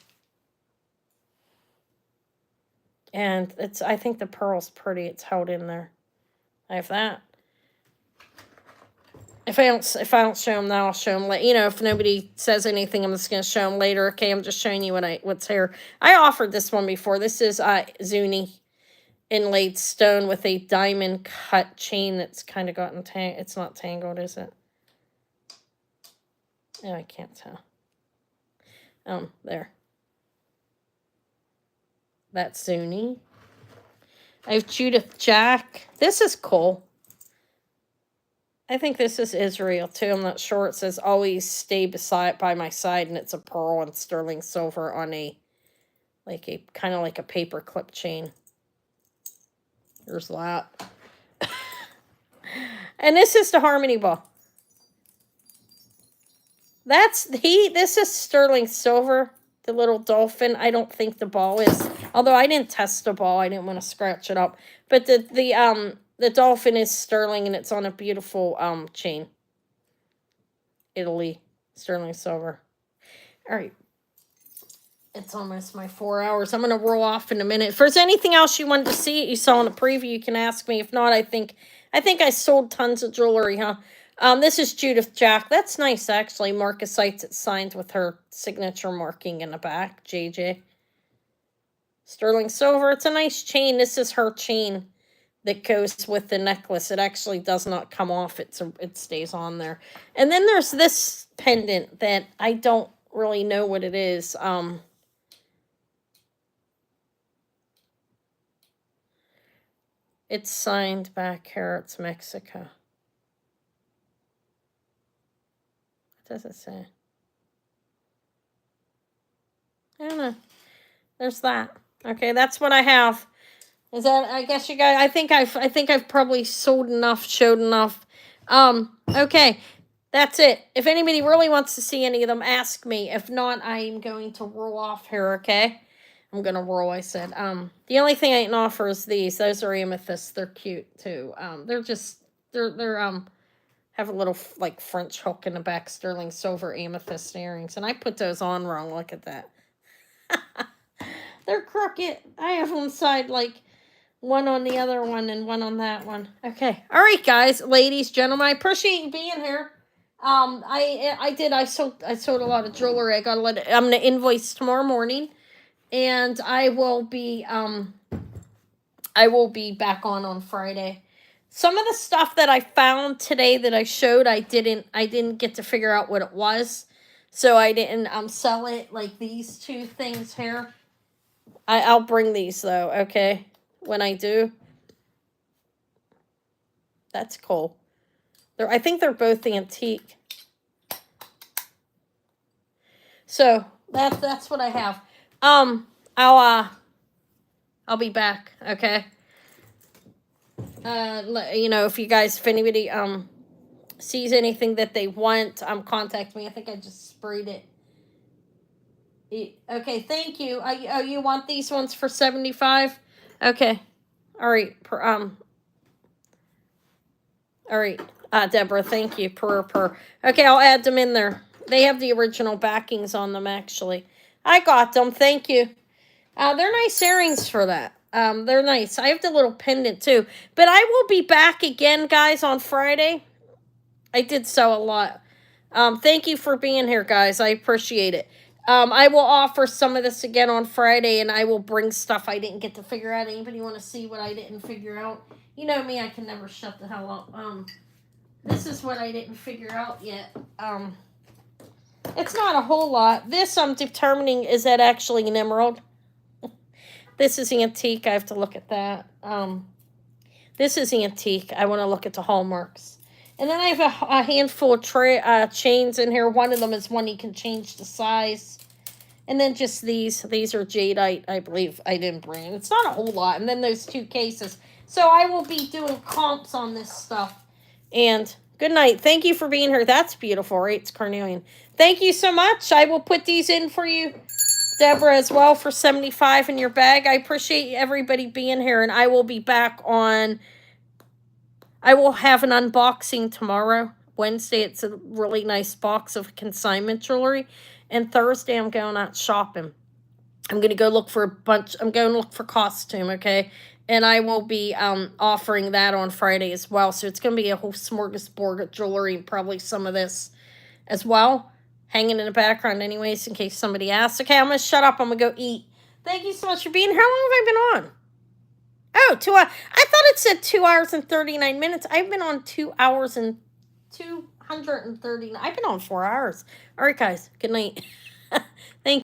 Speaker 1: And I think the pearl's pretty. It's held in there. I have that. If I don't show them now, I'll show them later. You know, if nobody says anything, I'm just gonna show them later. Okay, I'm just showing you what's here. I offered this one before. This is Zuni inlaid stone with a diamond cut chain that's kind of gotten tangled. It's not tangled, is it? Oh, I can't tell. There. That's Zuni. I have Judith Jack. This is cool. I think this is Israel too. I'm not sure. It says always stay by my side, and it's a pearl and sterling silver on a kind of like a paper clip chain. There's that. And this is the Harmony ball. This is sterling silver, the little dolphin. I don't think the ball is, although I didn't test the ball. I didn't want to scratch it up. But the dolphin is sterling, and it's on a beautiful chain. Italy, sterling silver. All right. It's almost my 4 hours. I'm going to roll off in a minute. If there's anything else you wanted to see, you saw in the preview, you can ask me. If not, I think I sold tons of jewelry, huh? This is Judith Jack. That's nice, actually. Marcasites, it's signed with her signature marking in the back. JJ. Sterling silver. It's a nice chain. This is her chain that goes with the necklace. It actually does not come off. It stays on there. And then there's this pendant that I don't really know what it is. It's signed back here. It's Mexico. What does it say? I don't know. There's that. Okay, that's what I have. Is that, I guess you guys, I think I've probably sold enough, showed enough. Okay. That's it. If anybody really wants to see any of them, ask me. If not, I'm going to roll off here, okay? I'm going to roll, I said. The only thing I can offer is these. Those are amethysts. They're cute, too. They're have a little, like, French hook in the back, sterling silver amethyst earrings. And I put those on wrong. Look at that. They're crooked. I have one side, like, one on the other one and one on that one. Okay. All right, guys, ladies, gentlemen, I appreciate you being here. I sold a lot of jewelry. I'm gonna invoice tomorrow morning, and I will be back on Friday. Some of the stuff that I found today that I showed, I didn't get to figure out what it was, so I didn't sell it. Like these two things here. I'll bring these though, okay? When I do. That's cool. I think they're both antique. So that's what I have. I'll be back, okay? You know, if anybody sees anything that they want, contact me. I think I just sprayed it. Okay, thank you. You want these ones for $75? Okay. All right. All right. Deborah, thank you. Per. Okay, I'll add them in there. They have the original backings on them, actually. I got them. Thank you. They're nice earrings for that. They're nice. I have the little pendant, too. But I will be back again, guys, on Friday. I did sell a lot. Thank you for being here, guys. I appreciate it. I will offer some of this again on Friday, and I will bring stuff I didn't get to figure out. Anybody want to see what I didn't figure out? You know me, I can never shut the hell up. This is what I didn't figure out yet. It's not a whole lot. This I'm determining, is that actually an emerald? This is antique. I have to look at that. This is antique. I want to look at the hallmarks. And then I have a handful of chains in here. One of them is one you can change the size. And then just these. These are jadeite, I believe. I didn't bring. It's not a whole lot. And then those two cases. So I will be doing comps on this stuff. And good night. Thank you for being here. That's beautiful, right? It's carnelian. Thank you so much. I will put these in for you, Deborah, as well, for $75 in your bag. I appreciate everybody being here. And I will be back on... I will have an unboxing tomorrow Wednesday, it's a really nice box of consignment jewelry. And Thursday, I'm going out shopping. I'm going to go look for I'm going to look for costume, okay? And I will be offering that on Friday as well. So it's going to be a whole smorgasbord of jewelry and probably some of this as well, hanging in the background anyways, in case somebody asks. Okay, I'm going to shut up. I'm going to go eat. Thank you so much for being here. How long have I been on? Oh, 2 hours. I thought it said 2 hours and 39 minutes. I've been on 2 hours and 239. I've been on 4 hours. All right, guys. Good night. Thank